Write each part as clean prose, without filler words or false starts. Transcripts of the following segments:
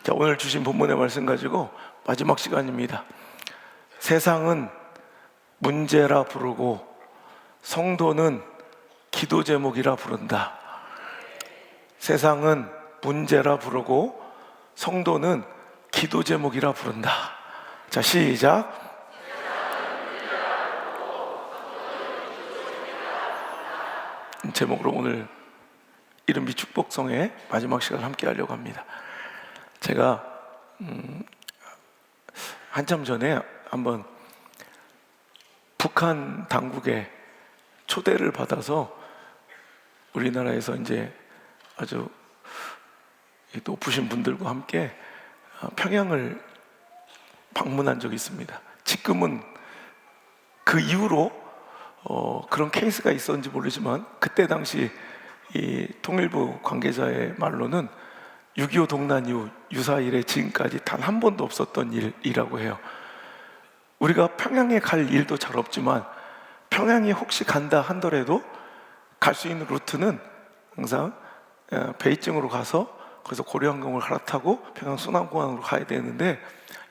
자, 오늘 주신 본문의 말씀 가지고 마지막 시간입니다. 세상은 문제라 부르고 성도는 기도 제목이라 부른다. 세상은 문제라 부르고 성도는 기도 제목이라 부른다. 자, 시작. 제목으로 오늘 이른비 축복성의 마지막 시간을 함께 하려고 합니다. 제가 한참 전에 한번 북한 당국의 초대를 받아서 우리나라에서 이제 아주 높으신 분들과 함께 평양을 방문한 적이 있습니다. 지금은 그 이후로 그런 케이스가 있었는지 모르지만 그때 당시 이 통일부 관계자의 말로는 6.25 동란 이후 유사 이래 지금까지 단 한 번도 없었던 일이라고 해요. 우리가 평양에 갈 일도 잘 없지만 평양에 혹시 간다 한더라도 갈 수 있는 루트는 항상 베이징으로 가서 거기서 고려항공을 갈아타고 평양 순환공항으로 가야 되는데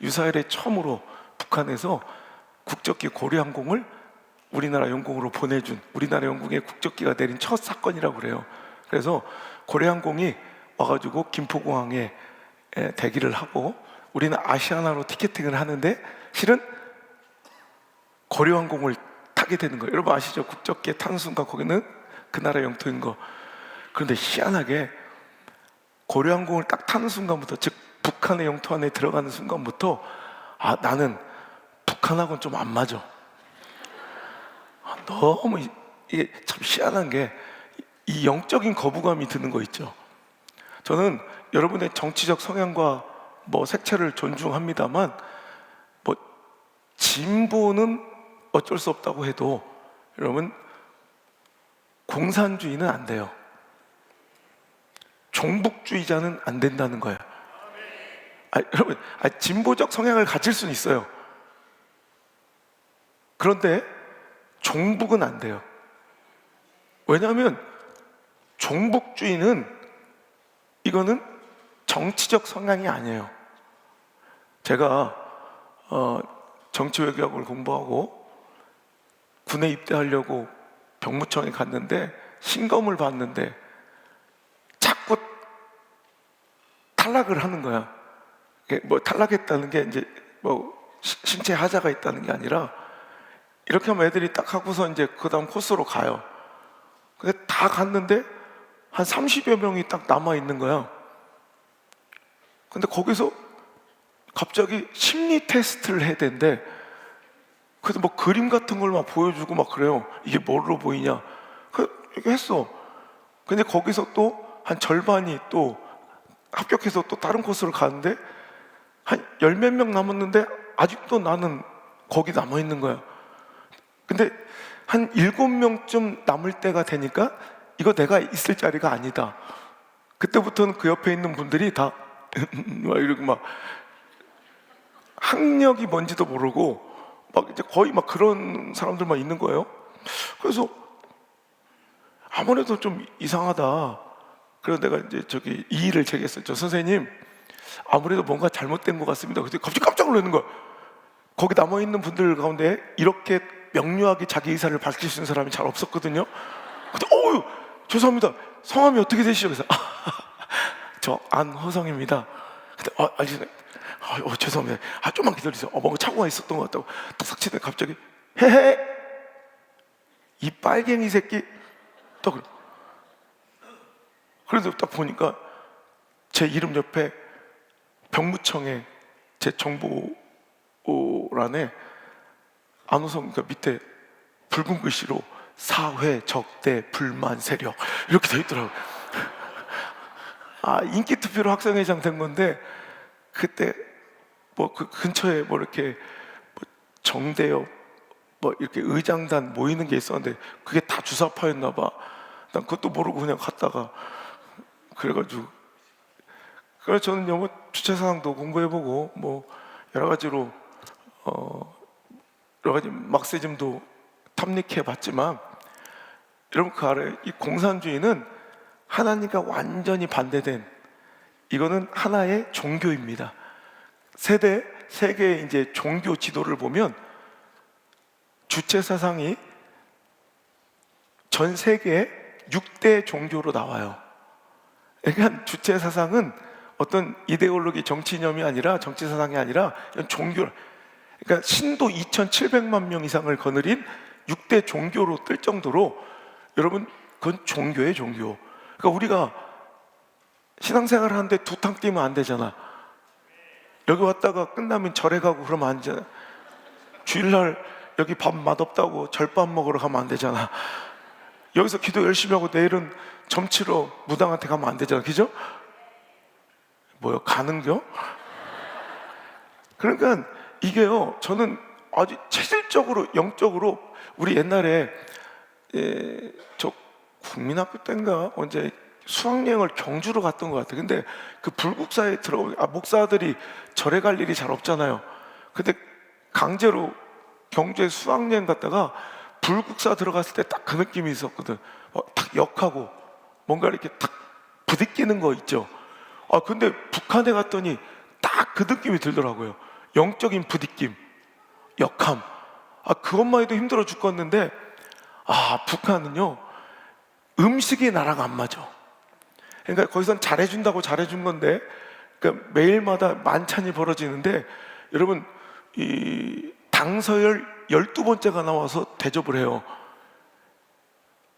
유사 이래 처음으로 북한에서 국적기 고려항공을 우리나라 영공으로 보내준, 우리나라 영공에 국적기가 내린 첫 사건이라고 그래요. 그래서 고려항공이 와가지고 김포공항에 대기를 하고 우리는 아시아나로 티켓팅을 하는데 실은 고려항공을 타게 되는 거예요. 여러분 아시죠? 국적기에 타는 순간 거기는 그 나라 영토인 거. 그런데 희한하게 고려항공을 딱 타는 순간부터, 즉 북한의 영토 안에 들어가는 순간부터 나는 북한하고는 좀 안 맞아. 너무 이게 참 희한한 게 이 영적인 거부감이 드는 거 있죠. 저는 여러분의 정치적 성향과 색채를 존중합니다만 진보는 어쩔 수 없다고 해도 여러분 공산주의는 안 돼요. 종북주의자는 안 된다는 거예요. 여러분 진보적 성향을 가질 수는 있어요. 그런데 종북은 안 돼요. 왜냐하면 종북주의는 이거는 정치적 성향이 아니에요. 제가 정치외교학을 공부하고 군에 입대하려고 병무청에 갔는데 신검을 봤는데 자꾸 탈락을 하는 거야. 탈락했다는 게 이제 신체 하자가 있다는 게 아니라 이렇게 하면 애들이 딱 하고서 이제 그 다음 코스로 가요. 근데 다 갔는데 한 30여 명이 딱 남아있는 거야. 근데 거기서 갑자기 심리 테스트를 해야 되는데 그래서 그림 같은 걸 막 보여주고 막 그래요. 이게 뭐로 보이냐. 이렇게 했어. 근데 거기서 또 한 절반이 또 합격해서 또 다른 코스로 가는데 한 10몇 명 남았는데 아직도 나는 거기 남아있는 거야. 근데 한 7명쯤 남을 때가 되니까 이거 내가 있을 자리가 아니다. 그때부터는 그 옆에 있는 분들이 다 이러고 막 학력이 뭔지도 모르고 이제 거의 그런 사람들만 있는 거예요. 그래서 아무래도 좀 이상하다. 그래서 내가 이제 이의를 제기했어요. 선생님, 아무래도 뭔가 잘못된 것 같습니다. 그래서 갑자기 깜짝 놀라는 거야. 거기 남아있는 분들 가운데 이렇게 명료하게 자기 의사를 밝힐 수 있는 사람이 잘 없었거든요. 근데 죄송합니다. 성함이 어떻게 되시죠? 그래서 저 안호성입니다. 근데 알겠습니다. 죄송합니다. 좀만 기다리세요. 뭔가 착오가 있었던 것 같다고 딱 삭치더니 갑자기 헤헤 이 빨갱이 새끼 또 그래. 그래서 딱 보니까 제 이름 옆에 병무청에 제 정보란에 안호성 밑에 붉은 글씨로 사회 적대 불만 세력 이렇게 돼 있더라고요. 인기 투표로 학생회장 된 건데 그때 그 근처에 이렇게 정대협 이렇게 의장단 모이는 게 있었는데 그게 다 주사파였나 봐. 난 그것도 모르고 그냥 갔다가 그래가지고 그래서 저는 주체사항도 공부해보고 여러 가지로 여러 가지 막시즘도 탐닉해봤지만 여러분 그 아래 이 공산주의는 하나님과 완전히 반대된 이거는 하나의 종교입니다. 세계의 이제 종교 지도를 보면 주체 사상이 전 세계의 6대 종교로 나와요. 그러니까 주체 사상은 어떤 이데올로기, 정치 이념이 아니라, 정치 사상이 아니라 종교. 그러니까 신도 2,700만 명 이상을 거느린 6대 종교로 뜰 정도로, 여러분, 그건 종교예요, 종교. 그러니까 우리가 신앙생활 하는데 두 탕 뛰면 안 되잖아. 여기 왔다가 끝나면 절에 가고 그러면 안 되잖아. 주일날 여기 밥 맛없다고 절밥 먹으러 가면 안 되잖아. 여기서 기도 열심히 하고 내일은 점치러 무당한테 가면 안 되잖아. 그죠? 뭐요? 가는겨? 그러니까 이게요, 저는 아주 체질적으로, 영적으로, 우리 옛날에 저 국민학교 때인가 언제 수학여행을 경주로 갔던 것 같아요. 근데 그 불국사에 목사들이 절에 갈 일이 잘 없잖아요. 근데 강제로 경주에 수학여행 갔다가 불국사 들어갔을 때 딱 그 느낌이 있었거든. 탁 역하고 뭔가 이렇게 탁 부딪히는 거 있죠. 근데 북한에 갔더니 딱 그 느낌이 들더라고요. 영적인 부딪힘, 역함. 그것만 해도 힘들어 죽겠는데, 북한은요, 음식이 나랑 안 맞아. 그러니까 거기선 잘해준다고 잘해준 건데, 그러니까 매일마다 만찬이 벌어지는데, 여러분, 이 당서열 12번째가 나와서 대접을 해요.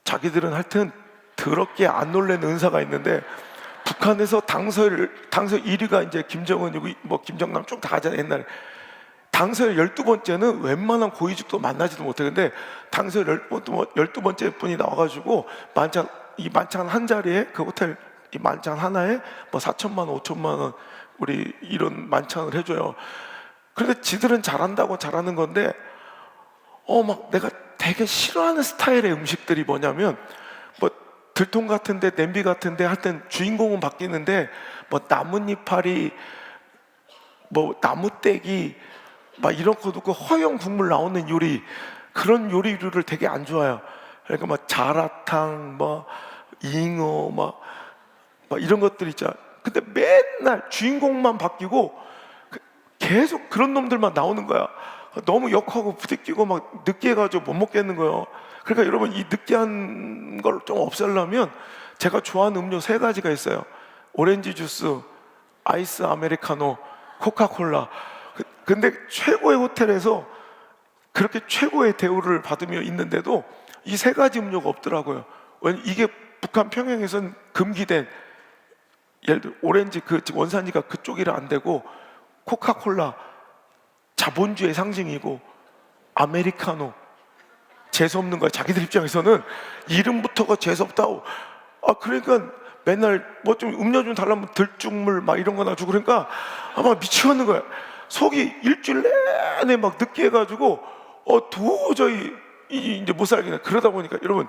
자기들은 하여튼 더럽게 안 놀래는 은사가 있는데, 북한에서 당서열 1위가 이제 김정은이고, 뭐 김정남 쭉 다 하잖아요, 옛날에. 당서열 12번째는 웬만한 고위직도 만나지도 못해. 근데 당서열 12번째 분이 나와가지고 이 만찬 한 자리에, 그 호텔 이 만찬 하나에 뭐 4천만 원, 5천만 원, 우리 이런 만찬을 해줘요. 그런데 지들은 잘한다고 잘하는 건데, 막 내가 되게 싫어하는 스타일의 음식들이 뭐냐면, 뭐 들통 같은데, 냄비 같은데, 하여튼 주인공은 바뀌는데, 뭐 나뭇잎파리, 뭐 나무떼기, 막 이런 거 넣고 허용 국물 나오는 요리, 그런 요리를 되게 안 좋아해요. 그러니까 막 자라탕, 뭐 잉어, 막 이런 것들 있잖아. 근데 맨날 주인공만 바뀌고 계속 그런 놈들만 나오는 거야. 너무 역하고 부대끼고 막 느끼해가지고 못 먹겠는 거예요. 그러니까 여러분, 이 느끼한 걸 좀 없애려면 제가 좋아하는 음료 3가지가 있어요. 오렌지 주스, 아이스 아메리카노, 코카콜라. 근데 최고의 호텔에서 그렇게 최고의 대우를 받으며 있는데도 이 3가지 음료가 없더라고요. 왜냐면 이게 북한 평양에서는 금기된, 예를 들어 오렌지 그 원산지가 그쪽이라 안 되고, 코카콜라 자본주의 상징이고, 아메리카노 재수없는 거야. 자기들 입장에서는 이름부터가 재수없다고. 그러니까 맨날 뭐 좀 음료 좀 달라면 들쭉물 막 이런 거 놔주고, 그러니까 막 미치겠는 거야. 속이 일주일 내내 막 느끼해가지고 도저히 이제 못 살겠네. 그러다 보니까 여러분,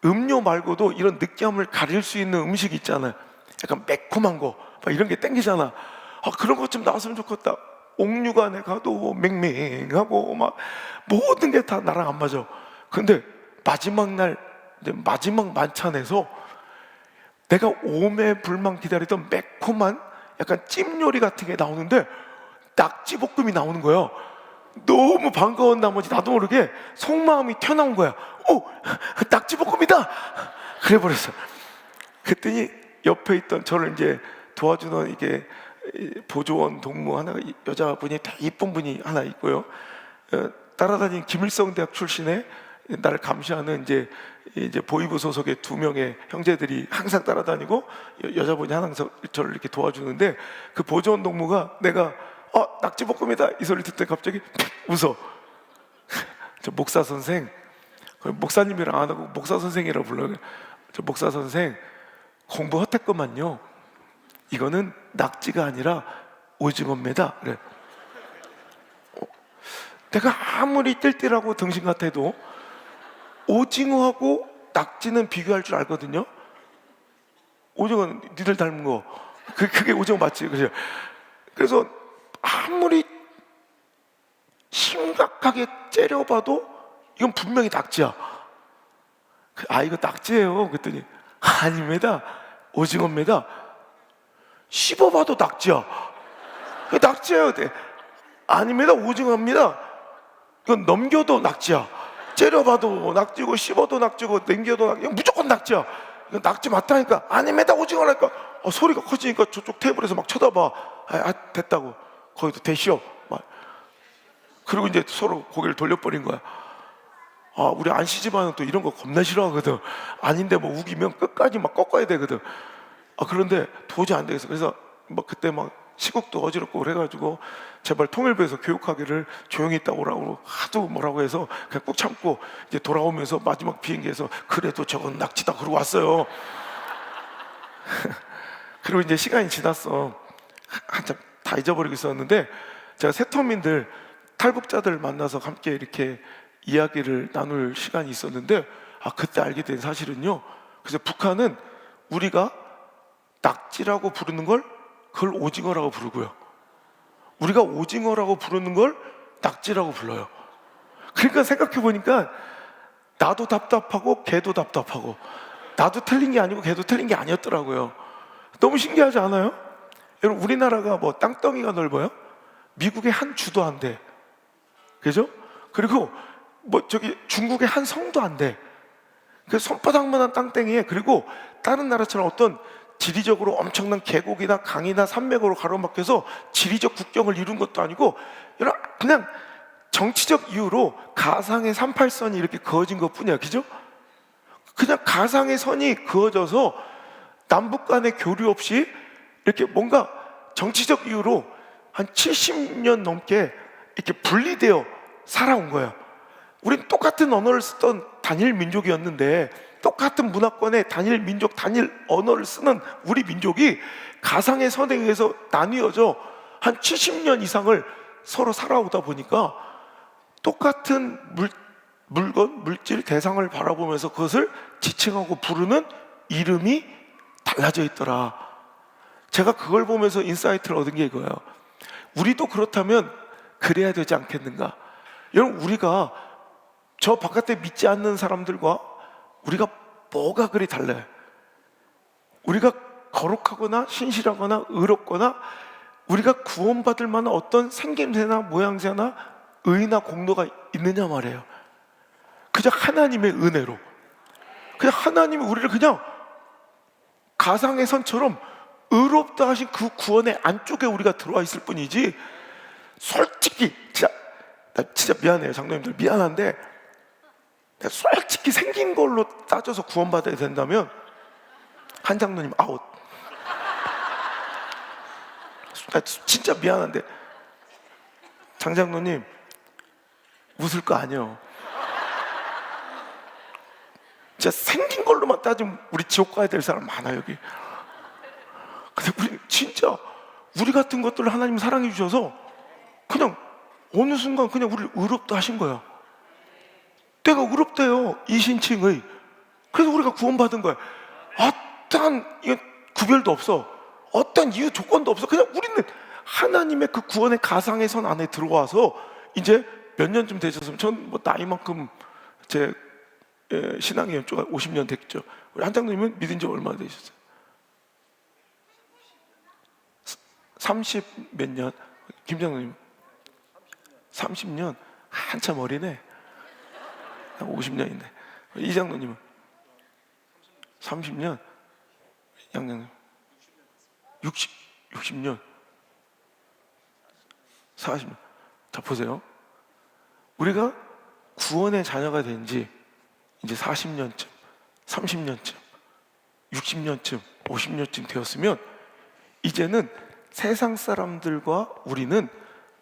음료 말고도 이런 느끼함을 가릴 수 있는 음식 있잖아요. 약간 매콤한 거 막 이런 게 땡기잖아. 그런 것 좀 나왔으면 좋겠다. 옥류관에 가도 맹맹하고 막 모든 게 다 나랑 안 맞아. 근데 마지막 날, 이제 마지막 만찬에서 내가 오매불만 기다리던 매콤한 약간 찜 요리 같은 게 나오는데, 낙지볶음이 나오는 거예요. 너무 반가운 나머지 나도 모르게 속마음이 튀어나온 거야. 낙지볶음이다! 그래 버렸어. 그랬더니 옆에 있던 저를 이제 도와주는 이게 보조원 동무 하나, 여자분이 되게 이쁜 분이 하나 있고요. 따라다니는 김일성 대학 출신의 나를 감시하는 이제 보이부 소속의 2명의 형제들이 항상 따라다니고, 여자분이 항상 저를 이렇게 도와주는데, 그 보조원 동무가 내가 낙지볶음이다 이 소리 듣더니 갑자기 웃어. 저 목사 선생, 목사님이랑 안 하고 목사 선생이라고 불러요. 저 목사 선생, 공부 헛했구만요. 이거는 낙지가 아니라 오징어입니다. 그래. 내가 아무리 띨띨하고 등신 같아도 오징어하고 낙지는 비교할 줄 알거든요. 오징어는 니들 닮은 거, 그게 오징어 맞지? 그래서 아무리 심각하게 째려봐도 이건 분명히 낙지야. 이거 낙지예요. 그랬더니 아닙니다, 오징어입니다. 씹어봐도 낙지야. 낙지야 돼. 아닙니다. 오징어입니다. 그건 넘겨도 낙지야. 째려봐도 낙지고 씹어도 낙지고 넘겨도 낙지. 무조건 낙지야. 이건 낙지 맞다니까. 아닙니다. 오징어라니까. 소리가 커지니까 저쪽 테이블에서 막 쳐다봐. 됐다고. 거기도 대시오. 막. 그리고 이제 서로 고개를 돌려버린 거야. 우리 안씨 집안은 또 이런 거 겁나 싫어하거든. 아닌데 뭐 우기면 끝까지 막 꺾어야 되거든. 그런데 도저히 안 되겠어. 그래서 뭐 그때 막 시국도 어지럽고 그래가지고 제발 통일부에서 교육하기를 조용히 있다 오라고 하도 뭐라고 해서 그냥 꾹 참고 이제 돌아오면서 마지막 비행기에서 그래도 저건 낙지다 그러고 왔어요. 그리고 이제 시간이 지났어. 한참 다 잊어버리고 있었는데 제가 새터민들 탈북자들 만나서 함께 이렇게 이야기를 나눌 시간이 있었는데 그때 알게 된 사실은요, 그래서 북한은 우리가 낙지라고 부르는 걸 그걸 오징어라고 부르고요, 우리가 오징어라고 부르는 걸 낙지라고 불러요. 그러니까 생각해 보니까 나도 답답하고 걔도 답답하고, 나도 틀린 게 아니고 걔도 틀린 게 아니었더라고요. 너무 신기하지 않아요? 여러분, 우리나라가 뭐 땅덩이가 넓어요? 미국의 한 주도 안 돼. 그죠? 그리고 뭐 저기 중국의 한 성도 안 돼. 그 손바닥만한 땅덩이에, 그리고 다른 나라처럼 어떤 지리적으로 엄청난 계곡이나 강이나 산맥으로 가로막혀서 지리적 국경을 이룬 것도 아니고, 그냥 정치적 이유로 가상의 38선이 이렇게 그어진 것 뿐이야. 그죠? 그냥 가상의 선이 그어져서 남북 간의 교류 없이 이렇게 뭔가 정치적 이유로 한 70년 넘게 이렇게 분리되어 살아온 거예요. 우린 똑같은 언어를 쓰던 단일 민족이었는데, 똑같은 문화권의 단일 민족, 단일 언어를 쓰는 우리 민족이 가상의 선에 의해서 나뉘어져 한 70년 이상을 서로 살아오다 보니까 똑같은 물건, 물질, 대상을 바라보면서 그것을 지칭하고 부르는 이름이 달라져 있더라. 제가 그걸 보면서 인사이트를 얻은 게 이거예요. 우리도 그렇다면 그래야 되지 않겠는가? 여러분, 우리가 저 바깥에 믿지 않는 사람들과 우리가 뭐가 그리 달라요? 우리가 거룩하거나 신실하거나 의롭거나 우리가 구원받을 만한 어떤 생김새나 모양새나 의나 공로가 있느냐 말이에요. 그저 하나님의 은혜로, 그냥 하나님이 우리를 그냥 가상의 선처럼 의롭다 하신 그 구원의 안쪽에 우리가 들어와 있을 뿐이지, 솔직히 나 진짜 미안해요, 장로님들. 미안한데 솔직히 생긴 걸로 따져서 구원받아야 된다면 한 장로님 아웃. 나 진짜 미안한데 장 장로님 웃을 거 아니에요. 진짜 생긴 걸로만 따지면 우리 지옥 가야 될 사람 많아 여기. 근데 우리 진짜 우리 같은 것들을 하나님 사랑해 주셔서 그냥 어느 순간 그냥 우리를 의롭다 하신 거야. 내가 의롭대요, 이신칭의. 그래서 우리가 구원받은 거야. 어떤 구별도 없어, 어떤 이유 조건도 없어. 그냥 우리는 하나님의 그 구원의 가상의 선 안에 들어와서 이제 몇 년쯤 되셨으면, 전 뭐 나이만큼 제 신앙의 연조가 50년 됐죠. 우리 한 장로님은 믿은 지 얼마나 되셨어요? 30 몇 년? 김 장로님 30년? 한참 어리네. 50년인데. 이 장로님은 30년? 양장님 60년? 40년? 자, 보세요. 우리가 구원의 자녀가 된 지 이제 40년쯤, 30년쯤, 60년쯤, 50년쯤 되었으면 이제는 세상 사람들과 우리는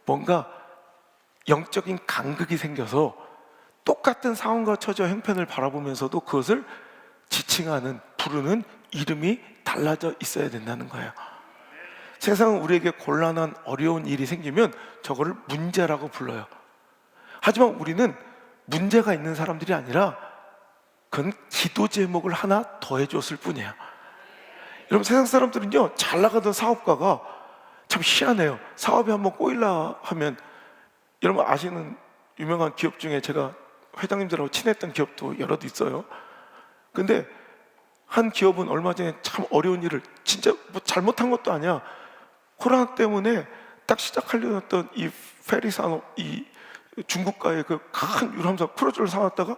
뭔가 영적인 간극이 생겨서 똑같은 상황과 처지와 형편을 바라보면서도 그것을 지칭하는, 부르는 이름이 달라져 있어야 된다는 거예요. 세상은 우리에게 곤란한 어려운 일이 생기면 저거를 문제라고 불러요. 하지만 우리는 문제가 있는 사람들이 아니라 그건 기도 제목을 하나 더해줬을 뿐이에요. 여러분, 세상 사람들은요, 잘 나가던 사업가가 참 희한해요. 사업이 한번 꼬일라 하면, 여러분 아시는 유명한 기업 중에 제가 회장님들하고 친했던 기업도 여러 개 있어요. 근데 한 기업은 얼마 전에 참 어려운 일을, 진짜 뭐 잘못한 것도 아니야, 코로나 때문에 딱 시작하려던 이 페리산업, 이 중국과의 그 큰 유람선 크루즈를 사놨다가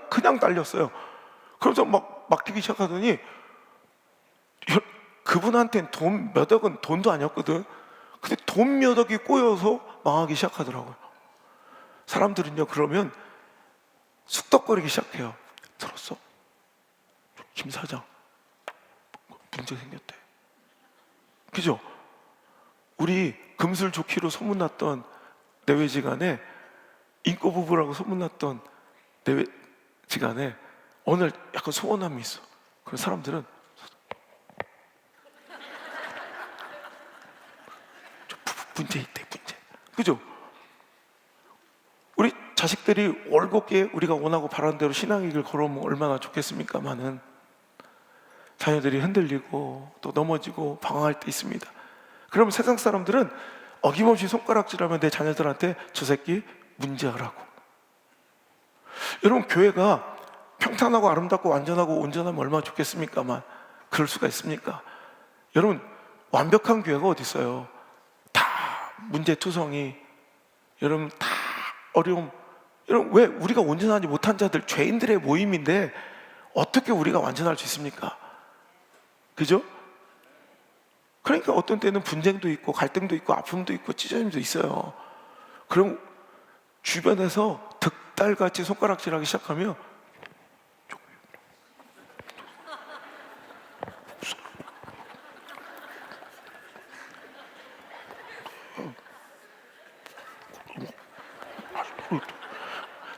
그냥 날렸어요. 그래서 막 뛰기 시작하더니 그분한테는 돈 몇 억은 돈도 아니었거든. 근데 돈 몇 억이 꼬여서 망하기 시작하더라고요. 사람들은요, 그러면 쑥덕거리기 시작해요. 들었어? 김 사장 문제 생겼대. 그죠? 우리 금슬좋기로 소문났던 내외지간에, 인꼬 부부라고 소문났던 내외지간에 오늘 약간 소원함이 있어. 그런 사람들은 문제 있대, 문제. 그죠? 우리 자식들이 올곧게 우리가 원하고 바라는 대로 신앙의 길 걸어오면 얼마나 좋겠습니까마는 자녀들이 흔들리고 또 넘어지고 방황할 때 있습니다. 그러면 세상 사람들은 어김없이 손가락질하면 내 자녀들한테 저 새끼 문제하라고. 여러분, 교회가 평탄하고 아름답고 완전하고 온전하면 얼마나 좋겠습니까만 그럴 수가 있습니까? 여러분, 완벽한 교회가 어디 있어요? 다 문제투성이, 여러분 다 어려움. 여러분, 왜 우리가 온전하지 못한 자들, 죄인들의 모임인데 어떻게 우리가 완전할 수 있습니까? 그죠? 그러니까 어떤 때는 분쟁도 있고 갈등도 있고 아픔도 있고 찢어짐도 있어요. 그럼 주변에서 득달같이 손가락질하기 시작하면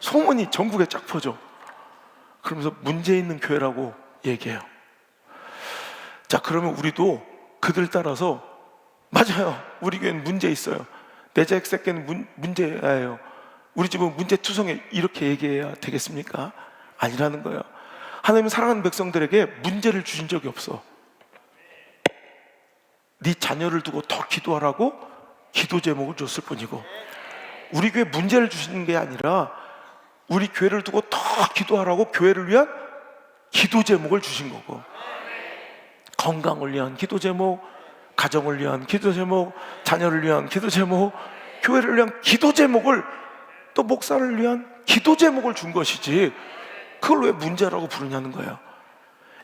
소문이 전국에 쫙 퍼져. 그러면서 문제 있는 교회라고 얘기해요. 자, 그러면 우리도 그들 따라서, 맞아요, 우리 교회는 문제 있어요, 내 자식 새끼는 문제예요, 우리 집은 문제투성해, 이렇게 얘기해야 되겠습니까? 아니라는 거예요. 하나님은 사랑하는 백성들에게 문제를 주신 적이 없어. 네 자녀를 두고 더 기도하라고 기도 제목을 줬을 뿐이고, 우리 교회 문제를 주시는 게 아니라 우리 교회를 두고 더 기도하라고 교회를 위한 기도 제목을 주신 거고, 건강을 위한 기도 제목, 가정을 위한 기도 제목, 자녀를 위한 기도 제목, 교회를 위한 기도 제목을, 또 목사를 위한 기도 제목을 준 것이지 그걸 왜 문제라고 부르냐는 거예요.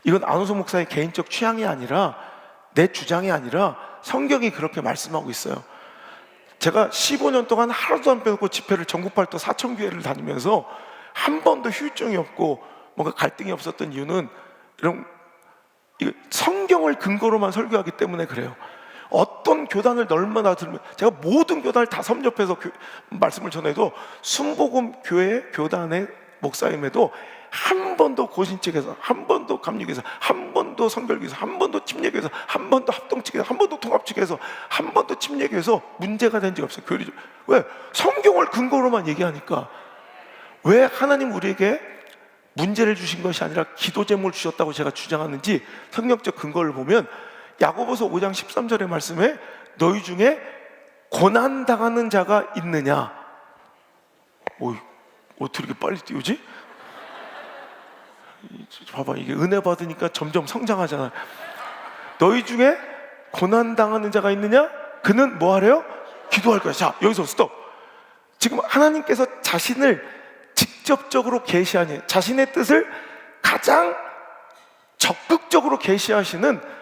이건 안호석 목사의 개인적 취향이 아니라, 내 주장이 아니라 성경이 그렇게 말씀하고 있어요. 제가 15년 동안 하루도 안 빼놓고 집회를 전국 발도 4,000교회를 다니면서 한 번도 휴증이 없고 뭔가 갈등이 없었던 이유는 이런 성경을 근거로만 설교하기 때문에 그래요. 어떤 교단을 얼마나 들으면, 제가 모든 교단을 다 섭렵해서 말씀을 전해도 순복음 교회 교단의 목사임에도 한 번도 고신책에서, 한 번도 감리교에서, 한 번도 성결교에서, 한 번도 침례교에서, 한 번도 합동측에서, 한 번도 통합측에서, 한 번도 침례교에서 문제가 된 적이 없어요. 교리. 왜? 성경을 근거로만 얘기하니까. 왜 하나님 우리에게 문제를 주신 것이 아니라 기도 제목을 주셨다고 제가 주장하는지 성경적 근거를 보면, 야고보서 5장 13절의 말씀에 너희 중에 고난당하는 자가 있느냐. 어떻게 이렇게 빨리 띄우지? 봐봐, 이게 은혜 받으니까 점점 성장하잖아. 너희 중에 고난당하는 자가 있느냐? 그는 뭐 하래요? 기도할 거야. 자, 여기서 스톱. 지금 하나님께서 자신을 직접적으로 계시하니, 자신의 뜻을 가장 적극적으로 계시하시는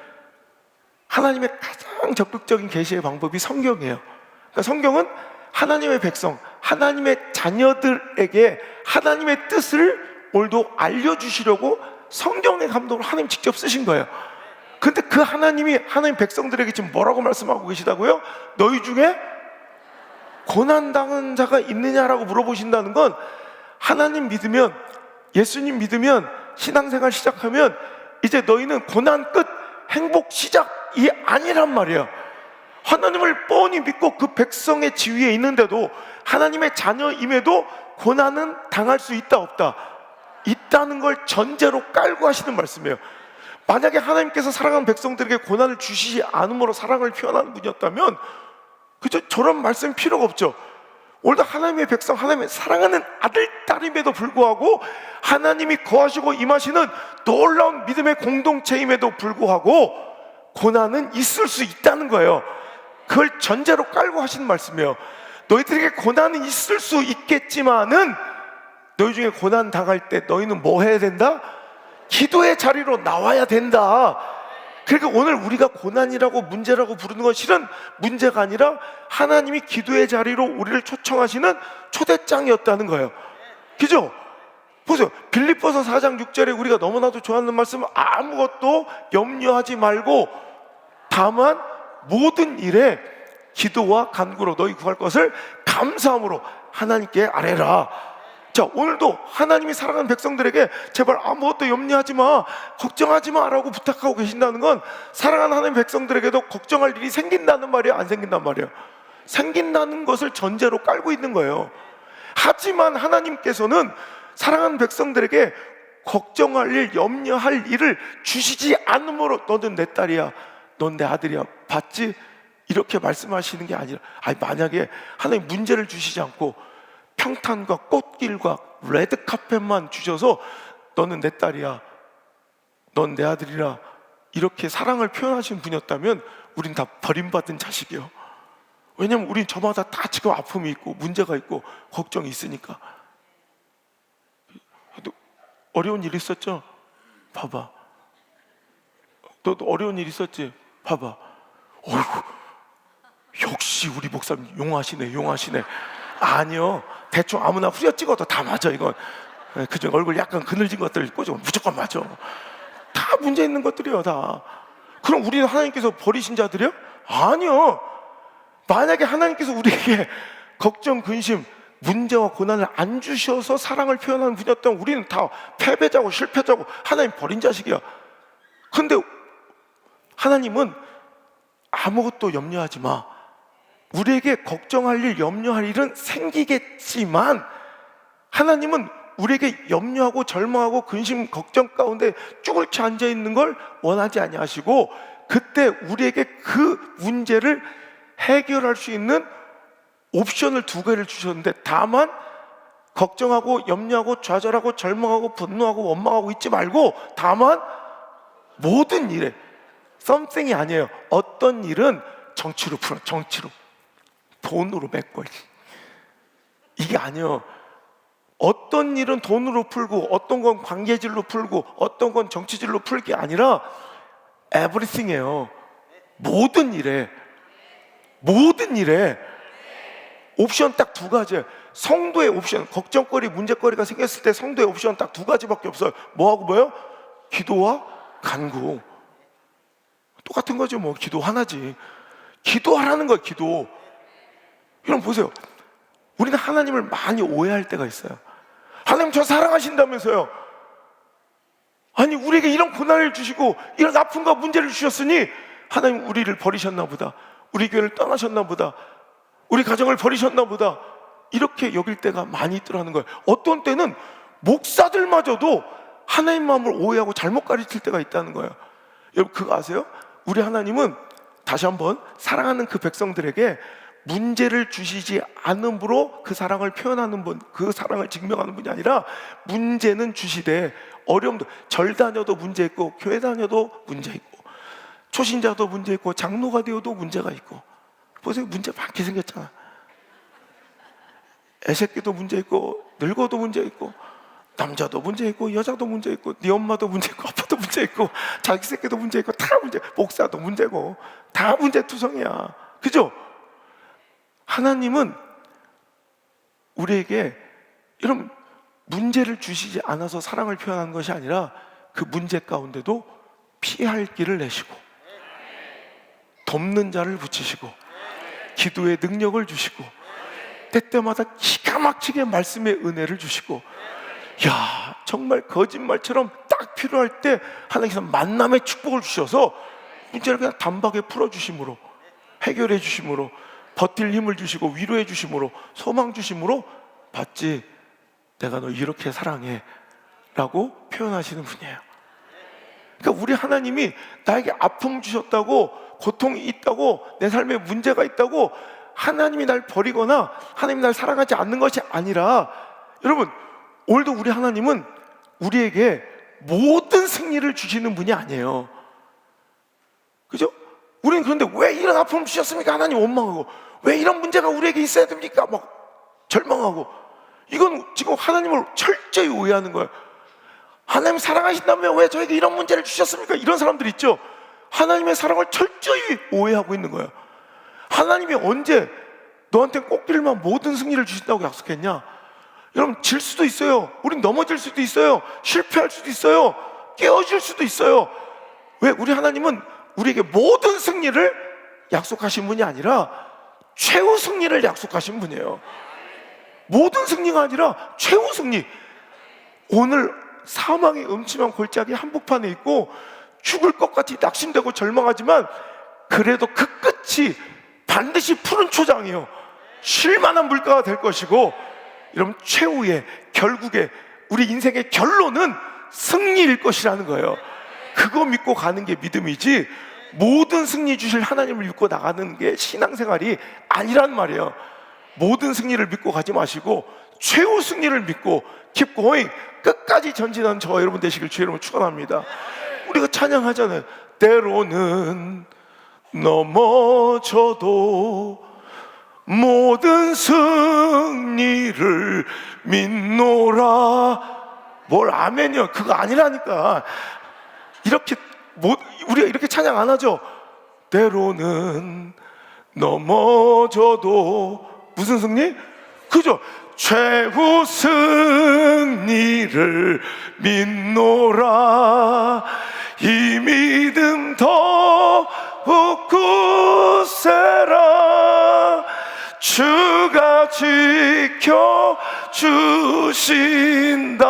하나님의 가장 적극적인 계시의 방법이 성경이에요. 그러니까 성경은 하나님의 백성, 하나님의 자녀들에게 하나님의 뜻을 오늘도 알려주시려고 성경의 감독으로 하나님 직접 쓰신 거예요. 근데 그 하나님이 하나님 백성들에게 지금 뭐라고 말씀하고 계시다고요? 너희 중에 고난당한 자가 있느냐라고 물어보신다는 건, 하나님 믿으면, 예수님 믿으면, 신앙생활 시작하면 이제 너희는 고난 끝, 행복 시작이 아니란 말이에요. 하나님을 뻔히 믿고 그 백성의 지위에 있는데도, 하나님의 자녀임에도 고난은 당할 수 있다 없다? 있다는 걸 전제로 깔고 하시는 말씀이에요. 만약에 하나님께서 사랑하는 백성들에게 고난을 주시지 않음으로 사랑을 표현하는 분이었다면, 그죠? 저런 말씀 필요가 없죠. 오늘도 하나님의 백성, 하나님의 사랑하는 아들, 딸임에도 불구하고 하나님이 거하시고 임하시는 놀라운 믿음의 공동체임에도 불구하고 고난은 있을 수 있다는 거예요. 그걸 전제로 깔고 하시는 말씀이에요. 너희들에게 고난은 있을 수 있겠지만은 너희 중에 고난 당할 때 너희는 뭐 해야 된다? 기도의 자리로 나와야 된다. 그러니까 오늘 우리가 고난이라고 문제라고 부르는 건 실은 문제가 아니라 하나님이 기도의 자리로 우리를 초청하시는 초대장이었다는 거예요. 그죠? 보세요. 빌립보서 4장 6절에 우리가 너무나도 좋아하는 말씀은 아무것도 염려하지 말고 다만 모든 일에 기도와 간구로 너희 구할 것을 감사함으로 하나님께 아뢰라. 자, 오늘도 하나님이 사랑하는 백성들에게 제발 아무것도 염려하지 마, 걱정하지 마라고 부탁하고 계신다는 건 사랑하는 하나님의 백성들에게도 걱정할 일이 생긴다는 말이에요, 안 생긴단 말이에요? 생긴다는 것을 전제로 깔고 있는 거예요. 하지만 하나님께서는 사랑하는 백성들에게 걱정할 일, 염려할 일을 주시지 않으므로 너는 내 딸이야, 넌 내 아들이야, 봤지? 이렇게 말씀하시는 게 아니라, 만약에 하나님 문제를 주시지 않고 평탄과 꽃길과 레드카펫만 주셔서 너는 내 딸이야, 넌 내 아들이라 이렇게 사랑을 표현하신 분이었다면 우린 다 버림받은 자식이에요. 왜냐면 우린 저마다 다 지금 아픔이 있고 문제가 있고 걱정이 있으니까. 어려운 일 있었죠? 봐봐. 너도 어려운 일 있었지? 봐봐. 어이구, 역시 우리 목사님 용하시네. 아니요, 대충 아무나 후려 찍어도 다 맞아. 이건 그중 얼굴 약간 그늘진 것들 꽂으면 무조건 맞아. 다 문제 있는 것들이에요, 다. 그럼 우리는 하나님께서 버리신 자들이요? 아니요. 만약에 하나님께서 우리에게 걱정, 근심, 문제와 고난을 안 주셔서 사랑을 표현하는 분이었다면 우리는 다 패배자고 실패자고 하나님 버린 자식이야. 근데 하나님은 아무것도 염려하지 마, 우리에게 걱정할 일, 염려할 일은 생기겠지만 하나님은 우리에게 염려하고 절망하고 근심, 걱정 가운데 쭈글쳐 앉아있는 걸 원하지 아니하시고 그때 우리에게 그 문제를 해결할 수 있는 옵션을 2개를 주셨는데, 다만 걱정하고 염려하고 좌절하고 절망하고 분노하고 원망하고 있지 말고 다만 모든 일에, something이 아니에요, 어떤 일은 정치로 풀어, 정치로, 돈으로 메꿔. 이게 아니에요. 어떤 일은 돈으로 풀고 어떤 건 관계질로 풀고 어떤 건 정치질로 풀 게 아니라 everything이에요. 모든 일에 옵션 딱 2가지예요. 성도의 옵션, 걱정거리, 문제거리가 생겼을 때 성도의 옵션 딱 2가지밖에 없어요. 뭐하고 뭐예요? 기도와 간구. 똑같은 거죠. 뭐 기도 하나지. 기도하라는 거예요. 기도. 여러분 보세요. 우리는 하나님을 많이 오해할 때가 있어요. 하나님 저 사랑하신다면서요. 아니 우리에게 이런 고난을 주시고 이런 아픔과 문제를 주셨으니 하나님 우리를 버리셨나 보다, 우리 교회를 떠나셨나 보다, 우리 가정을 버리셨나 보다, 이렇게 여길 때가 많이 있더라는 거예요. 어떤 때는 목사들마저도 하나님 마음을 오해하고 잘못 가르칠 때가 있다는 거예요. 여러분 그거 아세요? 우리 하나님은 다시 한번 사랑하는 그 백성들에게 문제를 주시지 않음으로 그 사랑을 표현하는 분, 그 사랑을 증명하는 분이 아니라 문제는 주시되, 어려움도, 절 다녀도 문제 있고 교회 다녀도 문제 있고 초신자도 문제 있고 장로가 되어도 문제가 있고. 보세요, 문제 많게 생겼잖아. 애새끼도 문제 있고 늙어도 문제 있고 남자도 문제 있고 여자도 문제 있고 네 엄마도 문제 있고 아빠도 문제 있고 자기 새끼도 문제 있고 다 문제, 목사도 문제고 다 문제투성이야. 그죠? 하나님은 우리에게 이런 문제를 주시지 않아서 사랑을 표현하는 것이 아니라 그 문제 가운데도 피할 길을 내시고 돕는 자를 붙이시고 기도의 능력을 주시고 때때마다 기가 막히게 말씀의 은혜를 주시고, 야 정말 거짓말처럼 딱 필요할 때 하나님께서 만남의 축복을 주셔서 문제를 그냥 단박에 풀어주심으로, 해결해 주심으로, 버틸 힘을 주시고 위로해 주심으로, 소망 주심으로, 봤지 내가 너 이렇게 사랑해 라고 표현하시는 분이에요. 그러니까 우리 하나님이 나에게 아픔 주셨다고, 고통이 있다고, 내 삶에 문제가 있다고 하나님이 날 버리거나 하나님이 날 사랑하지 않는 것이 아니라, 여러분, 오늘도 우리 하나님은 우리에게 모든 승리를 주시는 분이 아니에요. 그죠? 우리는 그런데 왜 이런 아픔을 주셨습니까? 하나님 원망하고, 왜 이런 문제가 우리에게 있어야 됩니까? 막 절망하고. 이건 지금 하나님을 철저히 오해하는 거예요. 하나님 사랑하신다면 왜 저에게 이런 문제를 주셨습니까? 이런 사람들 있죠. 하나님의 사랑을 철저히 오해하고 있는 거예요. 하나님이 언제 너한테 꽃길만 모든 승리를 주신다고 약속했냐? 여러분, 질 수도 있어요. 우린 넘어질 수도 있어요. 실패할 수도 있어요. 깨어질 수도 있어요. 왜? 우리 하나님은 우리에게 모든 승리를 약속하신 분이 아니라 최후 승리를 약속하신 분이에요. 모든 승리가 아니라 최후 승리. 오늘 사망의 음침한 골짜기 한복판에 있고 죽을 것 같이 낙심되고 절망하지만, 그래도 그 끝이 반드시 푸른 초장이요, 쉴만한 물가가 될 것이고, 여러분, 최후의 결국에 우리 인생의 결론은 승리일 것이라는 거예요. 그거 믿고 가는 게 믿음이지, 모든 승리 주실 하나님을 믿고 나가는 게 신앙생활이 아니란 말이에요. 모든 승리를 믿고 가지 마시고 최후 승리를 믿고 keep going, 끝까지 전진하는 저와 여러분 되시길 주의 이름으로 축원합니다. 우리가 찬양하잖아요. 때로는 넘어져도 모든 승리를 믿노라. 뭘 아멘이요? 그거 아니라니까. 이렇게 우리가 이렇게 찬양 안 하죠. 때로는 넘어져도 무슨 승리? 그죠? 최후 승리를 믿노라. 이 믿음 더욱 굳세라. 주가 지켜주신다.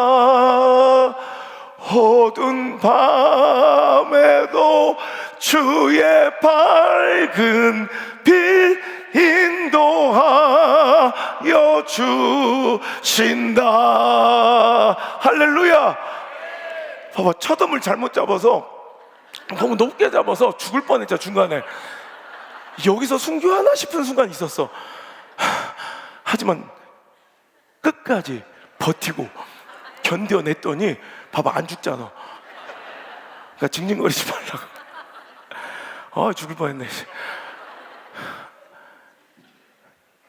어두운 밤에도 주의 밝은 빛 인도하여 주신다. 할렐루야. 봐봐, 첫음을 잘못 잡아서, 너무 높게 잡아서 죽을 뻔했죠. 중간에 여기서 순교하나 싶은 순간이 있었어. 하지만 끝까지 버티고 견뎌냈더니 봐봐, 안 죽잖아. 그러니까 징징거리지 말라고. 죽을 뻔했네.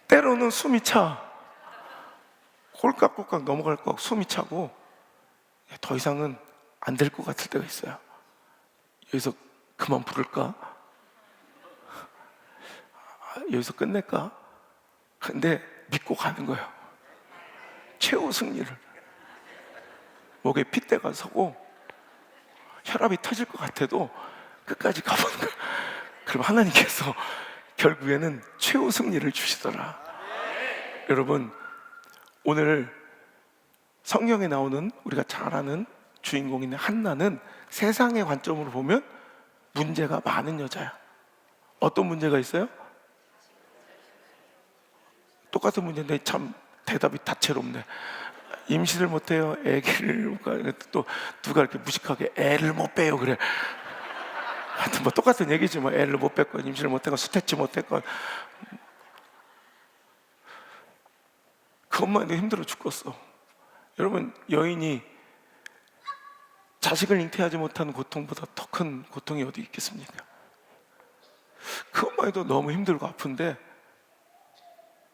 때로는 숨이 차. 꼴깍꼴깍 넘어갈 것 같고 숨이 차고 더 이상은 안 될 것 같을 때가 있어요. 여기서 그만 부를까? 여기서 끝낼까? 근데 믿고 가는 거예요. 최후 승리를. 목에 핏대가 서고 혈압이 터질 것 같아도 끝까지 가보는 거예요. 그럼 하나님께서 결국에는 최후 승리를 주시더라. 여러분, 오늘 성경에 나오는 우리가 잘 아는 주인공인 한나는 세상의 관점으로 보면 문제가 많은 여자야. 어떤 문제가 있어요? 똑같은 문제인데 참 대답이 다채롭네. 임신을 못해요. 애기를 또 누가 이렇게 무식하게 애를 못 빼요 그래. 하여튼 뭐 똑같은 얘기지 뭐. 애를 못 뺐건 임신을 못했건 수태치 못했건 그것만 해도 힘들어 죽겠어. 여러분, 여인이 자식을 잉태하지 못하는 고통보다 더 큰 고통이 어디 있겠습니까? 그것만 해도 너무 힘들고 아픈데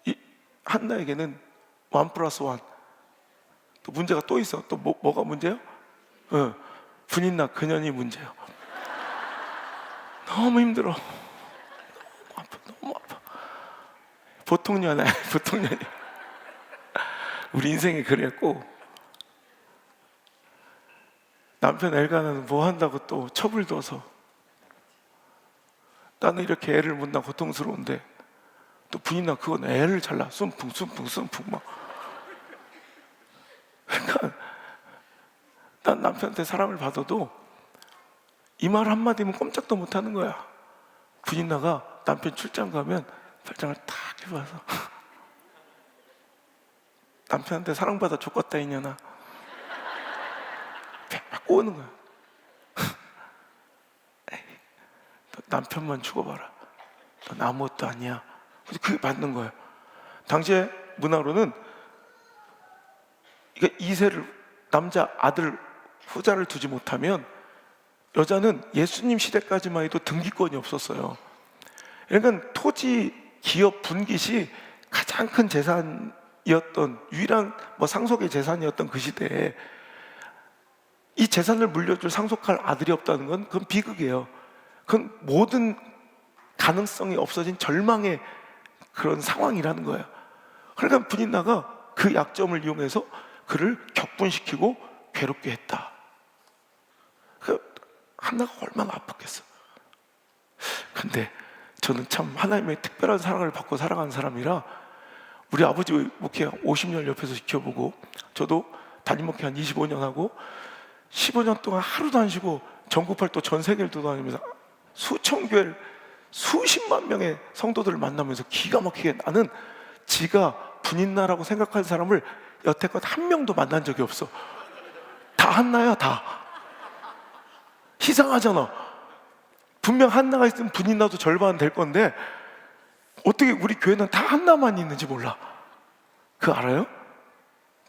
이 한나에게는 1+1 또 문제가 또 있어. 또 뭐가 문제요? 분인나 그년이 문제요. 너무 힘들어. 너무 아파. 너무 아파. 보통 년에 보통 년이 우리 인생이 그랬고, 남편 엘가나는 뭐 한다고 또 첩을 둬서 나는 이렇게 애를 못 낳아 고통스러운데 또 분이나 그건 애를 잘라 숨풍 막. 그러니까 난 남편한테 사랑을 받아도 이 말 한마디면 꼼짝도 못 하는 거야. 분이나가 남편 출장 가면 발장을 탁 해봐서 남편한테 사랑받아 줬겠다 이년아 막 꼬는 거야. 너 남편만 죽어봐라. 넌 아무것도 아니야. 그게 맞는 거예요. 당시에 문화로는 이게 2세를 남자 아들 후자를 두지 못하면 여자는 예수님 시대까지만 해도 등기권이 없었어요. 그러니까 토지, 기업, 분깃이 가장 큰 재산이었던 유일한 상속의 재산이었던 그 시대에 이 재산을 물려줄 상속할 아들이 없다는 건 그건 비극이에요. 그건 모든 가능성이 없어진 절망의 그런 상황이라는 거예요. 그러니까 분인나가 그 약점을 이용해서 그를 격분시키고 괴롭게 했다. 한나가 얼마나 아팠겠어. 근데 저는 참 하나님의 특별한 사랑을 받고 살아가는 사람이라 우리 아버지 목회 50년 옆에서 지켜보고 저도 담임 목회 한 25년 하고 15년 동안 하루도 안 쉬고 전국 팔도 전 세계를 돌아다니면서 수천 교회를 수십만 명의 성도들을 만나면서 기가 막히게 나는 지가 분인나라고 생각하는 사람을 여태껏 한 명도 만난 적이 없어. 다 한나야, 다. 이상하잖아. 분명 한나가 있으면 분인나도 절반은 될 건데 어떻게 우리 교회는 다 한나만 있는지 몰라. 그거 알아요?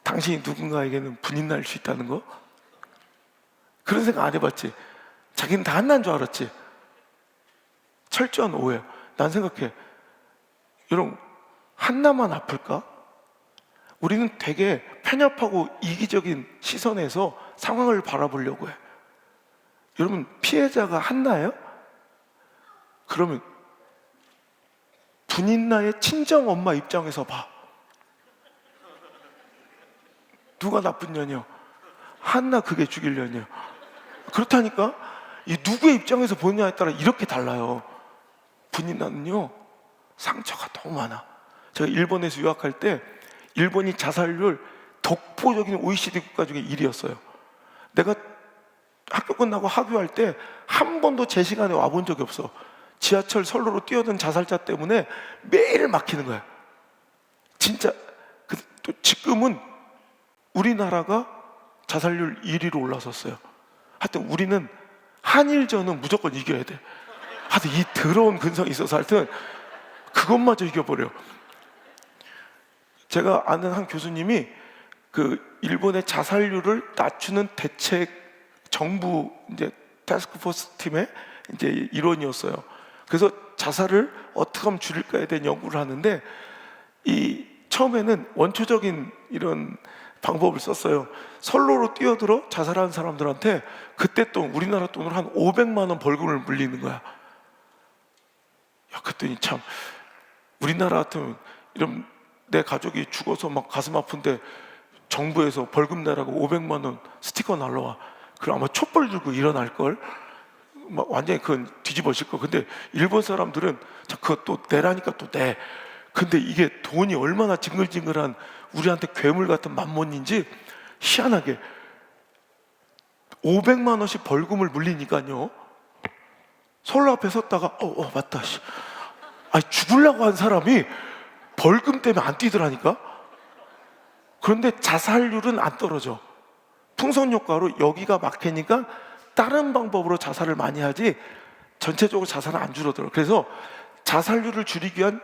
당신이 누군가에게는 분인나일 수 있다는 거? 그런 생각 안 해봤지? 자기는 다 한나인 줄 알았지? 철저한 오해. 난 생각해, 여러분, 한나만 아플까? 우리는 되게 편협하고 이기적인 시선에서 상황을 바라보려고 해. 여러분, 피해자가 한나예요? 그러면 분인나의 친정 엄마 입장에서 봐. 누가 나쁜 년이요? 한나 그게 죽일 년이요. 그렇다니까? 이 누구의 입장에서 보느냐에 따라 이렇게 달라요. 분인나는요, 상처가 너무 많아. 제가 일본에서 유학할 때 일본이 자살률 독보적인 OECD 국가 중에 1위였어요. 내가 학교 끝나고 하교할 때 한 번도 제 시간에 와본 적이 없어. 지하철 선로로 뛰어든 자살자 때문에 매일 막히는 거야. 진짜. 또 지금은 우리나라가 자살률 1위로 올라섰어요. 하여튼 우리는 한일전은 무조건 이겨야 돼. 하여튼 이 더러운 근성이 있어서 하여튼 그것마저 이겨버려. 제가 아는 한 교수님이 그 일본의 자살률을 낮추는 대책 정부 이제 타스크포스 팀의 이제 일원이었어요. 그래서 자살을 어떻게 하면 줄일까에 대한 연구를 하는데 이 처음에는 원초적인 이런 방법을 썼어요. 선로로 뛰어들어 자살하는 사람들한테 그때 또 우리나라 돈으로 한 500만 원 벌금을 물리는 거야. 야, 그랬더니 참 우리나라 같으면 이런 내 가족이 죽어서 막 가슴 아픈데 정부에서 벌금 내라고 500만 원 스티커 날라와. 그럼 아마 촛불 들고 일어날걸? 막 완전히 그건 뒤집어질 거. 근데 일본 사람들은 그것도 내라니까 또 내. 근데 이게 돈이 얼마나 징글징글한 우리한테 괴물 같은 만몬인지 희한하게 500만 원씩 벌금을 물리니까요, 선로 앞에 섰다가 맞다. 아니, 죽으려고 한 사람이 벌금 때문에 안 뛰더라니까. 그런데 자살률은 안 떨어져. 풍선 효과로 여기가 막히니까 다른 방법으로 자살을 많이 하지 전체적으로 자살은 안 줄어들어. 그래서 자살률을 줄이기 위한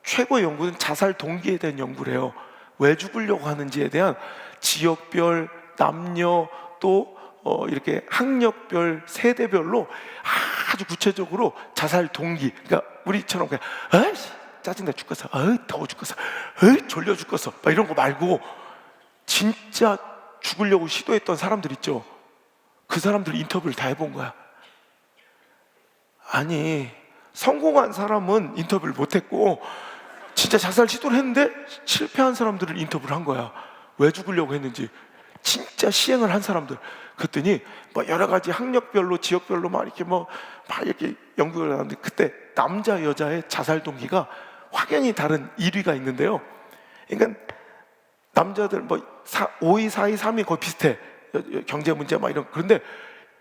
최고의 연구는 자살 동기에 대한 연구를 해요. 왜 죽으려고 하는지에 대한 지역별, 남녀, 또 이렇게 학력별, 세대별로 아주 구체적으로 자살 동기. 그러니까 우리처럼 그냥 짜증나 죽겠어, 더워 죽겠어, 졸려 죽겠어, 막 이런 거 말고 진짜 죽으려고 시도했던 사람들 있죠. 그 사람들 인터뷰를 다 해본 거야. 아니, 성공한 사람은 인터뷰를 못했고 진짜 자살 시도를 했는데 실패한 사람들을 인터뷰를 한 거야. 왜 죽으려고 했는지 진짜 시행을 한 사람들. 그랬더니 여러 가지 학력별로, 지역별로 막 이렇게 연구를 하는데 그때 남자 여자의 자살 동기가 확연히 다른 1위가 있는데요. 그러니까 남자들 5위, 4위, 3위 거의 비슷해. 경제 문제 막 이런. 그런데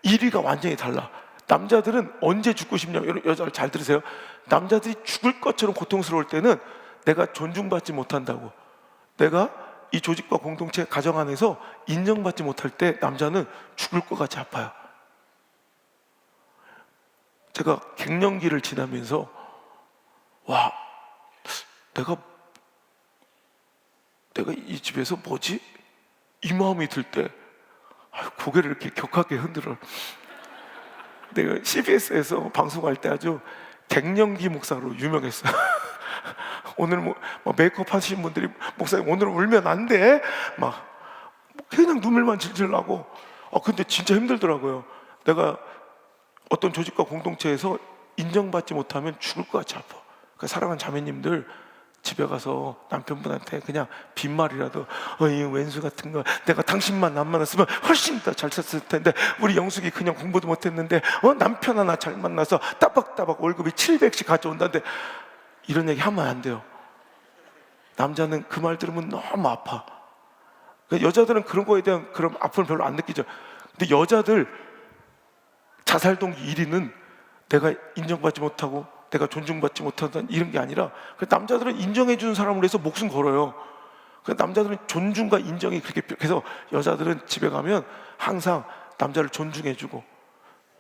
1위가 완전히 달라. 남자들은 언제 죽고 싶냐? 여자를 잘 들으세요. 남자들이 죽을 것처럼 고통스러울 때는 내가 존중받지 못한다고, 내가 이 조직과 공동체 가정 안에서 인정받지 못할 때 남자는 죽을 것 같이 아파요. 제가 갱년기를 지나면서 내가 이 집에서 뭐지? 이 마음이 들 때 고개를 이렇게 격하게 흔들어. 내가 CBS에서 방송할 때 아주 갱년기 목사로 유명했어요. 오늘 뭐 메이크업 하시는 분들이 목사님 오늘 울면 안 돼? 막 그냥 눈물만 질질 나고. 근데 진짜 힘들더라고요. 내가 어떤 조직과 공동체에서 인정받지 못하면 죽을 것 같이 아파. 그러니까 사랑하는 자매님들, 집에 가서 남편분한테 그냥 빈말이라도 이 왼수 같은 거, 내가 당신만 안 만났으면 훨씬 더 잘 샀을 텐데, 우리 영숙이 그냥 공부도 못했는데 남편 하나 잘 만나서 따박따박 월급이 700씩 가져온다는데, 이런 얘기 하면 안 돼요. 남자는 그 말 들으면 너무 아파. 여자들은 그런 거에 대한 그런 아픔을 별로 안 느끼죠. 근데 여자들 자살 동기 1위는 내가 인정받지 못하고 내가 존중받지 못한다는 이런 게 아니라, 남자들은 인정해 주는 사람으로 해서 목숨 걸어요. 남자들은 존중과 인정이 그렇게, 그래서 여자들은 집에 가면 항상 남자를 존중해 주고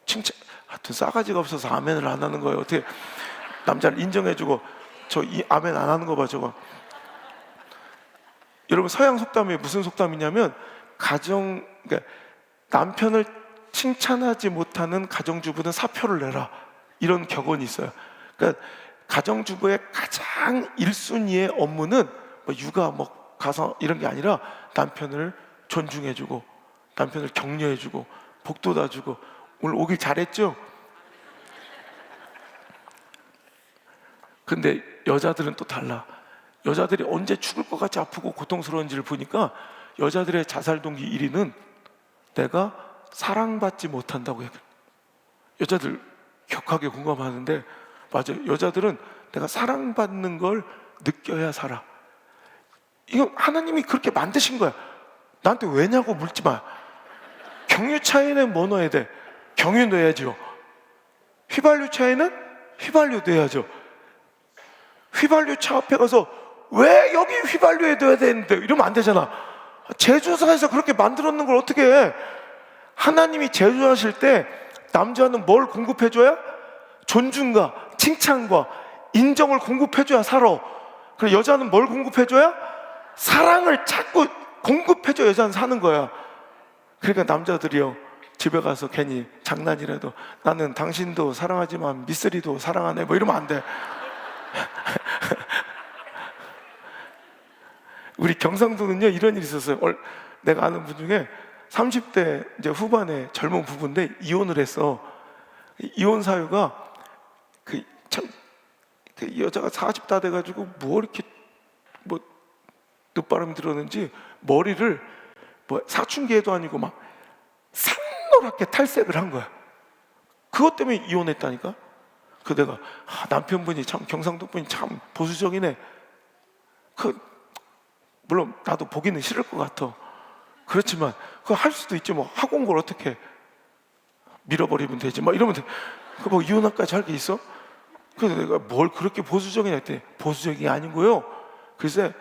칭찬, 하여튼 싸가지가 없어서 아멘을 안 하는 거예요. 어떻게 남자를 인정해 주고, 저 이 아멘 안 하는 거 봐 저거. 여러분, 서양 속담에 무슨 속담이냐면, 그러니까 남편을 칭찬하지 못하는 가정주부는 사표를 내라, 이런 격언이 있어요. 그러니까 가정주부의 가장 1순위의 업무는 뭐 육아, 뭐 가사 이런 게 아니라 남편을 존중해주고, 남편을 격려해주고, 복돋아주고. 오늘 오길 잘했죠? 근데 여자들은 또 달라. 여자들이 언제 죽을 것 같이 아프고 고통스러운지를 보니까 여자들의 자살 동기 1위는 내가 사랑받지 못한다고 얘기해요. 여자들 격하게 공감하는데 맞아요. 여자들은 내가 사랑받는 걸 느껴야 살아. 이거 하나님이 그렇게 만드신 거야. 나한테 왜냐고 묻지 마. 경유 차에는 뭐 넣어야 돼? 경유 넣어야죠. 휘발유 차에는 휘발유 넣어야죠. 휘발유 차 앞에 가서 왜 여기 휘발유에 넣어야 되는데 이러면 안 되잖아. 제조사에서 그렇게 만들었는 걸 어떻게 해? 하나님이 제조하실 때 남자는 뭘 공급해줘야? 존중과 칭찬과 인정을 공급해줘야 살아. 그리고 여자는 뭘 공급해줘야? 사랑을 자꾸 공급해줘 여자는 사는 거야. 그러니까 남자들이요, 집에 가서 괜히 장난이라도 나는 당신도 사랑하지만 미쓰리도 사랑하네 뭐 이러면 안 돼. 우리 경상도는요 이런 일이 있었어요. 내가 아는 분 중에 30대 이제 후반의 젊은 부부인데 이혼을 했어. 이혼 사유가 그 여자가 40 다 돼가지고 뭐 이렇게 뭐 늦바람이 들었는지 머리를 뭐 사춘기에도 아니고 막 산노랗게 탈색을 한 거야. 그것 때문에 이혼했다니까. 그 내가 남편분이 참 경상도 분이 참 보수적이네. 물론 나도 보기는 싫을 것 같아. 그렇지만 그거 할 수도 있지 뭐. 하고 온 걸 어떻게 밀어버리면 되지 막 이러면 돼. 그 뭐 이혼할까지 할 게 있어? 그래서 내가 뭘 그렇게 보수적이냐 했더니 보수적인 게 아닌 거요. 글쎄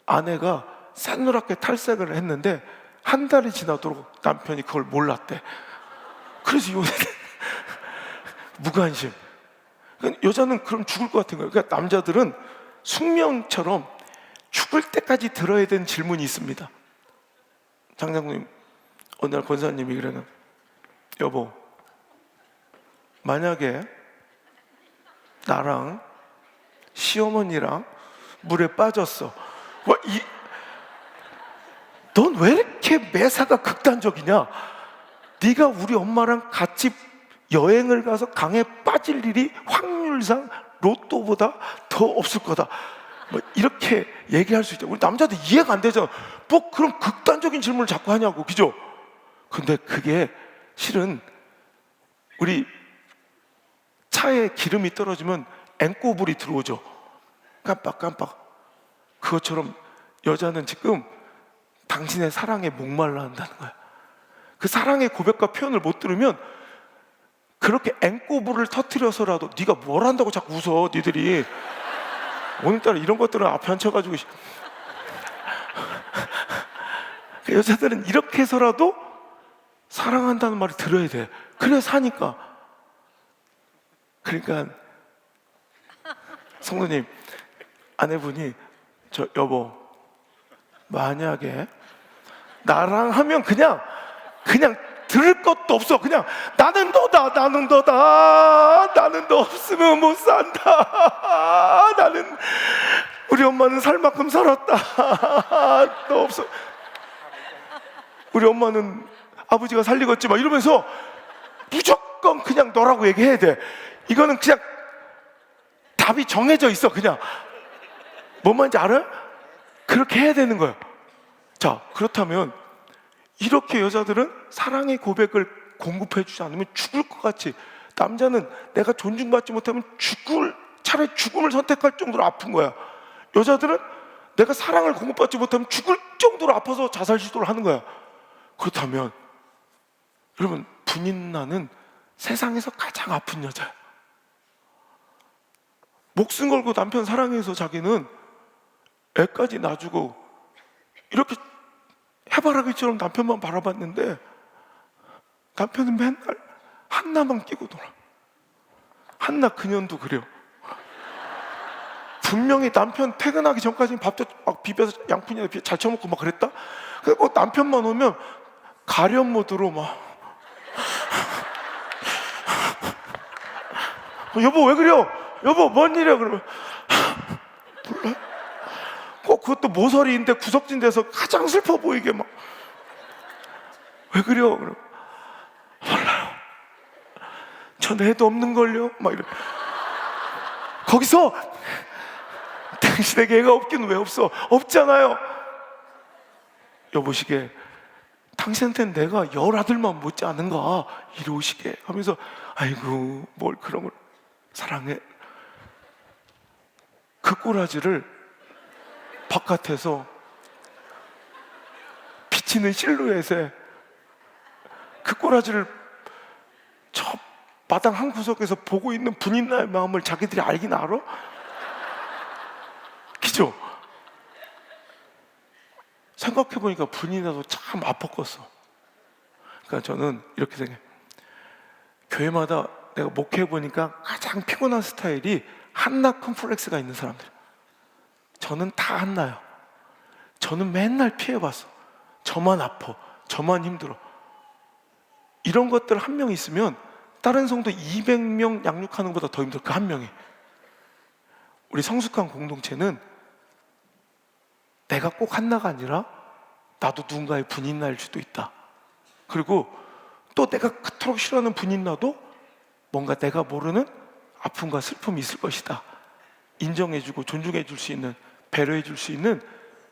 아내가 새노랗게 탈색을 했는데 한 달이 지나도록 남편이 그걸 몰랐대. 그래서 이혼했대. 무관심. 여자는 그럼 죽을 것 같은 거예요. 그러니까 남자들은 숙명처럼 죽을 때까지 들어야 되는 질문이 있습니다. 장장님, 어느 날 권사님이 그러는, 여보, 만약에 나랑 시어머니랑 물에 빠졌어. 넌 왜 이렇게 매사가 극단적이냐? 네가 우리 엄마랑 같이 여행을 가서 강에 빠질 일이 확률상 로또보다 더 없을 거다. 뭐 이렇게 얘기할 수 있죠. 우리 남자들 이해가 안 되잖아. 뭐 그런 극단적인 질문을 자꾸 하냐고, 그죠? 근데 그게 실은 우리 차에 기름이 떨어지면 앵꼬불이 들어오죠. 깜빡깜빡. 그것처럼 여자는 지금 당신의 사랑에 목말라 한다는 거야. 그 사랑의 고백과 표현을 못 들으면 그렇게 앵꼬불을 터뜨려서라도, 네가 뭘 한다고 자꾸 웃어 니들이. 오늘따라 이런 것들은 앞에 앉혀가지고. 여자들은 이렇게 해서라도 사랑한다는 말을 들어야 돼. 그래 사니까. 그러니까 성도님, 아내분이 저 여보, 만약에 나랑 하면 그냥 들을 것도 없어. 그냥 나는 너다, 나는 너다, 나는 너 없으면 못 산다, 나는 우리 엄마는 살 만큼 살았다, 너 없어, 우리 엄마는 아버지가 살리겠지 막 이러면서 무조건 그냥 너라고 얘기해야 돼. 이거는 그냥 답이 정해져 있어. 그냥 뭔 말인지 알아요? 그렇게 해야 되는 거예요. 자, 그렇다면 이렇게 여자들은 사랑의 고백을 공급해 주지 않으면 죽을 것 같이, 남자는 내가 존중받지 못하면 차라리 죽음을 선택할 정도로 아픈 거야. 여자들은 내가 사랑을 공급받지 못하면 죽을 정도로 아파서 자살 시도를 하는 거야. 그렇다면 여러분, 분인나는 세상에서 가장 아픈 여자야. 목숨 걸고 남편 사랑해서 자기는 애까지 놔주고 이렇게 해바라기처럼 남편만 바라봤는데, 남편은 맨날 한나만 끼고 놀아. 한나 그년도 그래요. 분명히 남편 퇴근하기 전까지는 밥도 막 비벼서 양푼이나 잘 처먹고 막 그랬다. 그리고 남편만 오면 가련 모드로 막 여보 왜 그래요? 여보 뭔 일이야? 그러면 몰라. 꼭 그것도 모서리인데 구석진 데서 가장 슬퍼 보이게 막 왜 그래요? 그러면 몰라요. 전 애도 없는걸요? 막 이래. 거기서 당신에게 애가 없긴 왜 없어? 없잖아요. 여보시게 당신한테는 내가 10아들만 못지 않은가 이러시게 하면서 아이고 뭘 그런 걸 사랑해. 그 꼬라지를 바깥에서 비치는 실루엣에 그 꼬라지를 저 마당 한 구석에서 보고 있는 분인나의 마음을 자기들이 알긴 알아? 그죠? 생각해보니까 분인나도 참 아팠겠어. 그러니까 저는 이렇게 생각해요. 교회마다 내가 목회해보니까 가장 피곤한 스타일이 한나 컴플렉스가 있는 사람들. 저는 다 한나요. 저는 맨날 피해봤어. 저만 아파, 저만 힘들어. 이런 것들 한 명 있으면 다른 성도 200명 양육하는 것보다 더 힘들어. 그 한 명이. 우리 성숙한 공동체는 내가 꼭 한나가 아니라 나도 누군가의 분인나일 수도 있다. 그리고 또 내가 그토록 싫어하는 분인나도 뭔가 내가 모르는 아픔과 슬픔이 있을 것이다. 인정해주고 존중해줄 수 있는, 배려해줄 수 있는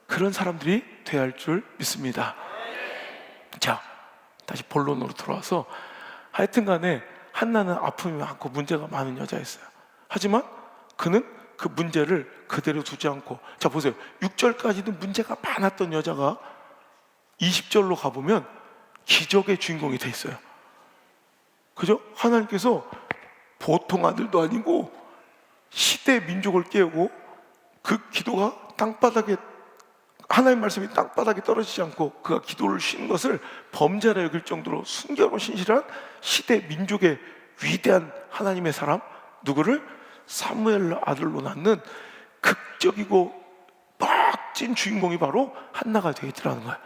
그런 사람들이 돼야 할 줄 믿습니다. 자, 다시 본론으로 돌아와서 하여튼 간에 한나는 아픔이 많고 문제가 많은 여자였어요. 하지만 그는 그 문제를 그대로 두지 않고, 자 보세요, 6절까지는 문제가 많았던 여자가 20절로 가보면 기적의 주인공이 돼 있어요. 그죠? 하나님께서 보통 아들도 아니고 시대 민족을 깨우고 그 기도가 땅바닥에, 하나님 말씀이 땅바닥에 떨어지지 않고 그가 기도를 쉬는 것을 범죄라 여길 정도로 순결하고 신실한 시대 민족의 위대한 하나님의 사람, 누구를? 사무엘 아들로 낳는 극적이고 멋진 주인공이 바로 한나가 되어있더라는 거예요.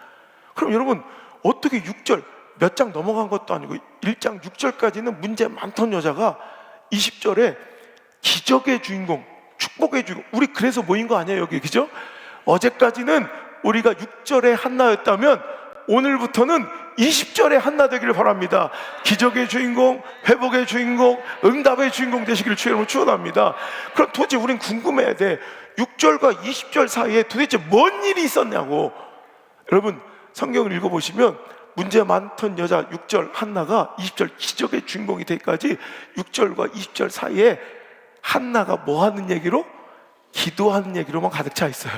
그럼 여러분, 어떻게 6절 몇 장 넘어간 것도 아니고 1장 6절까지는 문제 많던 여자가 20절에 기적의 주인공, 축복의 주인공, 우리 그래서 모인 거 아니에요 여기, 그죠? 어제까지는 우리가 6절의 한나였다면 오늘부터는 20절의 한나 되기를 바랍니다. 기적의 주인공, 회복의 주인공, 응답의 주인공 되시기를 주의 이름으로 축원합니다. 그럼 도대체 우린 궁금해야 돼. 6절과 20절 사이에 도대체 뭔 일이 있었냐고. 여러분, 성경을 읽어보시면 문제 많던 여자 6절 한나가 20절 기적의 주인공이 되기까지 6절과 20절 사이에 한나가 뭐 하는 얘기로? 기도하는 얘기로만 가득 차 있어요.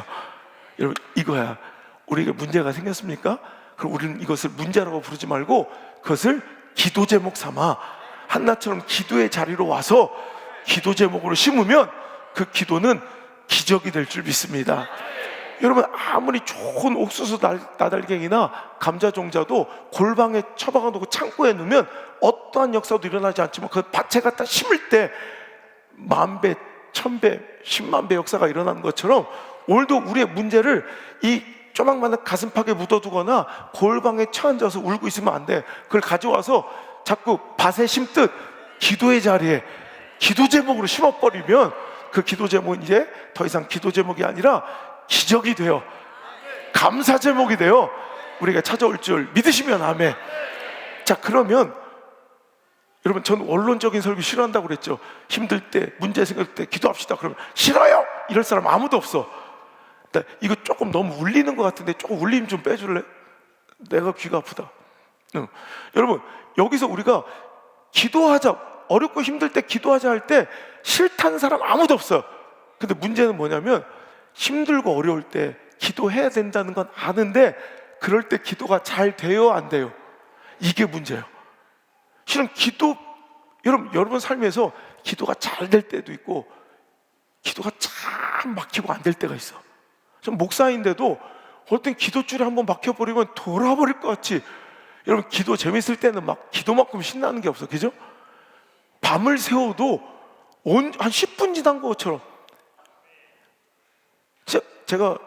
여러분, 이거야. 우리에게 문제가 생겼습니까? 그럼 우리는 이것을 문제라고 부르지 말고 그것을 기도 제목 삼아 한나처럼 기도의 자리로 와서 기도 제목으로 심으면 그 기도는 기적이 될 줄 믿습니다. 여러분, 아무리 좋은 옥수수 나달갱이나 감자 종자도 골방에 처박아 놓고 창고에 넣으면 어떠한 역사도 일어나지 않지만 그 밭에 갖다 심을 때 10,000배, 1000배, 10만 배 역사가 일어나는 것처럼 오늘도 우리의 문제를 이 조망만한 가슴팍에 묻어두거나 골방에 처앉아서 울고 있으면 안 돼. 그걸 가져와서 자꾸 밭에 심듯 기도의 자리에 기도 제목으로 심어버리면 그 기도 제목은 이제 더 이상 기도 제목이 아니라 기적이 돼요. 감사 제목이 돼요. 우리가 찾아올 줄 믿으시면 아멘. 자, 그러면 여러분, 저는 원론적인 설교 싫어한다고 그랬죠. 힘들 때, 문제 생길 때 기도합시다. 그러면 싫어요! 이럴 사람 아무도 없어. 이거 조금 너무 울리는 것 같은데 조금 울림 좀 빼줄래? 내가 귀가 아프다. 여러분, 여기서 우리가 기도하자, 어렵고 힘들 때 기도하자 할 때 싫다는 사람 아무도 없어요. 근데 문제는 뭐냐면 힘들고 어려울 때 기도해야 된다는 건 아는데 그럴 때 기도가 잘 돼요, 안 돼요? 이게 문제예요. 실은 여러분 삶에서 기도가 잘 될 때도 있고 기도가 참 막히고 안 될 때가 있어. 전 목사인데도 어떤 땐 기도줄에 한번 막혀버리면 돌아버릴 것 같이. 여러분, 기도 재밌을 때는 막 기도만큼 신나는 게 없어, 그죠? 밤을 새워도 한 10분 지난 것처럼. 제가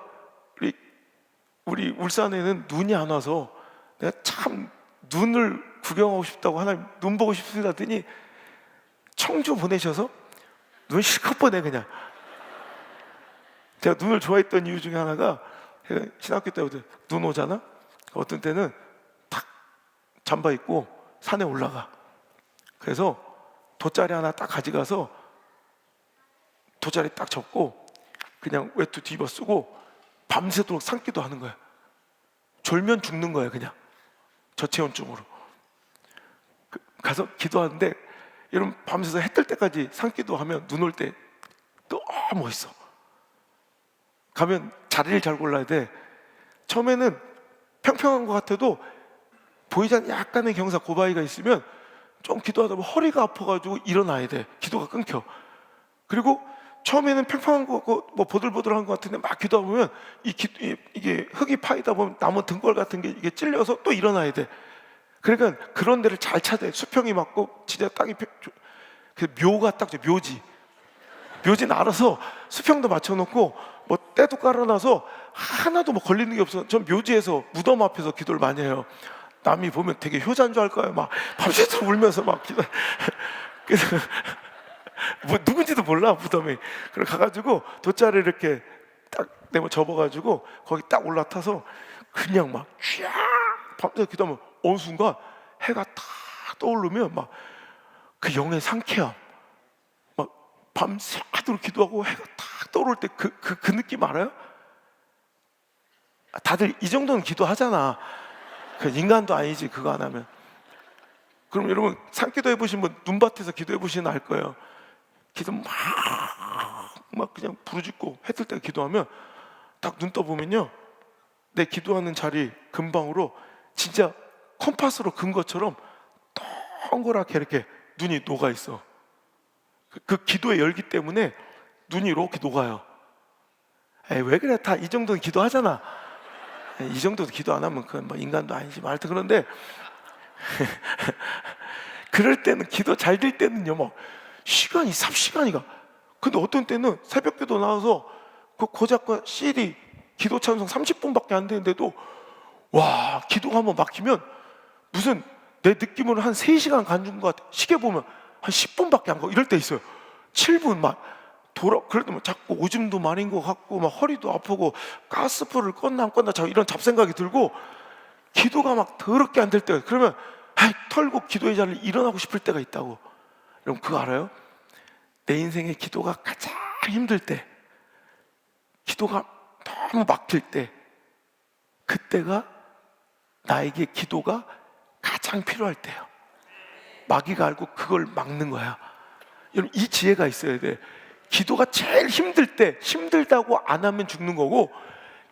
우리 울산에는 눈이 안 와서 내가 참 눈을 구경하고 싶다고, 하나님 눈 보고 싶습니다 하더니 청주 보내셔서 눈 실컷 보내. 그냥 제가 눈을 좋아했던 이유 중에 하나가, 제가 신학교 때부터 눈 오잖아. 어떤 때는 탁 잠바 입고 산에 올라가. 그래서 돗자리 하나 딱 가져가서 돗자리 딱 접고 그냥 외투 뒤집어 쓰고 밤새도록 산기도 하는 거야. 졸면 죽는 거야, 그냥 저체온증으로. 가서 기도하는데 여러분, 밤새서 해 뜰 때까지 산기도 하면 눈 올 때 너무 멋있어. 가면 자리를 잘 골라야 돼. 처음에는 평평한 것 같아도 보이지 않는 약간의 경사, 고바위가 있으면 좀 기도하다 보면 허리가 아파가지고 일어나야 돼. 기도가 끊겨. 그리고 처음에는 평평한 거 같고 뭐 보들보들한 것 같은데 막 기도하다 보면 이게 흙이 파이다 보면 나무 등골 같은 게 이게 찔려서 또 일어나야 돼. 그러니까 그런 데를 잘 찾아야 돼. 수평이 맞고 진짜 땅이 그 묘가 딱 묘지는 알아서 수평도 맞춰놓고 뭐 때도 깔아놔서 하나도 뭐 걸리는 게 없어. 전 묘지에서 무덤 앞에서 기도를 많이 해요. 남이 보면 되게 효자인 줄 알 거예요. 막 밤새도록 울면서 막 기도. 그래서 뭐 누군지도 몰라, 무덤에. 그래 가가지고 돗자리 이렇게 딱 내가 접어가지고 거기 딱 올라타서 그냥 막 쫙 밤새 기도하면 어느 순간 해가 탁 떠오르면 막 그 영의 상쾌함, 막 밤새도록 기도하고 해가 탁 떠오를 때 그 느낌 알아요? 다들 이 정도는 기도하잖아. 그 인간도 아니지, 그거 안 하면. 그럼 여러분, 산기도 해보신 분, 눈밭에서 기도해 보시면 알 거예요. 기도 막 그냥 부르짖고 해 뜰 때 기도하면 딱 눈 떠보면요, 내 기도하는 자리 근방으로 진짜 컴파스로 근 것처럼 동그랗게 이렇게 눈이 녹아 있어. 그 기도의 열기 때문에 눈이 이렇게 녹아요. 에이, 왜 그래? 다 이 정도는 기도하잖아. 이 정도도 기도 안 하면 그건 뭐 인간도 아니지. 하여튼 그런데 그럴 때는, 기도 잘 될 때는요, 막 시간이 3시간이가. 근데 어떤 때는 새벽기도 나와서 그 고작과 CD 기도 찬송 30분밖에 안 되는데도 와, 기도가 한번 막히면 무슨 내 느낌으로 한 3시간 간준 것 같아. 시계 보면 한 10분밖에 안 가고 이럴 때 있어요. 7분 막 그래도 뭐 자꾸 오줌도 마린 것 같고 막 허리도 아프고 가스불을 껐나 안 껐나 자꾸 이런 잡생각이 들고 기도가 막 더럽게 안 될 때가, 그러면 털고 기도의 자리를 일어나고 싶을 때가 있다고. 여러분, 그거 알아요? 내 인생의 기도가 가장 힘들 때, 기도가 너무 막힐 때, 그때가 나에게 기도가 가장 필요할 때예요. 마귀가 알고 그걸 막는 거야. 여러분, 이 지혜가 있어야 돼. 기도가 제일 힘들 때, 힘들다고 안 하면 죽는 거고,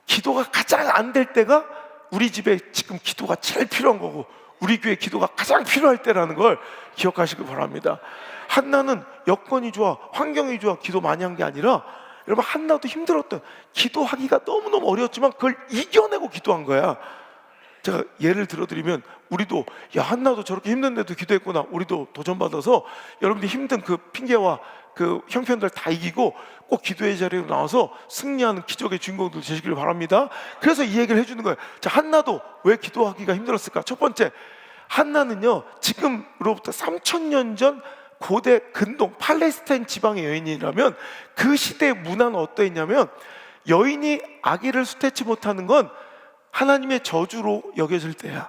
기도가 가장 안 될 때가 우리 집에 지금 기도가 제일 필요한 거고, 우리 교회 기도가 가장 필요할 때라는 걸 기억하시기 바랍니다. 한나는 여건이 좋아, 환경이 좋아 기도 많이 한 게 아니라, 여러분, 한나도 힘들었던, 기도하기가 너무너무 어려웠지만 그걸 이겨내고 기도한 거야. 제가 예를 들어드리면, 우리도 한나도 저렇게 힘든데도 기도했구나. 우리도 도전받아서 여러분들이 힘든 그 핑계와 그 형편들 다 이기고 꼭 기도의 자리로 나와서 승리하는 기적의 주인공들 되시길 바랍니다. 그래서 이 얘기를 해주는 거예요. 자, 한나도 왜 기도하기가 힘들었을까? 첫 번째, 한나는요 지금으로부터 3000년 전 고대 근동 팔레스타인 지방의 여인이라면 그 시대의 문화는 어떠했냐면, 여인이 아기를 수태치 못하는 건 하나님의 저주로 여겨질 때야.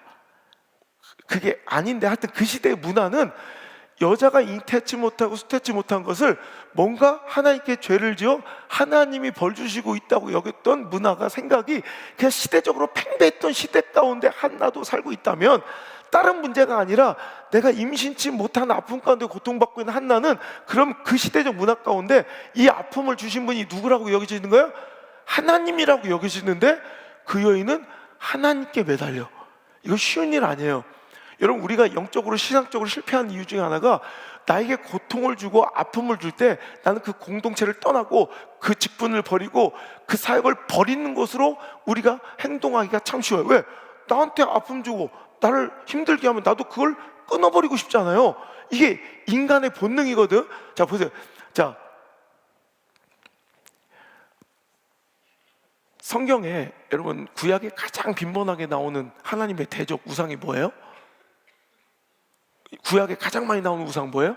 그게 아닌데 하여튼 그 시대의 문화는 여자가 잉태치 못하고 수태치 못한 것을 뭔가 하나님께 죄를 지어 하나님이 벌 주시고 있다고 여겼던 문화가, 생각이 그냥 시대적으로 팽배했던 시대 가운데 한나도 살고 있다면, 다른 문제가 아니라 내가 임신치 못한 아픔 가운데 고통받고 있는 한나는 그럼 그 시대적 문화 가운데 이 아픔을 주신 분이 누구라고 여겨지는 거예요? 하나님이라고 여겨지는데 그 여인은 하나님께 매달려. 이거 쉬운 일 아니에요. 여러분, 우리가 영적으로 신앙적으로 실패한 이유 중에 하나가, 나에게 고통을 주고 아픔을 줄 때 나는 그 공동체를 떠나고 그 직분을 버리고 그 사역을 버리는 것으로 우리가 행동하기가 참 쉬워요. 왜? 나한테 아픔 주고 나를 힘들게 하면 나도 그걸 끊어버리고 싶잖아요. 이게 인간의 본능이거든. 자, 보세요. 자, 성경에 여러분 구약에 가장 빈번하게 나오는 하나님의 대적 우상이 뭐예요? 구약에 가장 많이 나오는 우상 뭐예요?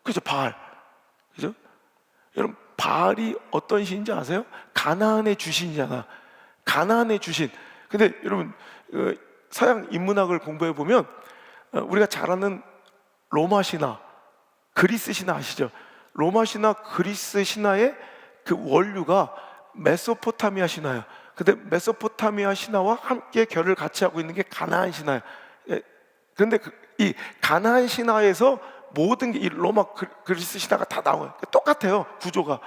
그죠? 바알. 그죠? 여러분, 바알이 어떤 신인지 아세요? 가나안의 주신이잖아. 가나안의 주신. 근데 여러분, 서양 인문학을 공부해 보면 우리가 잘 아는 로마 신화, 그리스 신화 아시죠? 로마 신화, 그리스 신화의 그 원류가 메소포타미아 신화예요. 근데 메소포타미아 신화와 함께 결을 같이 하고 있는 게 가나안 신화예요. 그런데 이 가나안 신화에서 모든 게 이 로마 그리스 신화가 다 나와요. 똑같아요, 구조가.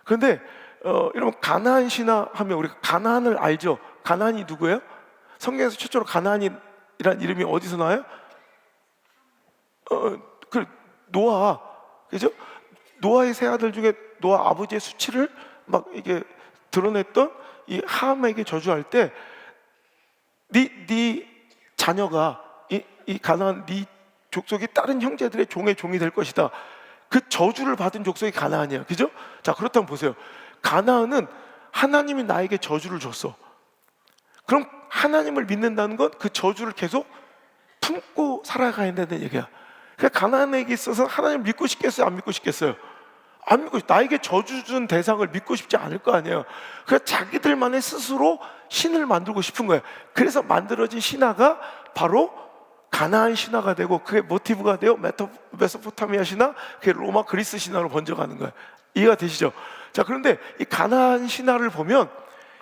그런데 여러분, 가나안 신화 하면 우리가 가나안을 알죠? 가나안이 누구예요? 성경에서 최초로 가나안이라는 이름이 어디서 나와요? 그 노아, 그죠? 노아의 세 아들 중에 노아 아버지의 수치를 막 이게 드러냈던 이 함에게 저주할 때, 네 자녀가 이 가나안 네 족속이 다른 형제들의 종의 종이 될 것이다. 그 저주를 받은 족속이 가나안이야, 그죠? 자, 그렇다면 보세요. 가나안은 하나님이 나에게 저주를 줬어. 그럼 하나님을 믿는다는 건 그 저주를 계속 품고 살아가야 된다는 얘기야. 그러니까 가나안에게 있어서 하나님 믿고 싶겠어요? 안 믿고 싶겠어요? 안 믿고, 나에게 저주 준 대상을 믿고 싶지 않을 거 아니에요. 그래서 자기들만의 스스로 신을 만들고 싶은 거예요. 그래서 만들어진 신화가 바로 가나안 신화가 되고, 그게 모티브가 되어 메소포타미아 신화, 그게 로마 그리스 신화로 번져가는 거예요. 이해가 되시죠? 자, 그런데 이 가나안 신화를 보면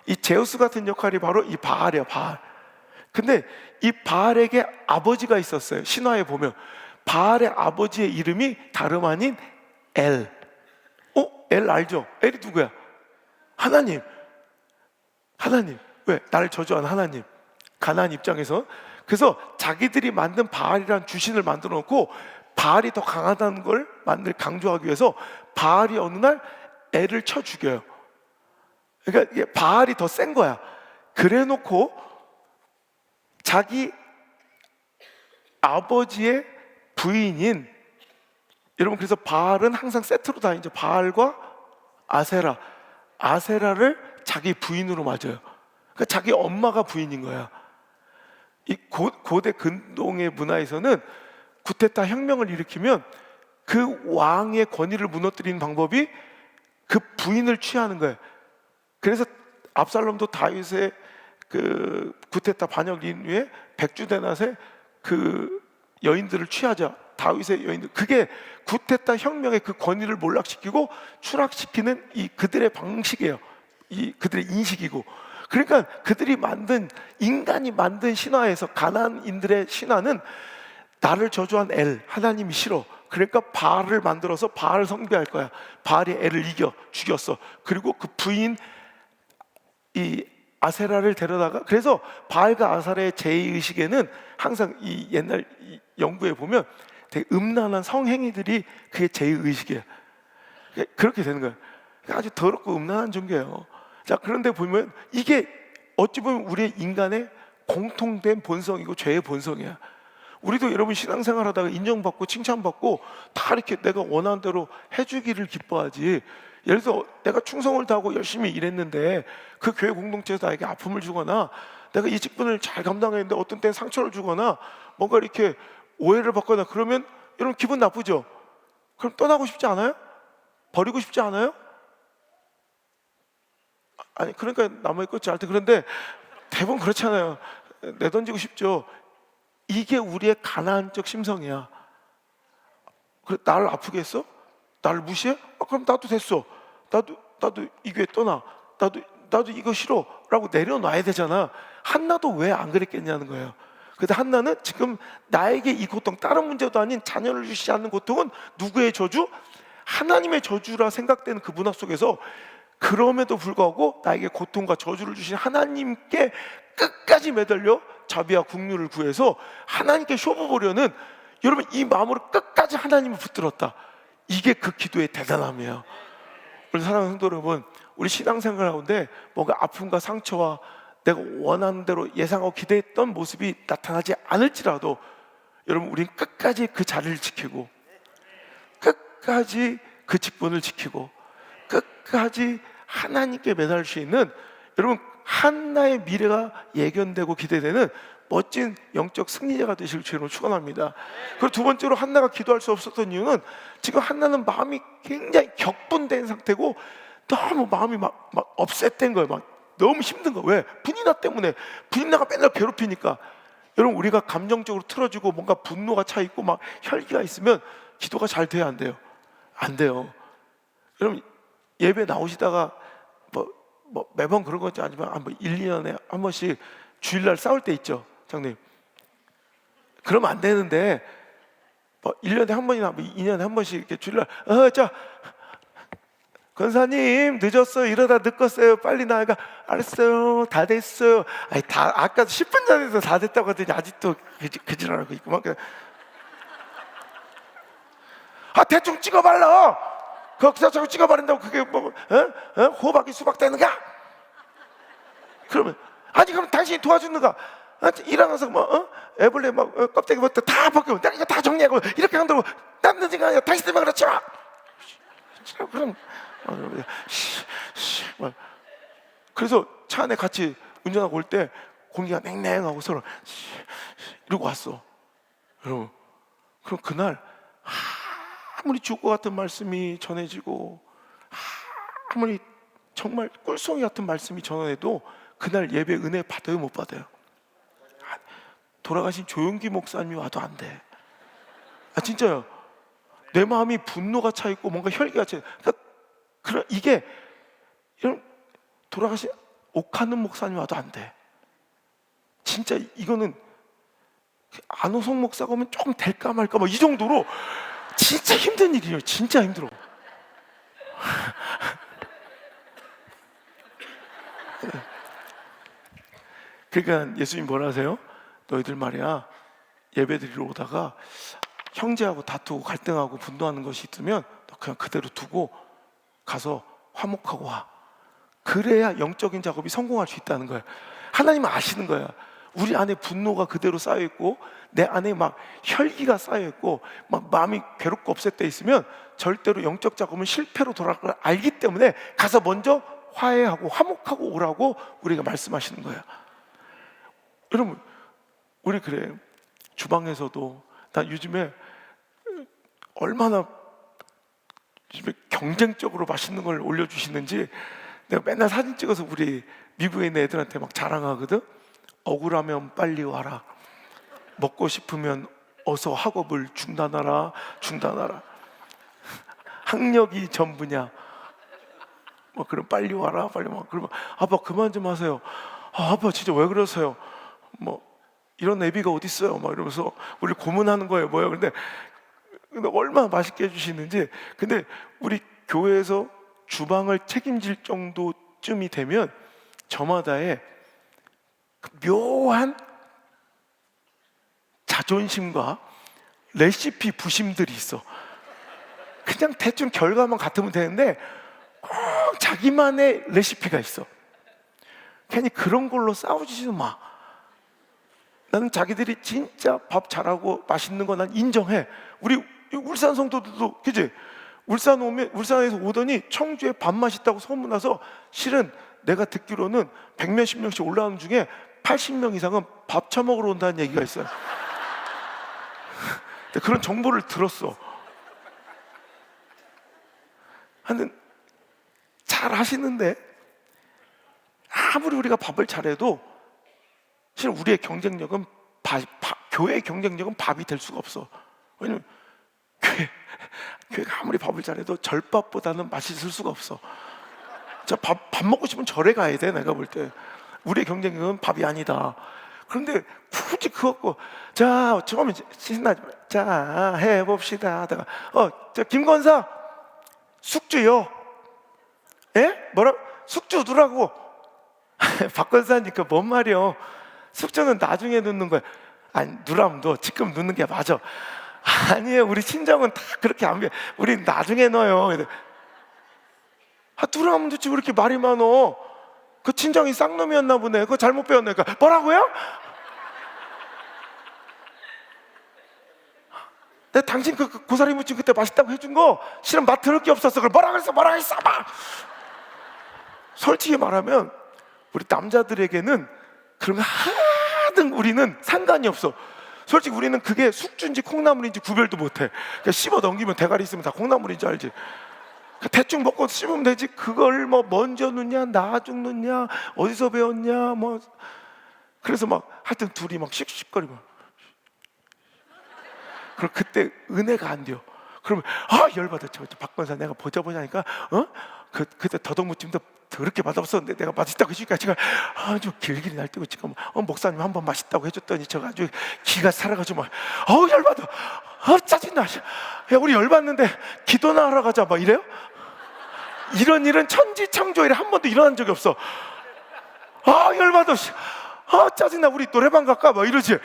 이 제우스 같은 역할이 바로 이 바알이야, 바알. 근데 이 바알에게 아버지가 있었어요. 신화에 보면 바알의 아버지의 이름이 다름 아닌 엘. 엘 알죠? 엘이 누구야? 하나님. 하나님. 왜? 나를 저주한 하나님. 가나안 입장에서. 그래서 자기들이 만든 바알이라는 주신을 만들어 놓고 바알이 더 강하다는 걸 강조하기 위해서 바알이 어느 날 엘을 쳐 죽여요. 그러니까 이게 바알이 더 센 거야. 그래 놓고 자기 아버지의 부인인, 여러분, 그래서 바알은 항상 세트로 다니죠. 바알과 아세라. 아세라를 자기 부인으로 맞아요. 그러니까 자기 엄마가 부인인 거야. 이 고대 근동의 문화에서는 구테타 혁명을 일으키면 그 왕의 권위를 무너뜨리는 방법이 그 부인을 취하는 거예요. 그래서 압살롬도 다윗의 그 구테타 반역 이후에 백주대낮에 그 여인들을 취하자. 다윗의 여인들. 그게 구테타 혁명의 그 권위를 몰락시키고 추락시키는 이 그들의 방식이에요. 이 그들의 인식이고. 그러니까 그들이 만든, 인간이 만든 신화에서 가나안인들의 신화는 나를 저주한 엘, 하나님이 싫어. 그러니까 바알을 만들어서 바알을 숭배할 거야. 바알이 엘을 죽였어. 그리고 그 부인 이 아세라를 데려다가, 그래서 바알과 아세라의 제의의식에는 항상 이 옛날 이 연구에 보면 되게 음란한 성행위들이 그게 제의의식이에요. 그렇게 되는 거예요. 아주 더럽고 음란한 종교예요. 자, 그런데 보면 이게 어찌 보면 우리의 인간의 공통된 본성이고 죄의 본성이야. 우리도 여러분 신앙생활 하다가 인정받고 칭찬받고 다 이렇게 내가 원하는 대로 해주기를 기뻐하지. 예를 들어 내가 충성을 다하고 열심히 일했는데 그 교회 공동체에서 나에게 아픔을 주거나 내가 이 직분을 잘 감당했는데 어떤 때는 상처를 주거나 뭔가 이렇게 오해를 받거나 그러면 여러분 기분 나쁘죠? 그럼 떠나고 싶지 않아요? 버리고 싶지 않아요? 아니 그러니까 남아있겠지. 하여튼 그런데 대부분 그렇잖아요. 내던지고 싶죠. 이게 우리의 가나안적 심성이야. 그래, 나를 아프게 했어? 나를 무시해? 그럼 나도 됐어. 나도 이 교회 떠나. 나도 이거 싫어 라고 내려놔야 되잖아. 한나도 왜 안 그랬겠냐는 거예요. 근데 한나는 지금 나에게 이 고통, 다른 문제도 아닌 자녀를 주시지 않는 고통은 누구의 저주? 하나님의 저주라 생각되는 그 문화 속에서 그럼에도 불구하고 나에게 고통과 저주를 주신 하나님께 끝까지 매달려 자비와 긍휼을 구해서 하나님께 쇼부 보려는, 여러분 이 마음으로 끝까지 하나님을 붙들었다. 이게 그 기도의 대단함이에요. 우리 사랑하는 성도 여러분, 우리 신앙생활 가운데 뭔가 아픔과 상처와 내가 원하는 대로 예상하고 기대했던 모습이 나타나지 않을지라도 여러분 우린 끝까지 그 자리를 지키고 끝까지 그 직분을 지키고 끝까지 하나님께 매달릴 수 있는, 여러분 한나의 미래가 예견되고 기대되는 멋진 영적 승리자가 되실 주로 축원합니다. 그리고 두 번째로 한나가 기도할 수 없었던 이유는 지금 한나는 마음이 굉장히 격분된 상태고 너무 마음이 막 업셋된 거예요. 막 너무 힘든 거. 왜? 분이나 때문에. 분이나가 맨날 괴롭히니까. 여러분 우리가 감정적으로 틀어지고 뭔가 분노가 차 있고 막 혈기가 있으면 기도가 잘 돼야 안 돼요? 안 돼요. 여러분 예배 나오시다가 뭐 매번 그런 건지 아니면 뭐 1, 2년에 한 번씩 주일날 싸울 때 있죠, 장님. 그러면 안 되는데 뭐 1년에 한 번이나 뭐 2년에 한 번씩 이렇게 주일날 자 권사님 늦었어요. 이러다 늦었어요. 빨리 나가. 알았어요. 다 됐어요. 아니 다 아까 10분 전에도 다 됐다고 하더니 아직도 그지랄하고 있구만. 대충 찍어발라. 거기서 저거 찍어버린다고 그게 뭐 호박이 수박 되는가? 그러면 아니 그럼 당신이 도와주는가? 일어나서 애벌레 껍데기부터 다 벗기고 내가 이거 다 정리하고 이렇게 한다고 남는 시간 아니야. 당신 때문에 그렇지 마. 그럼 그래서 차 안에 같이 운전하고 올 때 공기가 냉랭하고 서로 이러고 왔어. 여러분 그럼 그날 아무리 죽을 것 같은 말씀이 전해지고 아무리 정말 꿀송이 같은 말씀이 전해도 그날 예배 은혜 받아요 못 받아요? 돌아가신 조용기 목사님이 와도 안 돼. 진짜요. 내 마음이 분노가 차 있고 뭔가 혈기가 차. 그러니까 이게 여러분 돌아가신 옥하는 목사님 와도 안 돼. 진짜 이거는 안호성 목사가 오면 조금 될까 말까 이 정도로 진짜 힘든 일이에요. 진짜 힘들어. 그러니까 예수님 뭐라 하세요? 너희들 말이야 예배드리러 오다가 형제하고 다투고 갈등하고 분노하는 것이 있으면 너 그냥 그대로 두고 가서 화목하고 와. 그래야 영적인 작업이 성공할 수 있다는 거야. 하나님은 아시는 거야. 우리 안에 분노가 그대로 쌓여있고 내 안에 막 혈기가 쌓여있고 막 마음이 괴롭고 업셋돼 있으면 절대로 영적 작업은 실패로 돌아갈 걸 알기 때문에 가서 먼저 화해하고 화목하고 오라고 우리가 말씀하시는 거야. 여러분 우리 그래 주방에서도 나 요즘에 얼마나 요즘에 경쟁적으로 맛있는 걸 올려주시는지 내가 맨날 사진 찍어서 우리 미국에 있는 애들한테 막 자랑하거든. 억울하면 빨리 와라. 먹고 싶으면 어서 학업을 중단하라. 학력이 전부냐. 그럼 빨리 와라. 빨리 와. 그러면 아빠 그만 좀 하세요. 아빠 진짜 왜 그러세요? 이런 애비가 어디 있어요? 이러면서 우리 고문하는 거예요. 뭐야? 근데 얼마나 맛있게 해주시는지. 근데 우리 교회에서 주방을 책임질 정도쯤이 되면 저마다의 묘한 자존심과 레시피 부심들이 있어. 그냥 대충 결과만 같으면 되는데 꼭 자기만의 레시피가 있어. 괜히 그런 걸로 싸우지도 마. 나는 자기들이 진짜 밥 잘하고 맛있는 거 난 인정해. 우리 울산 성도들도 그지? 울산에서 오더니 청주에 밥 맛있다고 소문나서, 실은 내가 듣기로는 100몇십 명씩 올라오는 중에 80명 이상은 밥 처먹으러 온다는 얘기가 있어요. 그런 정보를 들었어. 하여튼 잘 하시는데, 아무리 우리가 밥을 잘해도 사실 우리의 경쟁력은 교회의 경쟁력은 밥이 될 수가 없어. 왜냐면 교회가 아무리 밥을 잘해도 절밥보다는 맛있을 수가 없어. 밥 먹고 싶으면 절에 가야 돼. 내가 볼 때 우리의 경쟁력은 밥이 아니다. 그런데 굳이 그거 갖고 자 처음에 신나지 마. 자 해봅시다 하다가 저 김권사 숙주요. 예? 뭐라? 숙주 두라고. 박 권사님 그 뭔 말이요? 숙주는 나중에 넣는 거야. 아니 누라면 너 지금 넣는 게 맞아. 아니에요, 우리 친정은 다 그렇게 안 돼. 우리 나중에 넣어요. 누라면 도대체 왜 이렇게 말이 많어? 그 친정이 쌍놈이었나 보네. 그거 잘못 배웠네. 뭐라고요? 내가 당신 그 고사리 무침 그때 맛있다고 해준 거 실은 맛 들을 게 없었어. 그걸 뭐라 그랬어 막. 솔직히 말하면 우리 남자들에게는 그런 거 하등 우리는 상관이 없어. 솔직히 우리는 그게 숙주인지 콩나물인지 구별도 못해. 그냥 씹어 넘기면 대가리 있으면 다 콩나물인지 알지. 대충 먹고 씹으면 되지. 그걸 뭐 먼저 넣냐 나중 넣냐 어디서 배웠냐 뭐. 그래서 막 하여튼 둘이 막 씩씩거리고. 그럼 그때 은혜가 안 돼요. 그러면 열받아. 박 권사 내가 보자 하니까 그때 더덕무침도 더럽게 맛없었는데 내가 맛있다고 해주니까 제가 아주 길길이 날뛰고 지금 목사님 한번 맛있다고 해줬더니 제가 아주 기가 살아가지고 막 열받아. 짜증나. 야 우리 열받는데 기도나 하러 가자 막 이래요? 이런 일은 천지창조일에 한 번도 일어난 적이 없어. 열받아. 짜증나. 우리 노래방 갈까 막 이러지.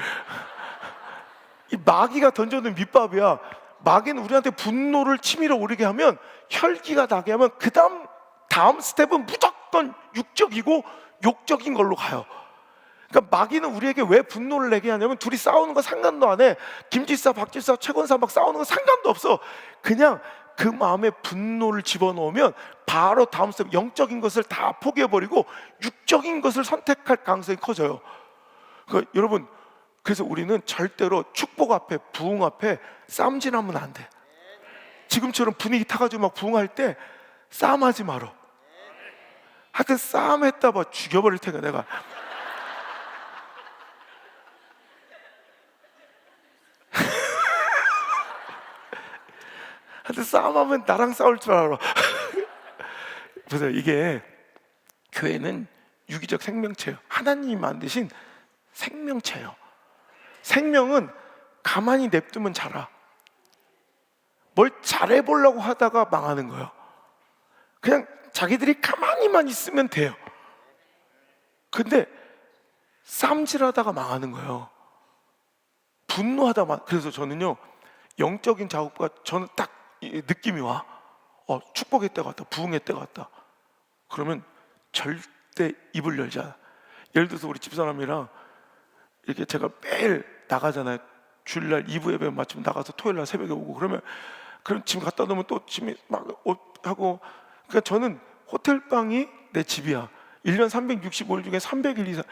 이 마귀가 던져놓은 밑밥이야. 마귀는 우리한테 분노를 치밀어 오르게 하면, 혈기가 나게 하면 다음 스텝은 무조건 육적이고 욕적인 걸로 가요. 그러니까 마귀는 우리에게 왜 분노를 내게 하냐면, 둘이 싸우는 거 상관도 안 해. 김지사, 박지사, 최권사 막 싸우는 거 상관도 없어. 그냥 그 마음에 분노를 집어넣으면 바로 다음 스텝 영적인 것을 다 포기해버리고 육적인 것을 선택할 가능성이 커져요. 그러니까 여러분, 그래서 우리는 절대로 축복 앞에, 부흥 앞에 싸움질하면 안 돼. 지금처럼 분위기 타가지고 막 부흥할 때 싸움하지 말어. 하여튼 싸움했다 봐 죽여버릴 테니까 내가. 하여튼 싸움하면 나랑 싸울 줄 알아. 그래서 이게 교회는 유기적 생명체예요. 하나님이 만드신 생명체예요. 생명은 가만히 냅두면 자라. 뭘 잘해보려고 하다가 망하는 거예요. 그냥 자기들이 가만히만 있으면 돼요. 근데 싸움질하다가 망하는 거예요. 분노하다가. 그래서 저는요, 영적인 작업과 저는 딱 느낌이 와. 축복의 때가 왔다, 부흥의 때가 왔다. 그러면 절대 입을 열지 않아. 예를 들어서 우리 집사람이랑 이렇게 제가 매일 나가잖아요. 주일날 2부 예배 마치면 나가서 토요일날 새벽에 오고, 그럼 짐 갖다 놓으면 또 짐이 막 옷 하고. 그러니까 저는 호텔방이 내 집이야. 1년 365일 중에 300일 이상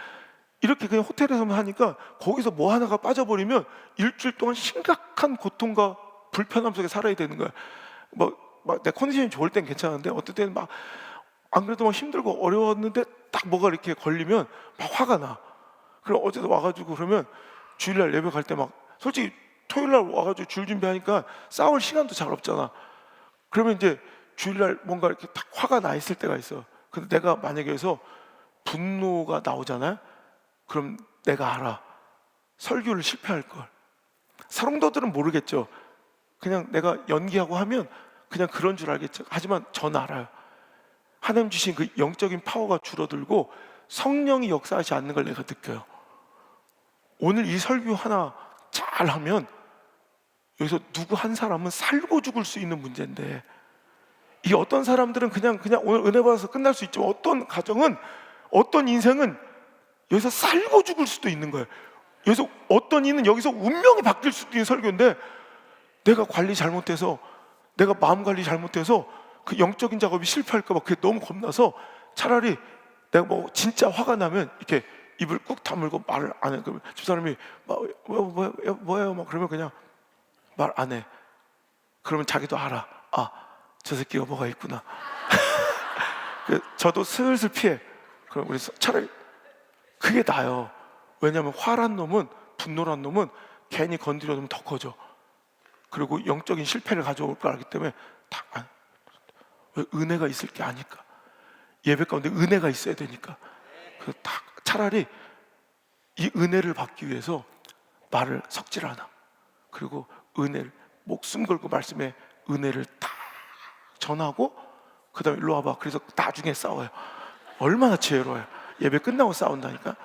이렇게 그냥 호텔에서만 하니까, 거기서 뭐 하나가 빠져버리면 일주일 동안 심각한 고통과 불편함 속에 살아야 되는 거야. 막 내 컨디션이 좋을 땐 괜찮은데 어떨 때는 막 안 그래도 막 힘들고 어려웠는데 딱 뭐가 이렇게 걸리면 막 화가 나. 그럼 어제도 와가지고, 그러면 주일날 예배 갈 때 막 솔직히 토요일날 와가지고 주일 준비하니까 싸울 시간도 잘 없잖아. 그러면 이제 주일날 뭔가 이렇게 딱 화가 나 있을 때가 있어. 근데 내가 만약에 해서 분노가 나오잖아요. 그럼 내가 알아. 설교를 실패할 걸. 사롱도들은 모르겠죠. 그냥 내가 연기하고 하면 그냥 그런 줄 알겠죠. 하지만 전 알아요. 하나님 주신 그 영적인 파워가 줄어들고 성령이 역사하지 않는 걸 내가 느껴요. 오늘 이 설교 하나 잘하면 여기서 누구 한 사람은 살고 죽을 수 있는 문제인데, 이 어떤 사람들은 그냥 오늘 은혜 받아서 끝날 수 있지만, 어떤 가정은, 어떤 인생은 여기서 살고 죽을 수도 있는 거예요. 여기서 어떤 이는 여기서 운명이 바뀔 수도 있는 설교인데, 내가 관리 잘못해서, 내가 마음 관리 잘못해서 그 영적인 작업이 실패할까 봐 그게 너무 겁나서 차라리 내가 뭐 진짜 화가 나면 이렇게 입을 꾹 다물고 말을 안 해. 그러면 집사람이 뭐예요? 막 그러면 그냥 말 안 해. 그러면 자기도 알아. 아, 저 새끼가 뭐가 있구나. 저도 슬슬 피해. 그럼 우리 차라리 그게 나아요. 왜냐하면 화란 놈은, 분노란 놈은 괜히 건드려두면 더 커져. 그리고 영적인 실패를 가져올 걸 알기 때문에 왜 은혜가 있을 게 아니까. 예배 가운데 은혜가 있어야 되니까. 그래서 차라리 이 은혜를 받기 위해서 말을 섞질 않아. 그리고 은혜를 목숨 걸고 말씀에 은혜를 다 전하고, 그 다음에 일로 와봐. 그래서 나중에 싸워요. 얼마나 지혜로워요. 예배 끝나고 싸운다니까.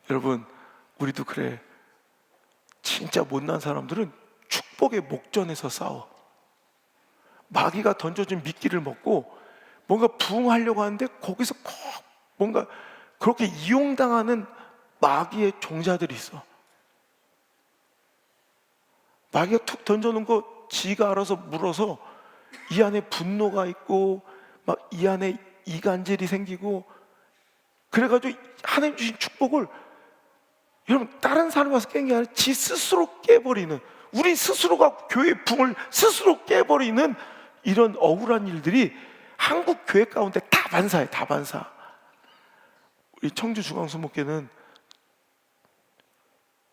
여러분, 우리도 그래. 진짜 못난 사람들은 축복의 목전에서 싸워. 마귀가 던져준 미끼를 먹고 뭔가 부응하려고 하는데 거기서 꼭 뭔가 그렇게 이용당하는 마귀의 종자들이 있어. 마귀가 툭 던져놓은 거 지가 알아서 물어서 이 안에 분노가 있고 막 이 안에 이간질이 생기고, 그래가지고 하나님 주신 축복을 여러분 다른 사람 와서 깬 게 아니라 지 스스로 깨버리는, 우리 스스로가 교회의 붕을 스스로 깨버리는 이런 억울한 일들이 한국 교회 가운데 다 반사해. 다 반사. 우리 청주 중앙수목교는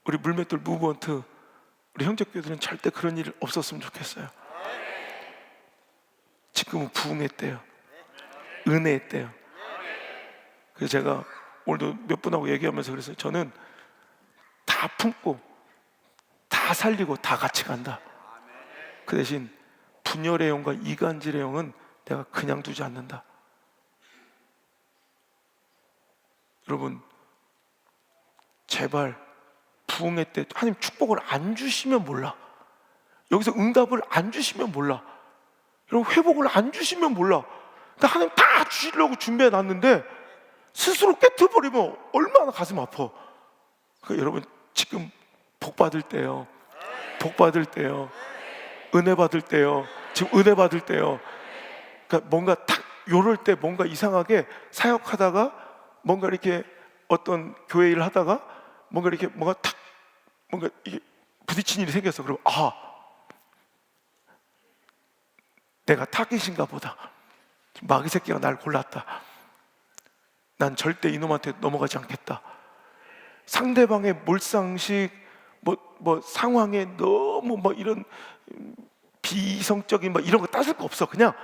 우리 물맷돌 무브먼트 우리 형제교회들은 절대 그런 일 없었으면 좋겠어요. 지금은 부흥했대요. 은혜했대요. 그래서 제가 오늘도 몇 분하고 얘기하면서 그랬어요. 저는 다 품고 다 살리고 다 같이 간다. 그 대신 분열의 영과 이간질의 영은 내가 그냥 두지 않는다. 여러분, 제발 부흥회 때 하나님 축복을 안 주시면 몰라. 여기서 응답을 안 주시면 몰라. 여러분, 회복을 안 주시면 몰라. 근데 하나님 다 주시려고 준비해 놨는데 스스로 깨트버리면 얼마나 가슴 아파. 그러니까 여러분, 지금 복 받을 때요. 복 받을 때요. 은혜 받을 때요. 지금 은혜 받을 때요. 그러니까 뭔가 탁 요럴 때 뭔가 이상하게 사역하다가 뭔가 이렇게 어떤 교회 일을 하다가 뭔가 이렇게 뭔가 탁 뭔가 이게 부딪힌 일이 생겼어. 그러면 내가 타깃인가 보다. 마귀 새끼가 날 골랐다. 난 절대 이놈한테 넘어가지 않겠다. 상대방의 몰상식 뭐 상황에 너무 뭐 이런 비이성적인 뭐 이런 거 따질 거 없어. 그냥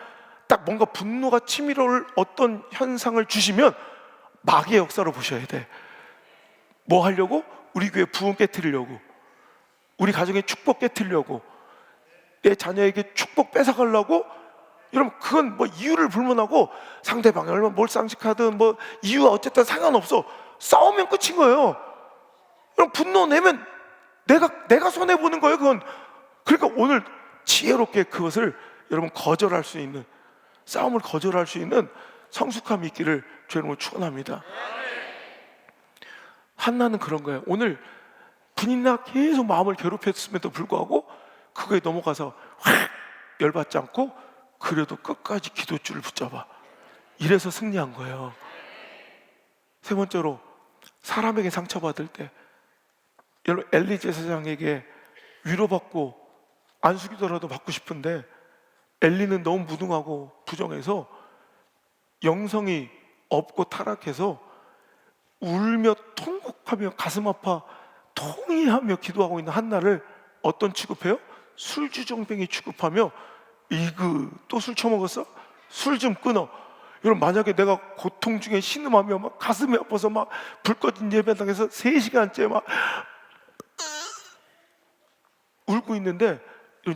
딱 뭔가 분노가 치밀어올 어떤 현상을 주시면 마귀의 역사로 보셔야 돼. 뭐 하려고? 우리 교회 부흥 깨트리려고, 우리 가정의 축복 깨트리려고, 내 자녀에게 축복 뺏어가려고. 여러분, 그건 뭐 이유를 불문하고 상대방이 얼마나 몰상식하든 뭐 이유가 어쨌든 상관없어. 싸우면 끝인 거예요. 여러분, 분노 내면 내가 손해 보는 거예요. 그건. 그러니까 오늘 지혜롭게 그것을 여러분 거절할 수 있는, 싸움을 거절할 수 있는 성숙함이 있기를 주의 이름으로 축원합니다. 한나는 그런 거예요. 오늘 분이나 계속 마음을 괴롭혔음에도 불구하고 그거에 넘어가서 확 열받지 않고 그래도 끝까지 기도줄을 붙잡아. 이래서 승리한 거예요. 세 번째로, 사람에게 상처받을 때 여러분, 엘리 제사장에게 위로받고 안수기도라도 받고 싶은데 엘리는 너무 무능하고 부정해서 영성이 없고 타락해서 울며 통곡하며 가슴 아파 통이하며 기도하고 있는 한나를 어떤 취급해요? 술주정뱅이 취급하며, 또 술 처먹었어? 술 좀 끊어. 여러분, 만약에 내가 고통 중에 신음하며 막 가슴이 아파서 막 불 꺼진 예배당에서 3시간째 막 울고 있는데,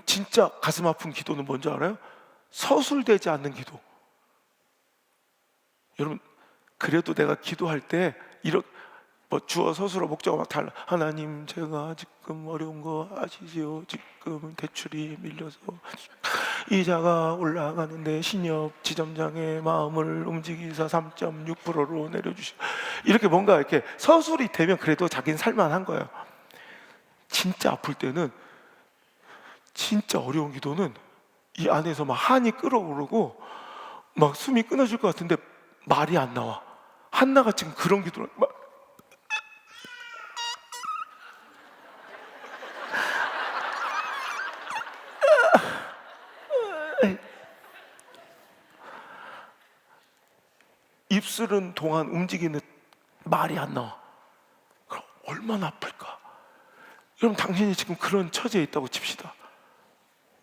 진짜 가슴 아픈 기도는 뭔지 알아요? 서술되지 않는 기도. 여러분, 그래도 내가 기도할 때 이렇게 뭐 주어 서술어 목적어 막 달라. 하나님, 제가 지금 어려운 거 아시지요? 지금 대출이 밀려서 이자가 올라가는데 신협 지점장의 마음을 움직이사 3.6%로 내려주시. 이렇게 뭔가 이렇게 서술이 되면 그래도 자기는 살만한 거예요. 진짜 아플 때는, 진짜 어려운 기도는 이 안에서 막 한이 끓어오르고 막 숨이 끊어질 것 같은데 말이 안 나와. 한나가 지금 그런 기도를 막 입술은 동안 움직이는 말이 안 나와. 그럼 얼마나 아플까? 여러분, 당신이 지금 그런 처지에 있다고 칩시다.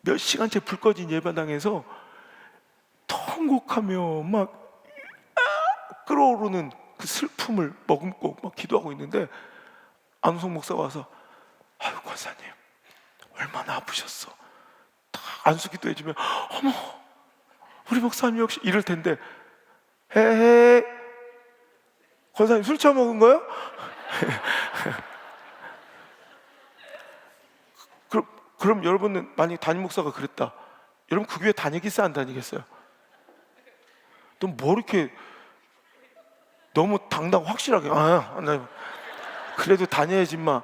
몇 시간째 불 꺼진 예배당에서 통곡하며 막 끓어오르는 그 슬픔을 머금고 막 기도하고 있는데 안우성 목사가 와서 아유 권사님 얼마나 아프셨어. 다 안수 기도해주면 어머 우리 목사님 역시 이럴 텐데 헤헤 권사님 술 처먹은 거요? 그럼 여러분은 만약에 담임 목사가 그랬다, 여러분 그 교회 다니겠어요 안 다니겠어요? 또 뭐 이렇게 너무 당당 확실하게 나 그래도 다녀야지 마.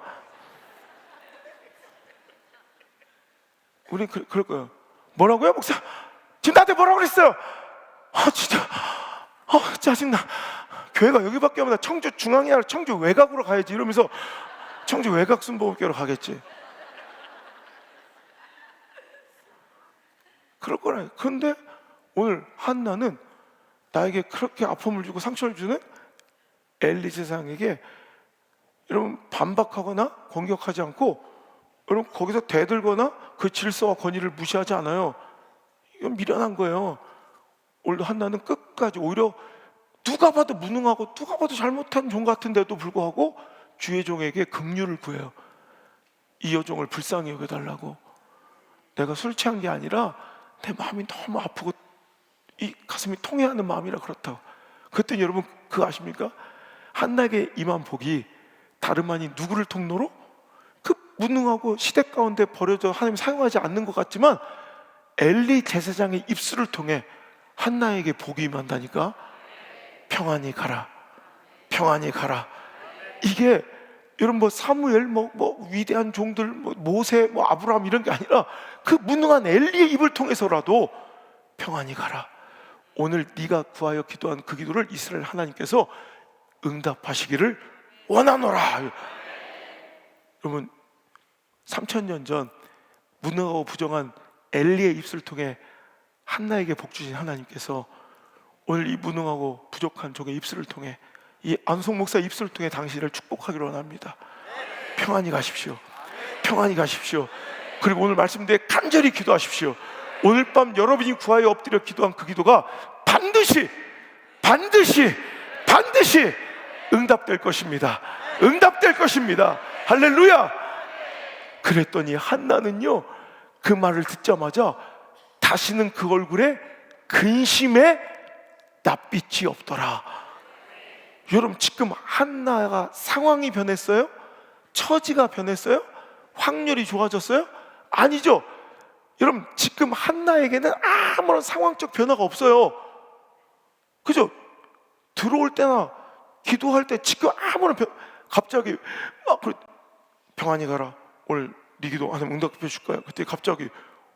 우리 그럴 거예요. 뭐라고요 목사? 지금 나한테 뭐라고 그랬어요? 진짜 짜증나. 교회가 여기밖에 없나? 청주 중앙이 아니라 청주 외곽으로 가야지 이러면서 청주 외곽 순복음교회로 가겠지. 그럴 거라. 그런데 오늘 한나는 나에게 그렇게 아픔을 주고 상처를 주는 엘리 제사장에게 여러분 반박하거나 공격하지 않고 여러분 거기서 대들거나 그 질서와 권위를 무시하지 않아요. 이건 미련한 거예요. 오늘도 한나는 끝까지 오히려 누가 봐도 무능하고 누가 봐도 잘못한 종 같은데도 불구하고 주의 종에게 긍휼을 구해요. 이 여종을 불쌍히 여겨달라고. 내가 술 취한 게 아니라 내 마음이 너무 아프고 이 가슴이 통해하는 마음이라 그렇다고. 그랬더니 여러분 그거 아십니까? 한나에게 임한 복이 다름 아닌 누구를 통로로? 그 무능하고 시대 가운데 버려져 하나님 사용하지 않는 것 같지만 엘리 제사장의 입술을 통해 한나에게 복이 임한다니까. 평안히 가라, 평안히 가라. 이게 여러분 뭐 사무엘 뭐 위대한 종들 뭐 모세 뭐 아브라함 이런 게 아니라 그 무능한 엘리의 입을 통해서라도 평안히 가라. 오늘 네가 구하여 기도한 그 기도를 이스라엘 하나님께서 응답하시기를 원하노라. 여러분 3000년 전 무능하고 부정한 엘리의 입술을 통해 한나에게 복 주신 하나님께서 오늘 이 무능하고 부족한 종의 입술을 통해 이 안송 목사의 입술을 통해 당신을 축복하기를 원합니다. 평안히 가십시오. 평안히 가십시오. 그리고 오늘 말씀대로 간절히 기도하십시오. 오늘 밤 여러분이 구하여 엎드려 기도한 그 기도가 반드시 응답될 것입니다. 응답될 것입니다. 할렐루야. 그랬더니 한나는요 그 말을 듣자마자 다시는 그 얼굴에 근심의 낯빛이 없더라. 여러분 지금 한나가 상황이 변했어요? 처지가 변했어요? 확률이 좋아졌어요? 아니죠. 여러분 지금 한나에게는 아무런 상황적 변화가 없어요. 그죠? 들어올 때나 기도할 때 지금 아무런 갑자기 평안히 가라. 오늘 네 기도 하나님 응답해 줄 거야. 그때 갑자기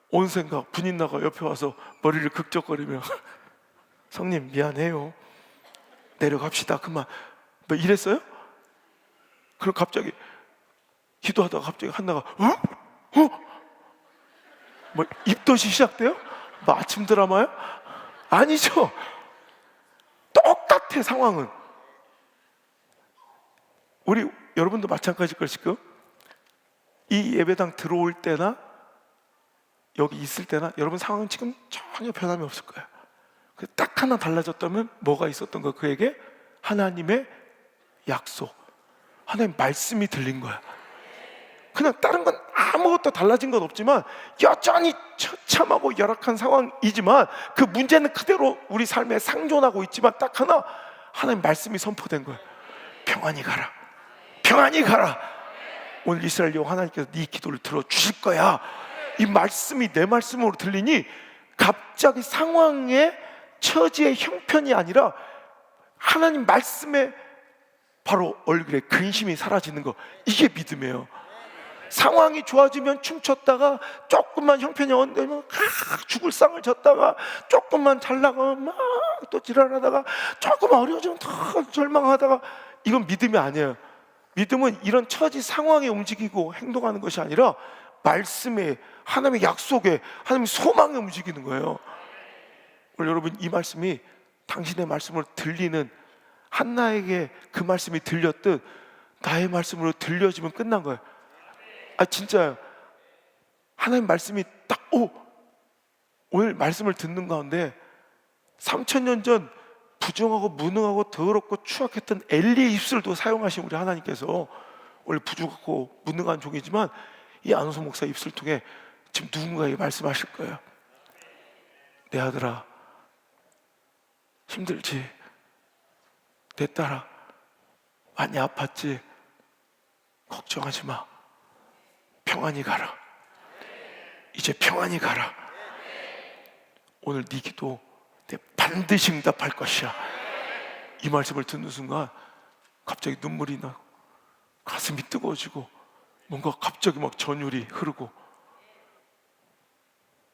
온 생각 분인나가 옆에 와서 머리를 극적거리며 성님 미안해요. 내려갑시다. 그만 뭐 이랬어요? 그럼 갑자기 기도하다가 갑자기 한나가 뭐 입덧이 시작돼요? 뭐 아침 드라마요? 아니죠. 똑같아 상황은. 우리 여러분도 마찬가지일 걸 지금 이 예배당 들어올 때나 여기 있을 때나 여러분 상황은 지금 전혀 변함이 없을 거예요. 딱 하나 달라졌다면 뭐가 있었던 거야? 그에게 하나님의 약속, 하나님의 말씀이 들린 거야. 그냥 다른 건 아무것도 달라진 건 없지만 여전히 처참하고 열악한 상황이지만 그 문제는 그대로 우리 삶에 상존하고 있지만 딱 하나 하나님의 말씀이 선포된 거야. 평안히 가라, 평안히 가라. 오늘 이스라엘 여호와 하나님께서 네 기도를 들어주실 거야. 이 말씀이 내 말씀으로 들리니 갑자기 상황의 처지의 형편이 아니라 하나님 말씀에 바로 얼굴에 근심이 사라지는 거, 이게 믿음이에요. 상황이 좋아지면 춤췄다가 조금만 형편이 언되면 죽을 상을 졌다가 조금만 잘 나가면 막 또 지랄하다가 조금만 어려워지면 더 절망하다가, 이건 믿음이 아니에요. 믿음은 이런 처지 상황에 움직이고 행동하는 것이 아니라 말씀에, 하나님의 약속에, 하나님의 소망에 움직이는 거예요. 오늘 여러분, 이 말씀이 당신의 말씀으로 들리는, 한나에게 그 말씀이 들렸듯 나의 말씀으로 들려지면 끝난 거예요. 진짜요. 하나님 말씀이 딱, 오늘 말씀을 듣는 가운데 3000년 전 부정하고 무능하고 더럽고 추악했던 엘리의 입술도 사용하신 우리 하나님께서, 원래 부족하고 무능한 종이지만 이 안호성 목사 입술 통해 지금 누군가에게 말씀하실 거예요. 내 아들아, 힘들지? 내 딸아, 많이 아팠지? 걱정하지 마. 평안히 가라. 이제 평안히 가라. 오늘 네 기도 내 반드시 응답할 것이야. 이 말씀을 듣는 순간 갑자기 눈물이 나고 가슴이 뜨거워지고 뭔가 갑자기 막 전율이 흐르고,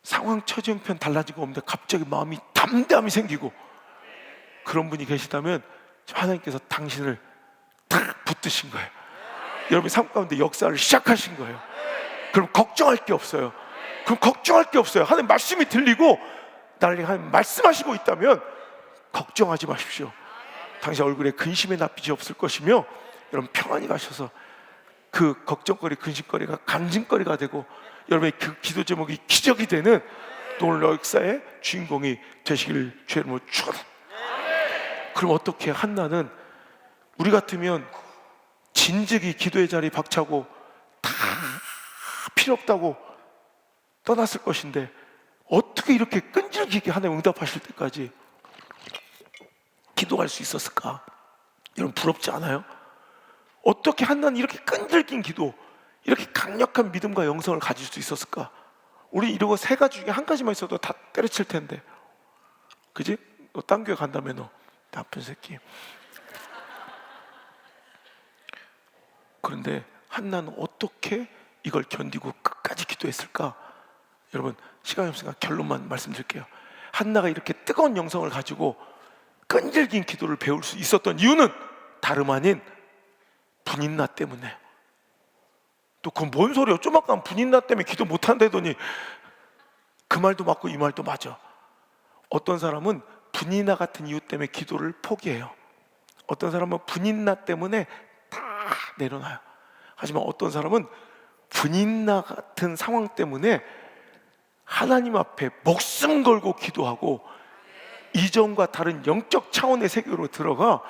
상황 처지 형편 달라지고 없는데 갑자기 마음이 담대함이 생기고, 그런 분이 계시다면 하나님께서 당신을 딱 붙드신 거예요. 여러분 삶 가운데 역사를 시작하신 거예요. 그럼 걱정할 게 없어요. 하나님 말씀이 들리고 나를 하나님 말씀하시고 있다면 걱정하지 마십시오. 당신 얼굴에 근심의 낯빛이 없을 것이며, 여러분 평안히 가셔서 그 걱정거리, 근심거리가 간증거리가 되고, 여러분의 그 기도 제목이 기적이 되는 오늘 역사의 주인공이 되시길 주의 이름으로 축원합니다. 그럼 어떻게 한나는, 우리 같으면 진즉이 기도의 자리 박차고 다 필요 없다고 떠났을 것인데, 어떻게 이렇게 끈질기게 하나님 응답하실 때까지 기도할 수 있었을까? 여러분 부럽지 않아요? 어떻게 한나는 이렇게 끈질긴 기도, 이렇게 강력한 믿음과 영성을 가질 수 있었을까? 우리 이러고 세 가지 중에 한 가지만 있어도 다 때려칠 텐데, 그지? 너 딴 교회 간다며, 너 나쁜 새끼. 그런데 한나는 어떻게 이걸 견디고 끝까지 기도했을까? 여러분 시간이 없으니까 결론만 말씀드릴게요. 한나가 이렇게 뜨거운 영성을 가지고 끈질긴 기도를 배울 수 있었던 이유는 다름 아닌 분인나 때문에. 또 그건 뭔 소리야? 조만간 분인나 때문에 기도 못한다더니, 그 말도 맞고 이 말도 맞아. 어떤 사람은 분인나 같은 이유 때문에 기도를 포기해요. 어떤 사람은 분인나 때문에 다 내려놔요. 하지만 어떤 사람은 분인나 같은 상황 때문에 하나님 앞에 목숨 걸고 기도하고 이전과 다른 영적 차원의 세계로 들어가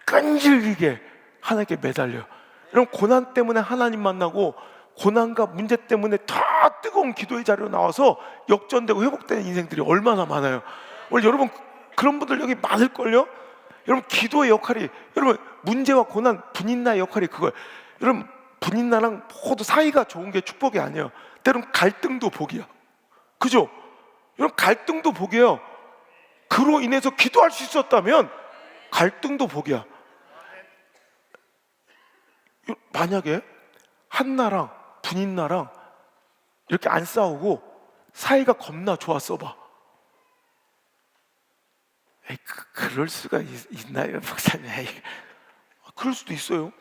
끈질기게 하나님께 매달려. 이런 고난 때문에 하나님 만나고, 고난과 문제 때문에 더 뜨거운 기도의 자리로 나와서 역전되고 회복되는 인생들이 얼마나 많아요. 오늘 여러분 그런 분들 여기 많을걸요? 여러분 기도의 역할이, 여러분 문제와 고난, 분인나의 역할이 그거예요. 여러분 분인나랑 모두 사이가 좋은 게 축복이 아니에요. 때로는 갈등도 복이야. 그죠? 여러분 갈등도 복이에요. 그로 인해서 기도할 수 있었다면 갈등도 복이야. 만약에 한나랑 분인나랑 이렇게 안 싸우고 사이가 겁나 좋았어 봐. 에이, 그럴 수가 있나요, 목사님? 그럴 수도 있어요.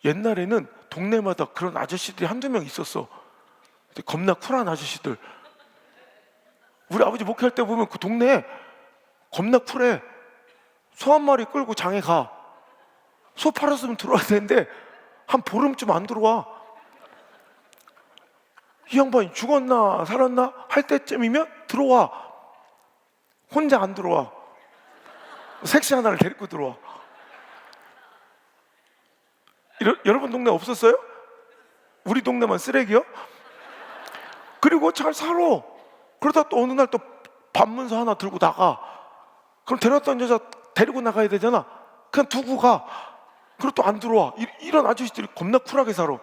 옛날에는 동네마다 그런 아저씨들이 한두 명 있었어. 겁나 쿨한 아저씨들. 우리 아버지 목회할 때 보면 그 동네에 겁나 쿨해. 소 한 마리 끌고 장에 가. 소 팔았으면 들어와야 되는데 한 보름쯤 안 들어와. 이 양반이 죽었나 살았나 할 때쯤이면 들어와. 혼자 안 들어와. 섹시 하나를 데리고 들어와. 여러분 동네 없었어요? 우리 동네만 쓰레기요? 그리고 잘 살아. 그러다 또 어느 날 또 반문서 하나 들고 나가. 그럼 데려왔던 여자 데리고 나가야 되잖아. 그냥 두고 가. 그리고 또 안 들어와. 이런 아저씨들이 겁나 쿨하게 살아.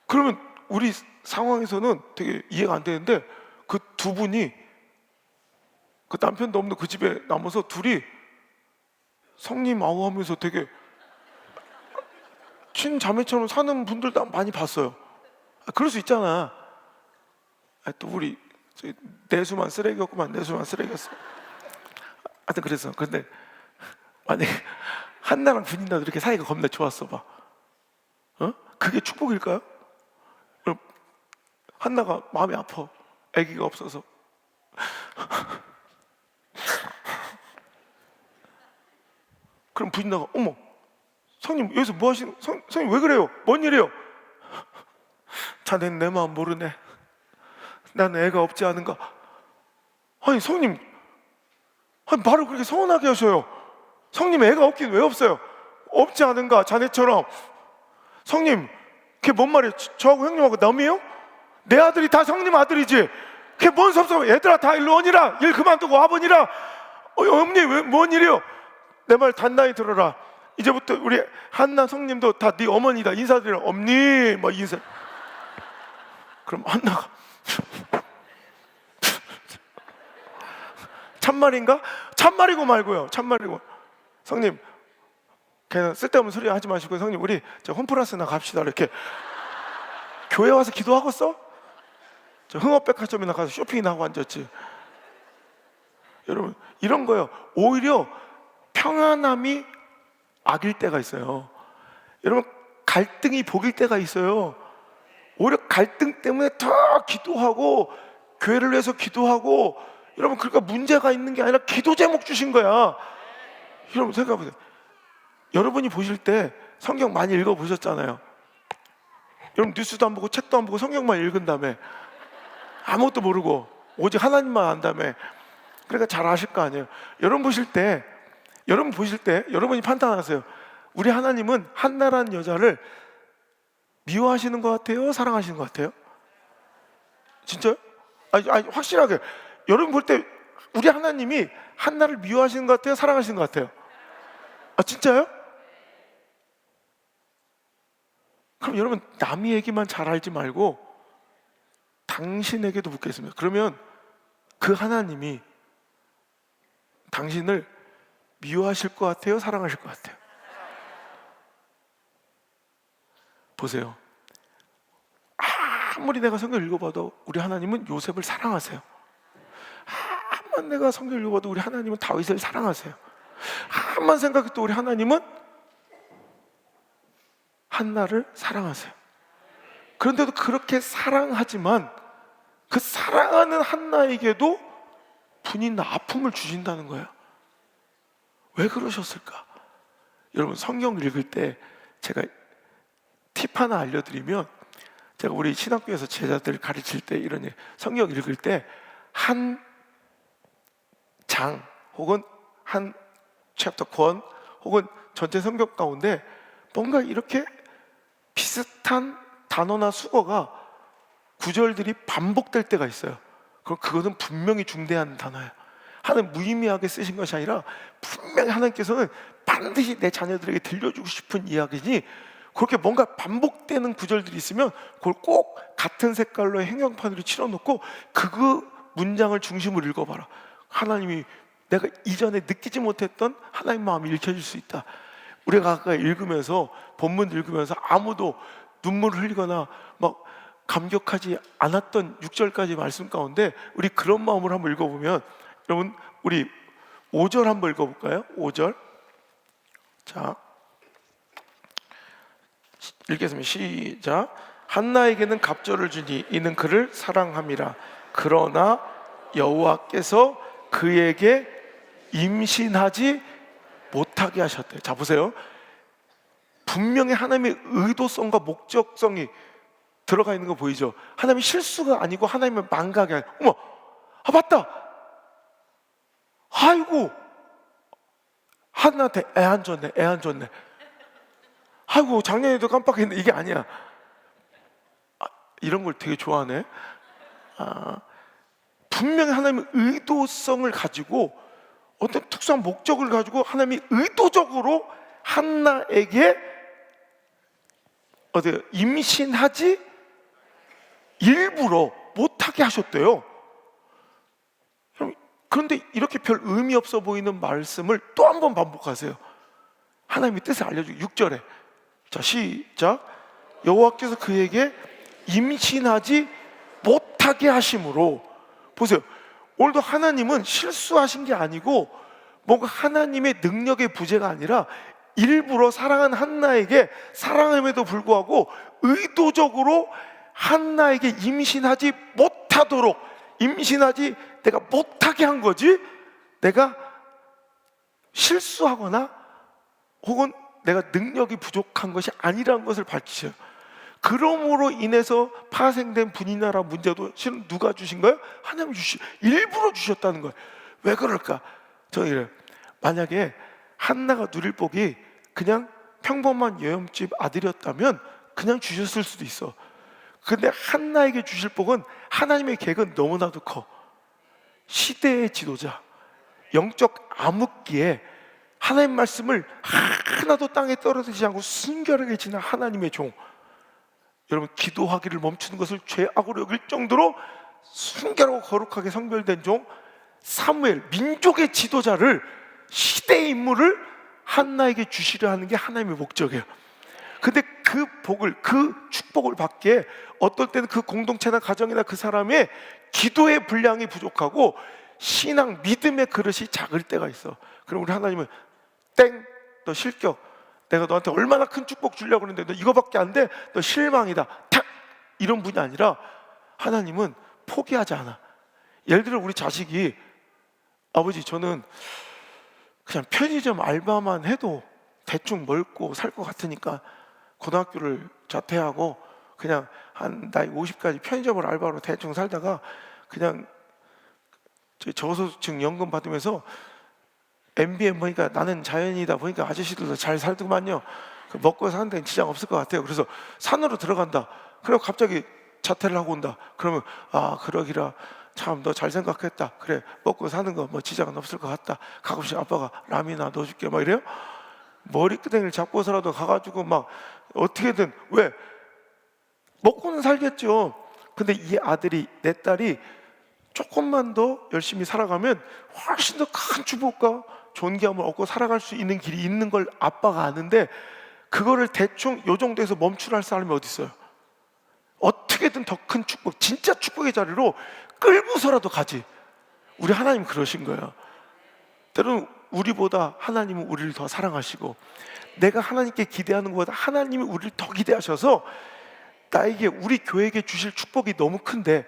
그러면 우리 상황에서는 되게 이해가 안 되는데, 그 두 분이 그 남편도 없는 그 집에 남아서 둘이 성님 아우하면서 되게 친자매처럼 사는 분들도 많이 봤어요. 그럴 수 있잖아. 또 우리 내수만 쓰레기였구만. 내수만 쓰레기였어. 하여튼 그래서 근데 만약에 한나랑 분인나도 이렇게 사이가 겁나 좋았어 봐. 그게 축복일까요? 그럼 한나가 마음이 아파. 아기가 없어서. 그럼 분인나가 어머 성님 여기서 뭐 하시는 성님 왜 그래요? 뭔 일이에요? 자네는 내 마음 모르네. 나는 애가 없지 않은가? 아니 성님 아니, 말을 그렇게 서운하게 하셔요. 성님 애가 없긴 왜 없어요? 없지 않은가 자네처럼. 성님 그게 뭔 말이에요? 저하고 형님하고 남이에요? 내 아들이 다 성님 아들이지. 그게 뭔 섭섭해. 얘들아 다 일로 오니라. 일 그만두고 와보니라. 어머니 왜 뭔 일이요? 내 말 단단히 들어라. 이제부터 우리 한나 성님도 다 네 어머니다. 인사드리라. 엄니 막 인사. 그럼 한나가 참말인가? 참말이고 말고요. 참말이고. 성님 그냥 쓸데없는 소리 하지 마시고 성님 우리 저 홈플러스나 갑시다. 이렇게 교회 와서 기도하겠어? 저 흥업백화점이나 가서 쇼핑이나 하고 앉았지. 여러분 이런 거요. 오히려 평안함이 악일 때가 있어요. 여러분 갈등이 복일 때가 있어요. 오히려 갈등 때문에 더 기도하고 교회를 위해서 기도하고 여러분 그러니까 문제가 있는 게 아니라 기도 제목 주신 거야. 여러분 생각해보세요. 여러분이 보실 때 성경 많이 읽어보셨잖아요. 여러분 뉴스도 안 보고 책도 안 보고 성경만 읽은 다음에 아무것도 모르고 오직 하나님만 안다며. 그러니까 잘 아실 거 아니에요. 여러분 보실 때 여러분이 판단하세요. 우리 하나님은 한나라는 여자를 미워하시는 것 같아요? 사랑하시는 것 같아요? 진짜요? 아니 확실하게 여러분 볼 때 우리 하나님이 한나를 미워하시는 것 같아요? 사랑하시는 것 같아요? 아 진짜요? 그럼 여러분 남의 얘기만 잘 알지 말고 당신에게도 묻겠습니다. 그러면 그 하나님이 당신을 미워하실 것 같아요? 사랑하실 것 같아요? 보세요. 아무리 내가 성경 읽어봐도 우리 하나님은 요셉을 사랑하세요. 아무리 내가 성경 읽어봐도 우리 하나님은 다윗을 사랑하세요. 한번 생각해도 우리 하나님은 한나를 사랑하세요. 그런데도 그렇게 사랑하지만 그 사랑하는 한나에게도 분인 아픔을 주신다는 거예요. 왜 그러셨을까? 여러분 성경 읽을 때 제가 팁 하나 알려드리면, 제가 우리 신학교에서 제자들 가르칠 때 이런 일, 성경 읽을 때 한 장 혹은 한 챕터 권 혹은 전체 성경 가운데 뭔가 이렇게 비슷한 단어나 수어가 구절들이 반복될 때가 있어요. 그럼 그것은 분명히 중대한 단어예요. 하나님 무의미하게 쓰신 것이 아니라 분명히 하나님께서는 반드시 내 자녀들에게 들려주고 싶은 이야기니, 그렇게 뭔가 반복되는 구절들이 있으면 그걸 꼭 같은 색깔로 행경판으로 칠해놓고 그 문장을 중심으로 읽어봐라. 하나님이 내가 이전에 느끼지 못했던 하나님 마음이 읽혀질 수 있다. 우리가 아까 읽으면서 본문 읽으면서 아무도 눈물을 흘리거나 막 감격하지 않았던 6절까지 말씀 가운데 우리 그런 마음으로 한번 읽어보면, 여러분 우리 5절 한번 읽어볼까요? 5절. 자, 읽겠습니다. 시작. 한나에게는 갑절을 주니 이는 그를 사랑함이라. 그러나 여호와께서 그에게 임신하지 못하게 하셨대요. 자 보세요. 분명히 하나님의 의도성과 목적성이 들어가 있는 거 보이죠? 하나님의 실수가 아니고 하나님의 망각이 아니고, 어머, 아 맞다. 아이고, 한나한테 애 안 줬네. 아이고, 작년에도 깜빡했는데 이게 아니야. 이런 걸 되게 좋아하네. 분명히 하나님의 의도성을 가지고 어떤 특수한 목적을 가지고 하나님이 의도적으로 한나에게 임신하지 일부러 못하게 하셨대요. 그런데 이렇게 별 의미 없어 보이는 말씀을 또 한 번 반복하세요. 하나님의 뜻을 알려주고 6절에 자 시작. 여호와께서 그에게 임신하지 못하게 하심으로. 보세요. 오늘도 하나님은 실수하신 게 아니고 뭔가 하나님의 능력의 부재가 아니라 일부러 사랑한 한나에게 사랑함에도 불구하고 의도적으로 한나에게 임신하지 못하도록, 임신하지 내가 못하게 한 거지, 내가 실수하거나 혹은 내가 능력이 부족한 것이 아니라는 것을 밝히셔요. 그러므로 인해서 파생된 분이나라 문제도 실은 누가 주신 거예요? 하나님이 일부러 주셨다는 거예요. 왜 그럴까? 저는 이래요. 만약에 한나가 누릴 복이 그냥 평범한 여염집 아들이었다면 그냥 주셨을 수도 있어. 근데 한나에게 주실 복은 하나님의 계획은 너무나도 커. 시대의 지도자, 영적 암흑기에 하나님 말씀을 하나도 땅에 떨어지지 않고 순결하게 지난 하나님의 종, 여러분 기도하기를 멈추는 것을 죄악으로 여길 정도로 순결하고 거룩하게 성별된 종 사무엘, 민족의 지도자를, 시대의 인물을 한나에게 주시려 하는 게 하나님의 목적이에요. 근데 그 복을, 그 축복을 받기에 어떨 때는 그 공동체나 가정이나 그 사람의 기도의 분량이 부족하고 신앙, 믿음의 그릇이 작을 때가 있어. 그럼 우리 하나님은 땡, 너 실격, 내가 너한테 얼마나 큰 축복 주려고 그러는데 너 이거밖에 안 돼? 너 실망이다. 탁! 이런 분이 아니라 하나님은 포기하지 않아. 예를 들어 우리 자식이 아버지 저는 그냥 편의점 알바만 해도 대충 먹고 살 것 같으니까 고등학교를 자퇴하고 그냥 한 나이 50까지 편의점을 알바로 대충 살다가 그냥 저소득층 연금 받으면서 MBN 보니까 나는 자연이다 보니까 아저씨들도 잘 살더만요. 먹고 사는 데는 지장 없을 것 같아요. 그래서 산으로 들어간다. 그리고 갑자기 자퇴를 하고 온다. 그러면 아 그러기라 참 너 잘 생각했다. 그래 먹고 사는 거 뭐 지장은 없을 것 같다. 가끔씩 아빠가 라면이나 넣어줄게 막 이래요. 머리끄댕이를 잡고서라도 가가지고 막 어떻게든 왜 먹고는 살겠죠. 근데 이 아들이, 내 딸이 조금만 더 열심히 살아가면 훨씬 더 큰 축복과 존귀함을 얻고 살아갈 수 있는 길이 있는 걸 아빠가 아는데 그거를 대충 요 정도에서 멈추랄 사람이 어디 있어요? 어떻게든 더 큰 축복, 진짜 축복의 자리로 끌고서라도 가지. 우리 하나님 그러신 거예요. 때로는 우리보다 하나님은 우리를 더 사랑하시고 내가 하나님께 기대하는 것보다 하나님이 우리를 더 기대하셔서 나에게, 우리 교회에게 주실 축복이 너무 큰데,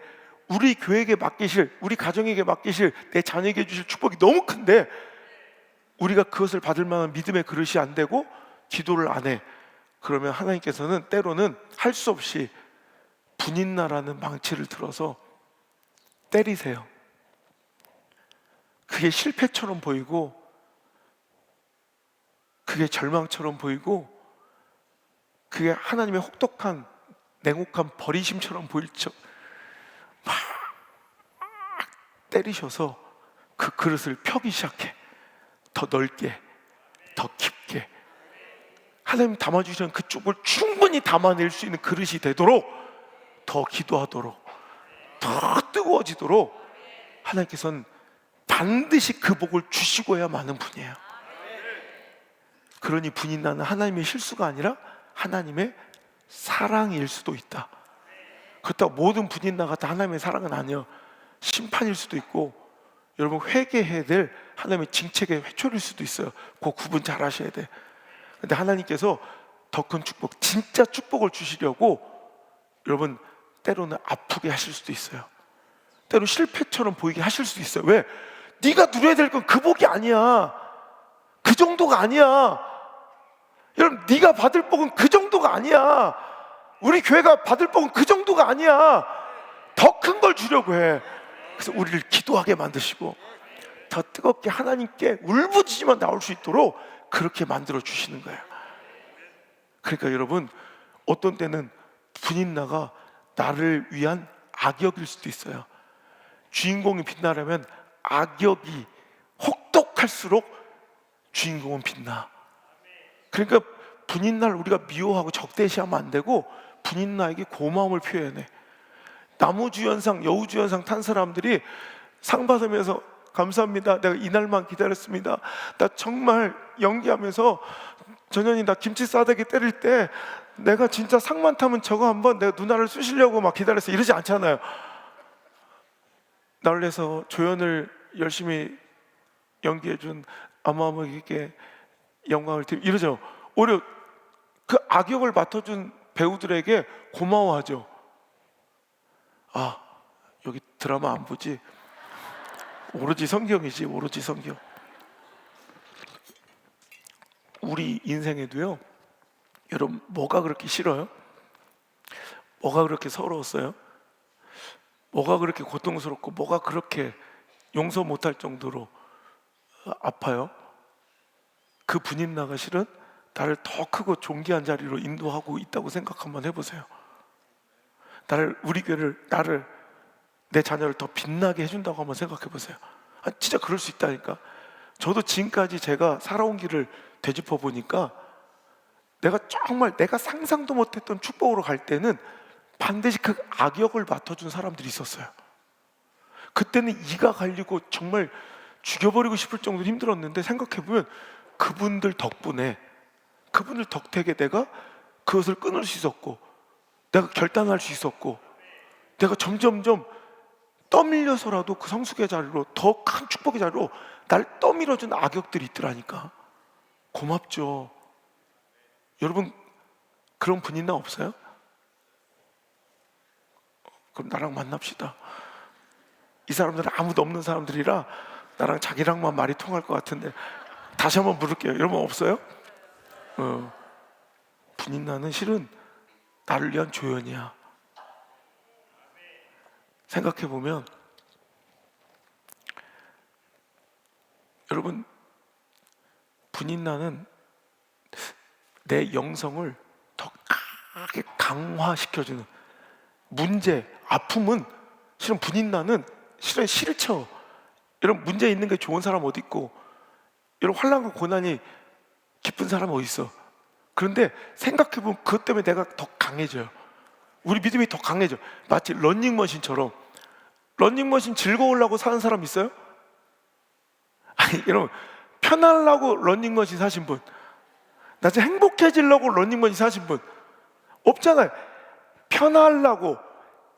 우리 교회에게 맡기실, 우리 가정에게 맡기실, 내 자녀에게 주실 축복이 너무 큰데 우리가 그것을 받을 만한 믿음의 그릇이 안 되고 기도를 안 해. 그러면 하나님께서는 때로는 할 수 없이 분인나라는 망치를 들어서 때리세요. 그게 실패처럼 보이고 그게 절망처럼 보이고 그게 하나님의 혹독한 냉혹한 버리심처럼 보일 적 막 때리셔서 그 그릇을 펴기 시작해. 더 넓게, 더 깊게. 하나님 담아주시는 그 쪽을 충분히 담아낼 수 있는 그릇이 되도록, 더 기도하도록, 더 뜨거워지도록 하나님께서는 반드시 그 복을 주시고야 마는 분이에요. 그러니 분인나는 하나님의 실수가 아니라 하나님의 사랑일 수도 있다. 그렇다고 모든 분인나가 다 하나님의 사랑은 아니에요. 심판일 수도 있고 여러분 회개해야 될 하나님의 징책의 회초리일 수도 있어요. 그 구분 잘 하셔야 돼. 근데 하나님께서 더 큰 축복, 진짜 축복을 주시려고 여러분 때로는 아프게 하실 수도 있어요. 때로 실패처럼 보이게 하실 수도 있어요. 왜? 네가 누려야 될 건 그 복이 아니야. 그 정도가 아니야. 여러분 네가 받을 복은 그 정도가 아니야. 우리 교회가 받을 복은 그 정도가 아니야. 더 큰 걸 주려고 해. 그래서 우리를 기도하게 만드시고 더 뜨겁게 하나님께 울부짖으며 나올 수 있도록 그렇게 만들어 주시는 거예요. 그러니까 여러분 어떤 때는 분인나가 나를 위한 악역일 수도 있어요. 주인공이 빛나려면 악역이 혹독할수록 주인공은 빛나. 그러니까 분인나를 우리가 미워하고 적대시하면 안 되고 분인나에게 고마움을 표현해. 나무주연상, 여우주연상 탄 사람들이 상 받으면서 감사합니다. 내가 이날만 기다렸습니다. 나 정말 연기하면서 전현이 나 김치 싸대기 때릴 때 내가 진짜 상만 타면 저거 한번 내가 누나를 쑤시려고 막 기다렸어. 이러지 않잖아요. 나를 위해서 조연을 열심히 연기해준 아마무에게 영광을 드리고 이러죠. 오히려 그 악역을 맡아준 배우들에게 고마워하죠. 아, 여기 드라마 안 보지? 오로지 성경이지, 오로지 성경. 우리 인생에도요, 여러분, 뭐가 그렇게 싫어요? 뭐가 그렇게 서러웠어요? 뭐가 그렇게 고통스럽고 뭐가 그렇게 용서 못할 정도로 아파요? 그 분인나가 실은 나를 더 크고 존귀한 자리로 인도하고 있다고 생각 한번 해보세요. 우리 교회를, 내 자녀를 더 빛나게 해준다고 한번 생각해 보세요. 진짜 그럴 수 있다니까. 저도 지금까지 제가 살아온 길을 되짚어 보니까 정말 내가 상상도 못했던 축복으로 갈 때는 반드시 그 악역을 맡아준 사람들이 있었어요. 그때는 이가 갈리고 정말 죽여버리고 싶을 정도로 힘들었는데 생각해보면 그분들 덕분에, 그분들 덕택에 내가 그것을 끊을 수 있었고, 내가 결단할 수 있었고, 내가 점점점 떠밀려서라도 그 성숙의 자리로, 더 큰 축복의 자리로 날 떠밀어준 악역들이 있더라니까. 고맙죠. 여러분, 그런 분이나 없어요? 그럼 나랑 만납시다. 이 사람들은 아무도 없는 사람들이라 나랑 자기랑만 말이 통할 것 같은데 다시 한번 물을게요. 여러분 없어요? 분인나는 실은 나를 위한 조연이야. 생각해보면 여러분, 분인나는 내 영성을 더 강하게 강화시켜주는, 문제, 아픔은 실은 분인나는 실은 싫죠. 여러분, 문제 있는 게 좋은 사람 어디 있고, 여러분 환난과 고난이 기쁜 사람 어디 있어. 그런데 생각해보면 그것 때문에 내가 더 강해져요. 우리 믿음이 더 강해져. 마치 러닝머신처럼. 러닝머신 즐거우려고 사는 사람 있어요? 아니 여러분, 편하려고 러닝머신 사신 분, 나 진짜 행복해지려고 러닝머신 사신 분 없잖아요. 편하려고,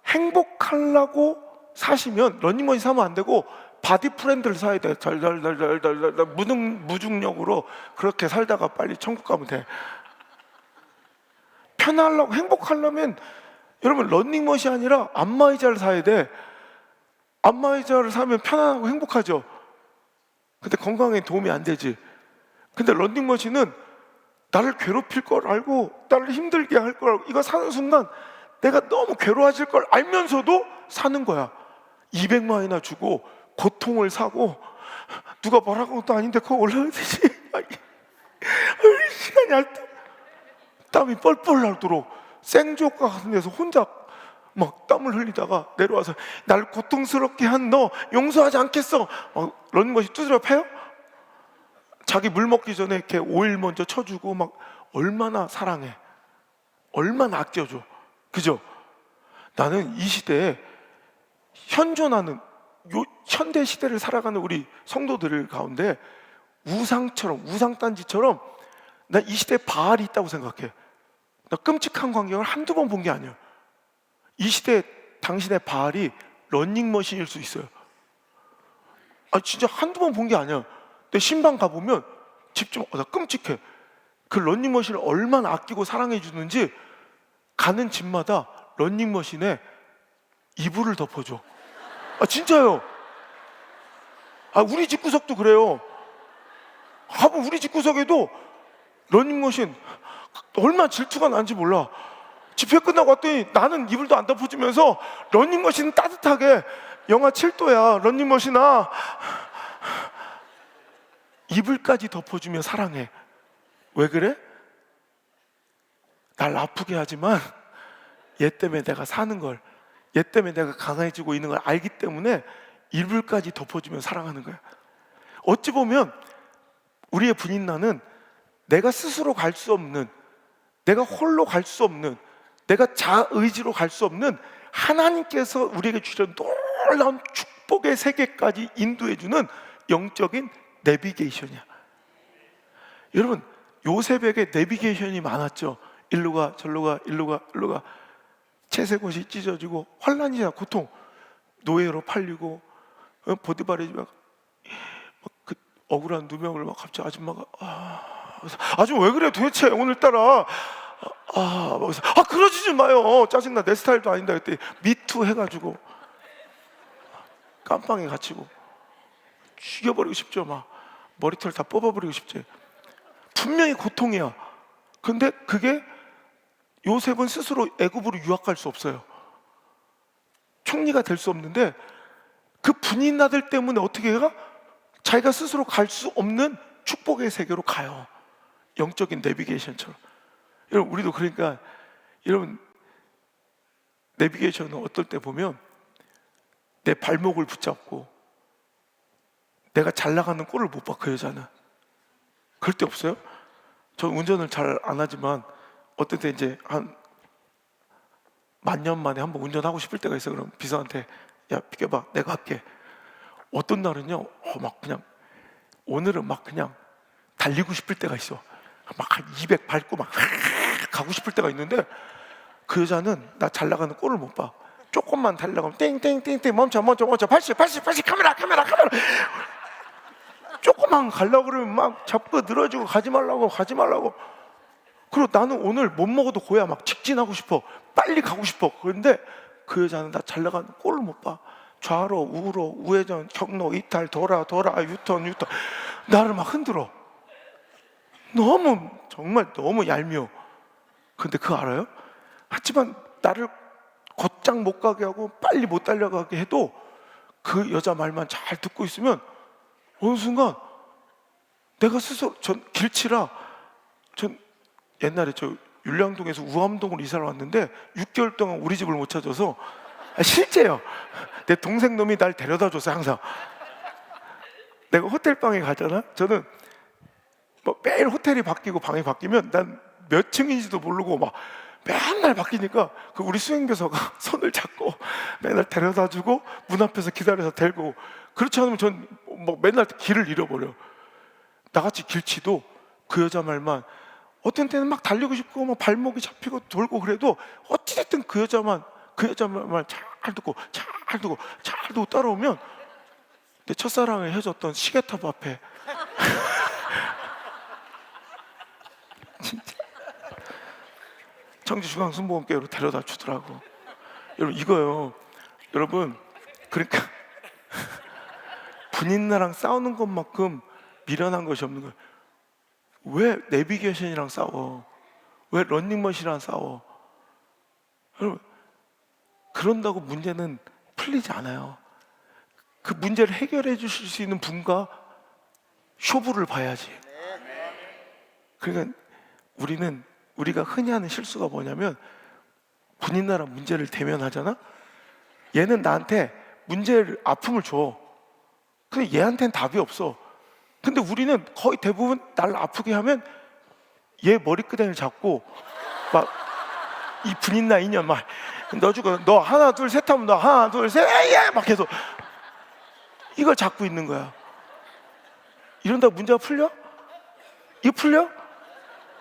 행복하려고 사시면 러닝머신 사면 안 되고 바디 프렌드를 사야 돼. 달달달달달달 무중력으로 그렇게 살다가 빨리 천국 가면 돼. 편하려고, 행복하려면 여러분 러닝머신이 아니라 안마의자를 사야 돼. 안마의자를 사면 편안하고 행복하죠. 근데 건강에 도움이 안 되지. 근데 러닝머신은 나를 괴롭힐 걸 알고 나를 힘들게 할 걸 알고, 이거 사는 순간 내가 너무 괴로워질 걸 알면서도 사는 거야. 200만 원이나 주고 고통을 사고, 누가 뭐라고 것도 아닌데 그거 올라야 되지. 시간이 할 때 땀이 뻘뻘 나도록 생조과 같은 데서 혼자 막 땀을 흘리다가 내려와서 날 고통스럽게 한 너 용서하지 않겠어. 러닝머신 두드려 패요? 자기 물 먹기 전에 이렇게 오일 먼저 쳐주고 막 얼마나 사랑해, 얼마나 아껴줘. 그죠? 나는 이 시대에 현존하는 현대 시대를 살아가는 우리 성도들 가운데 우상처럼, 우상단지처럼 나 이 시대에 바알이 있다고 생각해. 나 끔찍한 광경을 한두 번 본 게 아니야. 이 시대에 당신의 바알이 러닝머신일 수 있어요. 진짜 한두 번 본 게 아니야. 내 신방 가보면 직접 나 끔찍해. 그 러닝머신을 얼마나 아끼고 사랑해 주는지 가는 집마다 러닝머신에 이불을 덮어줘. 진짜요. 우리 집구석도 그래요. 가면 우리 집구석에도 러닝머신, 얼마나 질투가 나는지 몰라. 집회 끝나고 왔더니 나는 이불도 안 덮어주면서 러닝머신 따뜻하게, 영하 7도야 러닝머신아, 이불까지 덮어주며 사랑해. 왜 그래? 날 아프게 하지만 얘 때문에 내가 사는 걸, 얘 때문에 내가 강해지고 있는 걸 알기 때문에 이불까지 덮어주며 사랑하는 거야. 어찌 보면 우리의 분인나는 내가 스스로 갈 수 없는, 내가 홀로 갈 수 없는, 내가 자의지로 갈 수 없는 하나님께서 우리에게 주신 놀라운 축복의 세계까지 인도해주는 영적인 내비게이션이야. 여러분, 요셉에게 내비게이션이 많았죠. 일로 가, 절로 가, 일로 가, 일로 가. 채색옷이 찢어지고 환난이야, 고통. 노예로 팔리고, 보디발의 집에 그 억울한 누명을 막 갑자기 아줌마가 아줌마 왜 그래 도대체 오늘따라 그러지 마요. 짜증나. 내 스타일도 아닌데. 그때 미투 해가지고 깜빵에 갇히고 죽여버리고 싶죠. 막 머리털 다 뽑아버리고 싶지. 분명히 고통이야. 근데 그게 요셉은 스스로 애굽으로 유학갈 수 없어요. 총리가 될 수 없는데 그 분인 아들 때문에 어떻게 해가? 자기가 스스로 갈 수 없는 축복의 세계로 가요. 영적인 내비게이션처럼. 여러분, 우리도 그러니까 여러분, 내비게이션은 어떨 때 보면 내 발목을 붙잡고 내가 잘 나가는 꼴을 못 봐. 그 여자는 그럴 때 없어요? 저 운전을 잘 안 하지만 어떨 때 이제 한 만 년 만에 한번 운전하고 싶을 때가 있어요. 그럼 비서한테 야 비켜봐 내가 할게. 어떤 날은요 막 그냥 오늘은 막 그냥 달리고 싶을 때가 있어. 막 한 200 밟고 막 가고 싶을 때가 있는데 그 여자는 나 잘 나가는 꼴을 못 봐. 조금만 달려가면 땡땡땡땡 멈춰 80 카메라 조금만 가려고 그러면 막 잡고 늘어지고 가지 말라고. 그리고 나는 오늘 못 먹어도 고야 막 직진하고 싶어. 빨리 가고 싶어. 그런데 그 여자는 나 잘 나가는 꼴을 못 봐. 좌로 우로 우회전 경로 이탈 돌아 유턴 나를 막 흔들어. 너무 정말 너무 얄미워. 근데 그거 알아요? 하지만 나를 곧장 못 가게 하고 빨리 못 달려가게 해도 그 여자 말만 잘 듣고 있으면 어느 순간 내가 스스로 전 길치라 전 옛날에 저 율량동에서 우암동으로 이사를 왔는데 6개월 동안 우리 집을 못 찾아서 실제요. 내 동생 놈이 날 데려다 줬어. 항상 내가 호텔방에 가잖아. 저는 뭐 매일 호텔이 바뀌고 방이 바뀌면 난 몇 층인지도 모르고 막 맨날 바뀌니까 그 우리 수행교사가 손을 잡고 맨날 데려다 주고 문 앞에서 기다려서 데리고. 그렇지 않으면 전 뭐 맨날 길을 잃어버려. 나같이 길치도 그 여자 말만 어떤 때는 막 달리고 싶고 막 발목이 잡히고 돌고 그래도 어찌됐든 그 여자 말 잘 듣고 따라오면 내 첫사랑을 헤어졌던 시계탑 앞에 진짜 청주중앙순복음교회로 데려다 주더라고. 여러분 이거요. 여러분 그러니까 분인나랑 싸우는 것만큼 미련한 것이 없는 거예요. 왜 내비게이션이랑 싸워? 왜 런닝머신이랑 싸워? 여러분 그런다고 문제는 풀리지 않아요. 그 문제를 해결해 주실 수 있는 분과 쇼부를 봐야지. 그러니까 우리가 흔히 하는 실수가 뭐냐면 분인나랑 문제를 대면하잖아. 얘는 나한테 문제를 아픔을 줘. 근데 얘한테는 답이 없어. 근데 우리는 거의 대부분 날 아프게 하면 얘 머리끄댕이를 잡고 막 이 분인나 인연 막 넣어주고 너 하나 둘 셋 하면 너 하나 둘 셋 막 계속 이걸 잡고 있는 거야. 이런다고 문제가 풀려? 이거 풀려?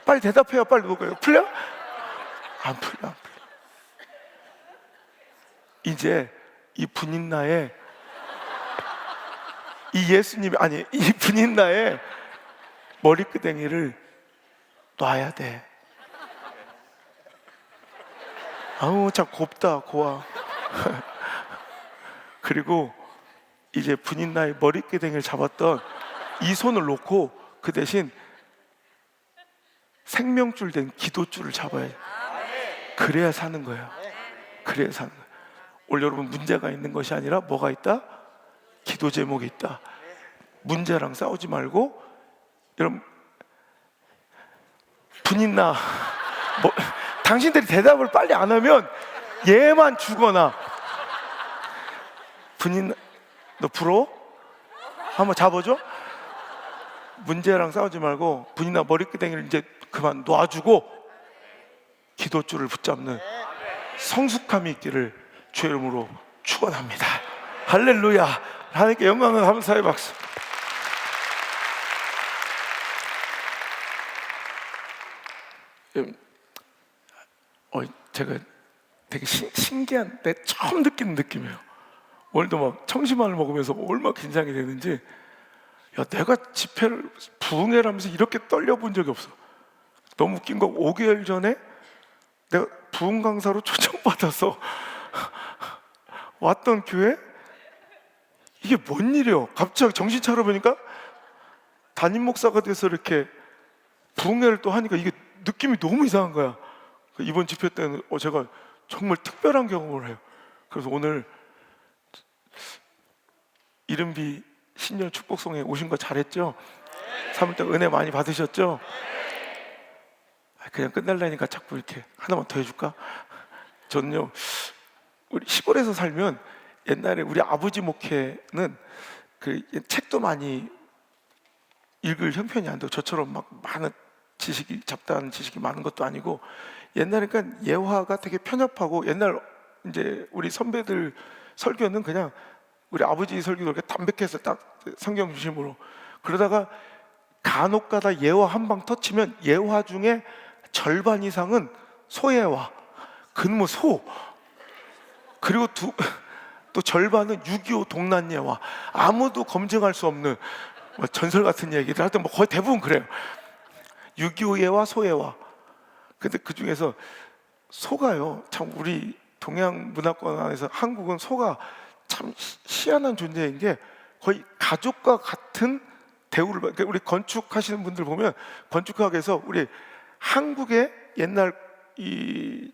빨리 대답해요. 빨리 누구예요? 풀려? 안 풀려. 이제 이 분인나의 이 예수님이 아니 이 분인나의 머리끄댕이를 놔야 돼. 아우 참 곱다 고와. 그리고 이제 분인나의 머리끄댕이를 잡았던 이 손을 놓고 그 대신 생명줄 된 기도줄을 잡아야 돼. 그래야 사는 거예요. 그래야 사는 거예요. 오늘 여러분 문제가 있는 것이 아니라 뭐가 있다? 기도 제목이 있다. 문제랑 싸우지 말고 여러분 분인나 뭐 당신들이 대답을 빨리 안 하면 얘만 죽거나. 분인나 너 부러워? 한번 잡아줘. 문제랑 싸우지 말고 분인나 머리끄댕이를 이제 그만 놔주고 기도줄을 붙잡는 성숙함이 있기를 주의 이름으로 축원합니다. 할렐루야. 하나님께 영광과 감사의 박수. 제가 되게 신기한, 내 처음 느끼는 느낌이에요. 오늘도 막 청심환을 먹으면서 얼마나 긴장이 되는지. 야, 내가 집회를 부흥회를 하면서 이렇게 떨려본 적이 없어. 너무 웃긴 거, 5개월 전에 내가 부흥 강사로 초청받아서 왔던 교회, 이게 뭔 일이에요? 갑자기 정신 차려보니까 담임 목사가 돼서 이렇게 부흥회를 또 하니까 이게 느낌이 너무 이상한 거야. 이번 집회 때는 제가 정말 특별한 경험을 해요. 그래서 오늘 이른비 신년 축복송에 오신 거 잘했죠? 3월달 은혜 많이 받으셨죠? 그냥 끝날라니까 자꾸 이렇게 하나만 더 해줄까? 저는요, 우리 시골에서 살면 옛날에 우리 아버지 목회는 그 책도 많이 읽을 형편이 안 되고, 저처럼 막 많은 지식이, 잡다한 지식이 많은 것도 아니고, 옛날에 그러니까 예화가 되게 편협하고, 옛날 이제 우리 선배들 설교는 그냥 우리 아버지 설교도 이렇게 담백해서 딱 성경 중심으로, 그러다가 간혹가다 예화 한 방 터치면 예화 중에 절반 이상은 소예화, 근무 소, 그리고 또 절반은 6.25 동란 예화, 아무도 검증할 수 없는 뭐 전설 같은 얘기들 할 때 뭐 거의 대부분 그래요. 6.25 예화, 소예화. 근데 그 중에서 소가요, 참 우리 동양 문화권 안에서 한국은 소가 참 희한한 존재인 게, 거의 가족과 같은 대우를 그러니까 우리 건축하시는 분들 보면, 건축학에서 우리 한국의 옛날 이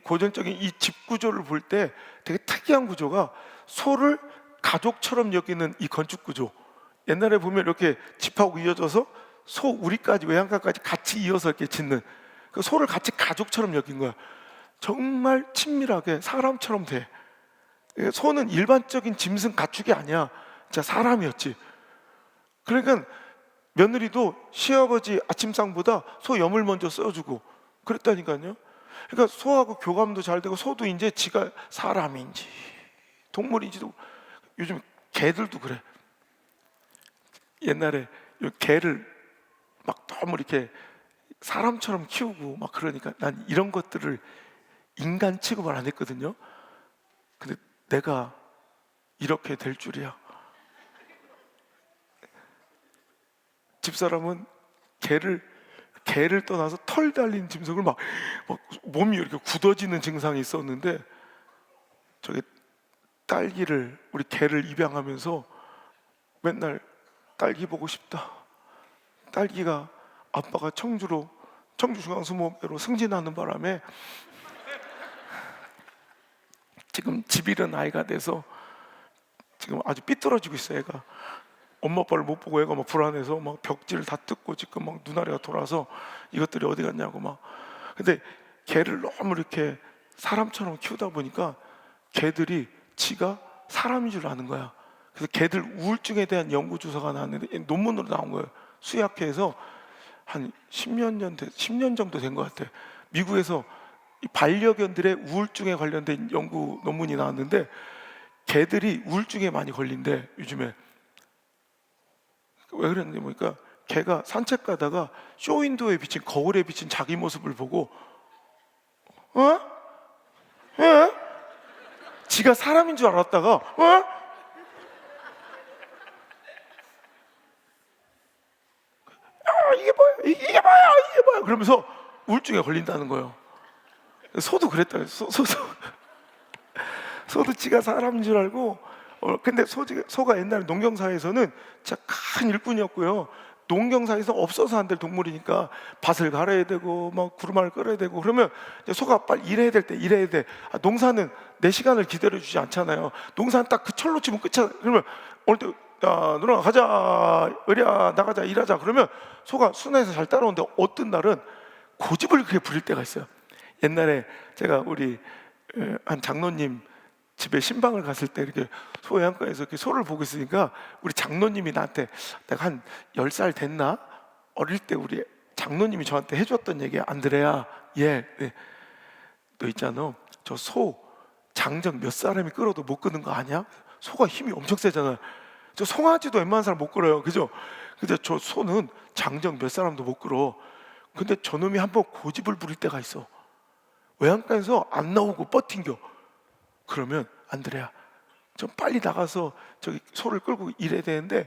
고전적인 이 집 구조를 볼 때 되게 특이한 구조가, 소를 가족처럼 여기는 이 건축 구조. 옛날에 보면 이렇게 집하고 이어져서 소 우리까지 외양간까지 같이 이어서 이렇게 짓는, 그 소를 같이 가족처럼 여긴 거야. 정말 친밀하게 사람처럼 돼. 소는 일반적인 짐승 가축이 아니야. 진짜 사람이었지. 그러니까 며느리도 시아버지 아침상보다 소 염을 먼저 써주고 그랬다니까요. 그러니까 소하고 교감도 잘 되고, 소도 이제 지가 사람인지 동물인지도, 요즘 개들도 그래. 옛날에 개를 막 너무 이렇게 사람처럼 키우고 막 그러니까 난 이런 것들을 인간 취급을 안 했거든요. 근데 내가 이렇게 될 줄이야. 집사람은 개를 떠나서 털 달린 짐승을 막 몸이 이렇게 굳어지는 증상이 있었는데, 저기 딸기를, 우리 개를 입양하면서 맨날 딸기 보고 싶다, 딸기가 아빠가 청주중앙수목회로 승진하는 바람에 지금 집 잃은 아이가 돼서 지금 아주 삐뚤어지고 있어. 애가 엄마 아빠를 못 보고 애가 막 불안해서 막 벽지를 다 뜯고 지금 막 눈알이가 돌아서 이것들이 어디 갔냐고 막. 근데 개를 너무 이렇게 사람처럼 키우다 보니까 개들이 지가 사람인 줄 아는 거야. 그래서 개들 우울증에 대한 연구 조사가 나왔는데 논문으로 나온 거예요. 수의학회에서 한 10년 정도 된 것 같아. 미국에서 이 반려견들의 우울증에 관련된 연구 논문이 나왔는데, 개들이 우울증에 많이 걸린대 요즘에. 왜 그랬는지 보니까 개가 산책 가다가 쇼윈도에 비친, 거울에 비친 자기 모습을 보고 지가 사람인 줄 알았다가 이게 뭐야 그러면서 우울증에 걸린다는 거예요. 소도 그랬다. 소도 지가 사람인 줄 알고. 근데 소가 옛날에 농경사회에서는 진짜 큰 일꾼이었고요. 농경사회에서 없어서 안 될 동물이니까 밭을 갈아야 되고 막 구루마를 끌어야 되고, 그러면 이제 소가 빨리 일해야 될 때 일해야 돼. 농사는 내 시간을 기다려주지 않잖아요. 농사는 딱 그 철로 치면 끝이야. 그러면 오늘 때 누나 가자, 의리야 나가자, 일하자. 그러면 소가 순화해서 잘 따라오는데, 어떤 날은 고집을 그렇게 부릴 때가 있어요. 옛날에 제가 우리 한 장로님 집에 신방을 갔을 때 이렇게 소해안가에서 이렇게 소를 보고 있으니까, 우리 장로님이 나한테, 내가 한 10살 됐나? 어릴 때 우리 장로님이 저한테 해줬던 얘기야. 안드레야, 너 있잖아, 저 소 장정 몇 사람이 끌어도 못 끄는 거 아니야? 소가 힘이 엄청 세잖아요. 저 송아지도 웬만한 사람 못 끌어요, 그죠? 근데 저 소는 장정 몇 사람도 못 끌어. 근데 저놈이 한번 고집을 부릴 때가 있어. 외양간에서 안 나오고 버팅겨. 그러면 안드레야, 좀 빨리 나가서 저기 소를 끌고 일해야 되는데,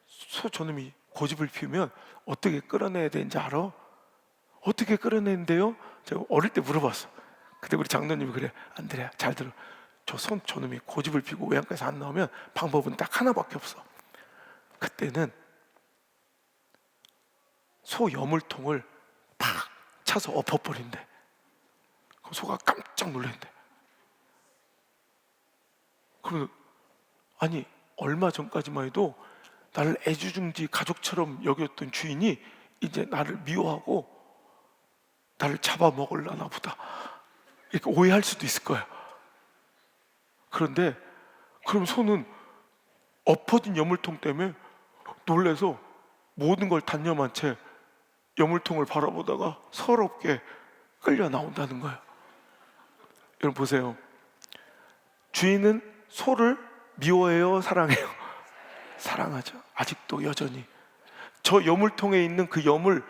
소 저놈이 고집을 피우면 어떻게 끌어내야 되는지 알아? 어떻게 끌어내는데요? 제가 어릴 때 물어봤어. 근데 우리 장로님이 그래, 안드레야 잘 들어. 저놈이 고집을 피우고 외양간에서 안 나오면 방법은 딱 하나밖에 없어. 그때는 소 여물통을 팍 차서 엎어버린대. 소가 깜짝 놀란대. 그러면 아니, 얼마 전까지만 해도 나를 애지중지 가족처럼 여겼던 주인이 이제 나를 미워하고 나를 잡아먹으려나 보다, 이렇게 오해할 수도 있을 거예요. 그런데 그럼 소는 엎어진 여물통 때문에 놀래서 모든 걸 단념한 채 여물통을 바라보다가 서럽게 끌려 나온다는 거예요. 여러분 보세요. 주인은 소를 미워해요, 사랑해요? 사랑하죠. 아직도 여전히. 저 여물통에 있는 그 여물,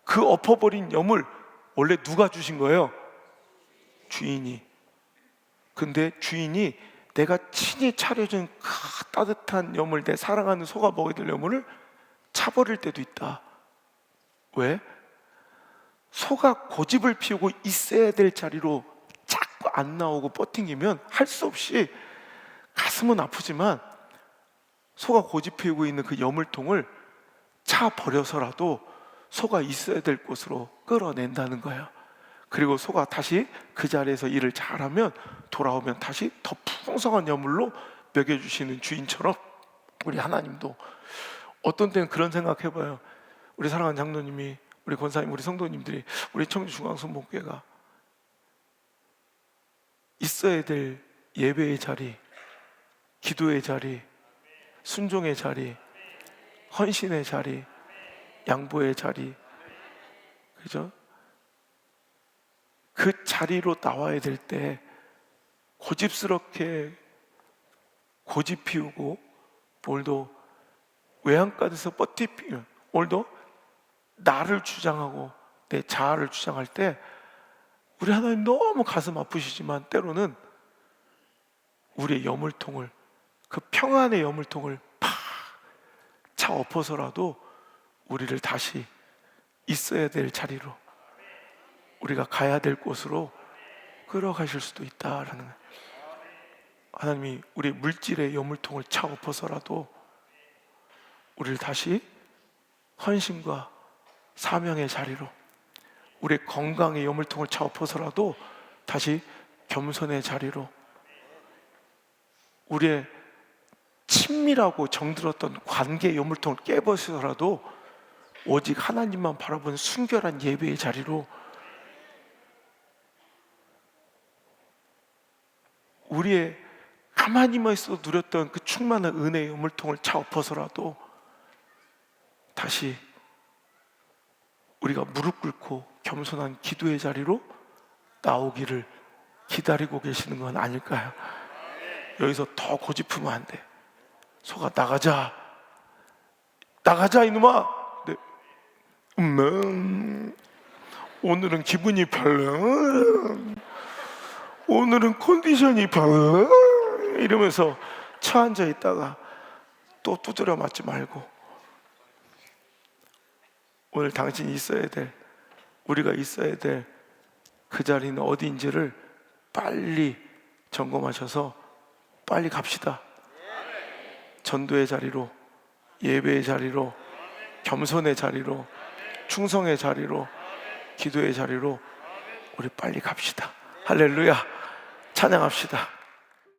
그 엎어버린 여물 원래 누가 주신 거예요? 주인이. 근데 주인이 내가 친히 차려준 그 따뜻한 여물, 내 사랑하는 소가 먹어야 될 여물을 차버릴 때도 있다. 왜? 소가 고집을 피우고 있어야 될 자리로 자꾸 안 나오고 버팅기면 할 수 없이 가슴은 아프지만 소가 고집 피우고 있는 그 여물통을 차 버려서라도 소가 있어야 될 곳으로 끌어낸다는 거예요. 그리고 소가 다시 그 자리에서 일을 잘하면 돌아오면 다시 더 풍성한 여물로 먹여주시는 주인처럼 우리 하나님도 어떤 때는 그런 생각해봐요. 우리 사랑하는 장로님이, 우리 권사님, 우리 성도님들이, 우리 청주중앙선목교회가 있어야 될 예배의 자리, 기도의 자리, 순종의 자리, 헌신의 자리, 양보의 자리, 그죠? 그 자리로 나와야 될 때 고집스럽게 고집 피우고, 오늘도 외양간에서 뻗티 피우면, 오늘도 나를 주장하고 내 자아를 주장할 때 우리 하나님 너무 가슴 아프시지만 때로는 우리의 여물통을, 그 평안의 여물통을 팍 차 엎어서라도 우리를 다시 있어야 될 자리로, 우리가 가야 될 곳으로 끌어가실 수도 있다라는 거예요. 하나님이 우리 물질의 여물통을 차 엎어서라도 우리를 다시 헌신과 사명의 자리로, 우리의 건강의 여물통을 차 엎어서라도 다시 겸손의 자리로, 우리의 친밀하고 정들었던 관계의 여물통을 깨버려서라도 오직 하나님만 바라보는 순결한 예배의 자리로, 우리의 가만히만 있어도 누렸던 그 충만한 은혜의 여물통을 차 엎어서라도 다시 우리가 무릎 꿇고 겸손한 기도의 자리로 나오기를 기다리고 계시는 건 아닐까요? 여기서 더 고집하면 안 돼. 소가 나가자, 나가자 이놈아. 네. 오늘은 기분이 별로, 오늘은 컨디션이 별로, 이러면서 차 앉아 있다가 또 두드려 맞지 말고, 오늘 당신이 있어야 될, 우리가 있어야 될 그 자리는 어디인지를 빨리 점검하셔서 빨리 갑시다. 전도의 자리로, 예배의 자리로, 겸손의 자리로, 충성의 자리로, 기도의 자리로 우리 빨리 갑시다. 할렐루야. 찬양합시다.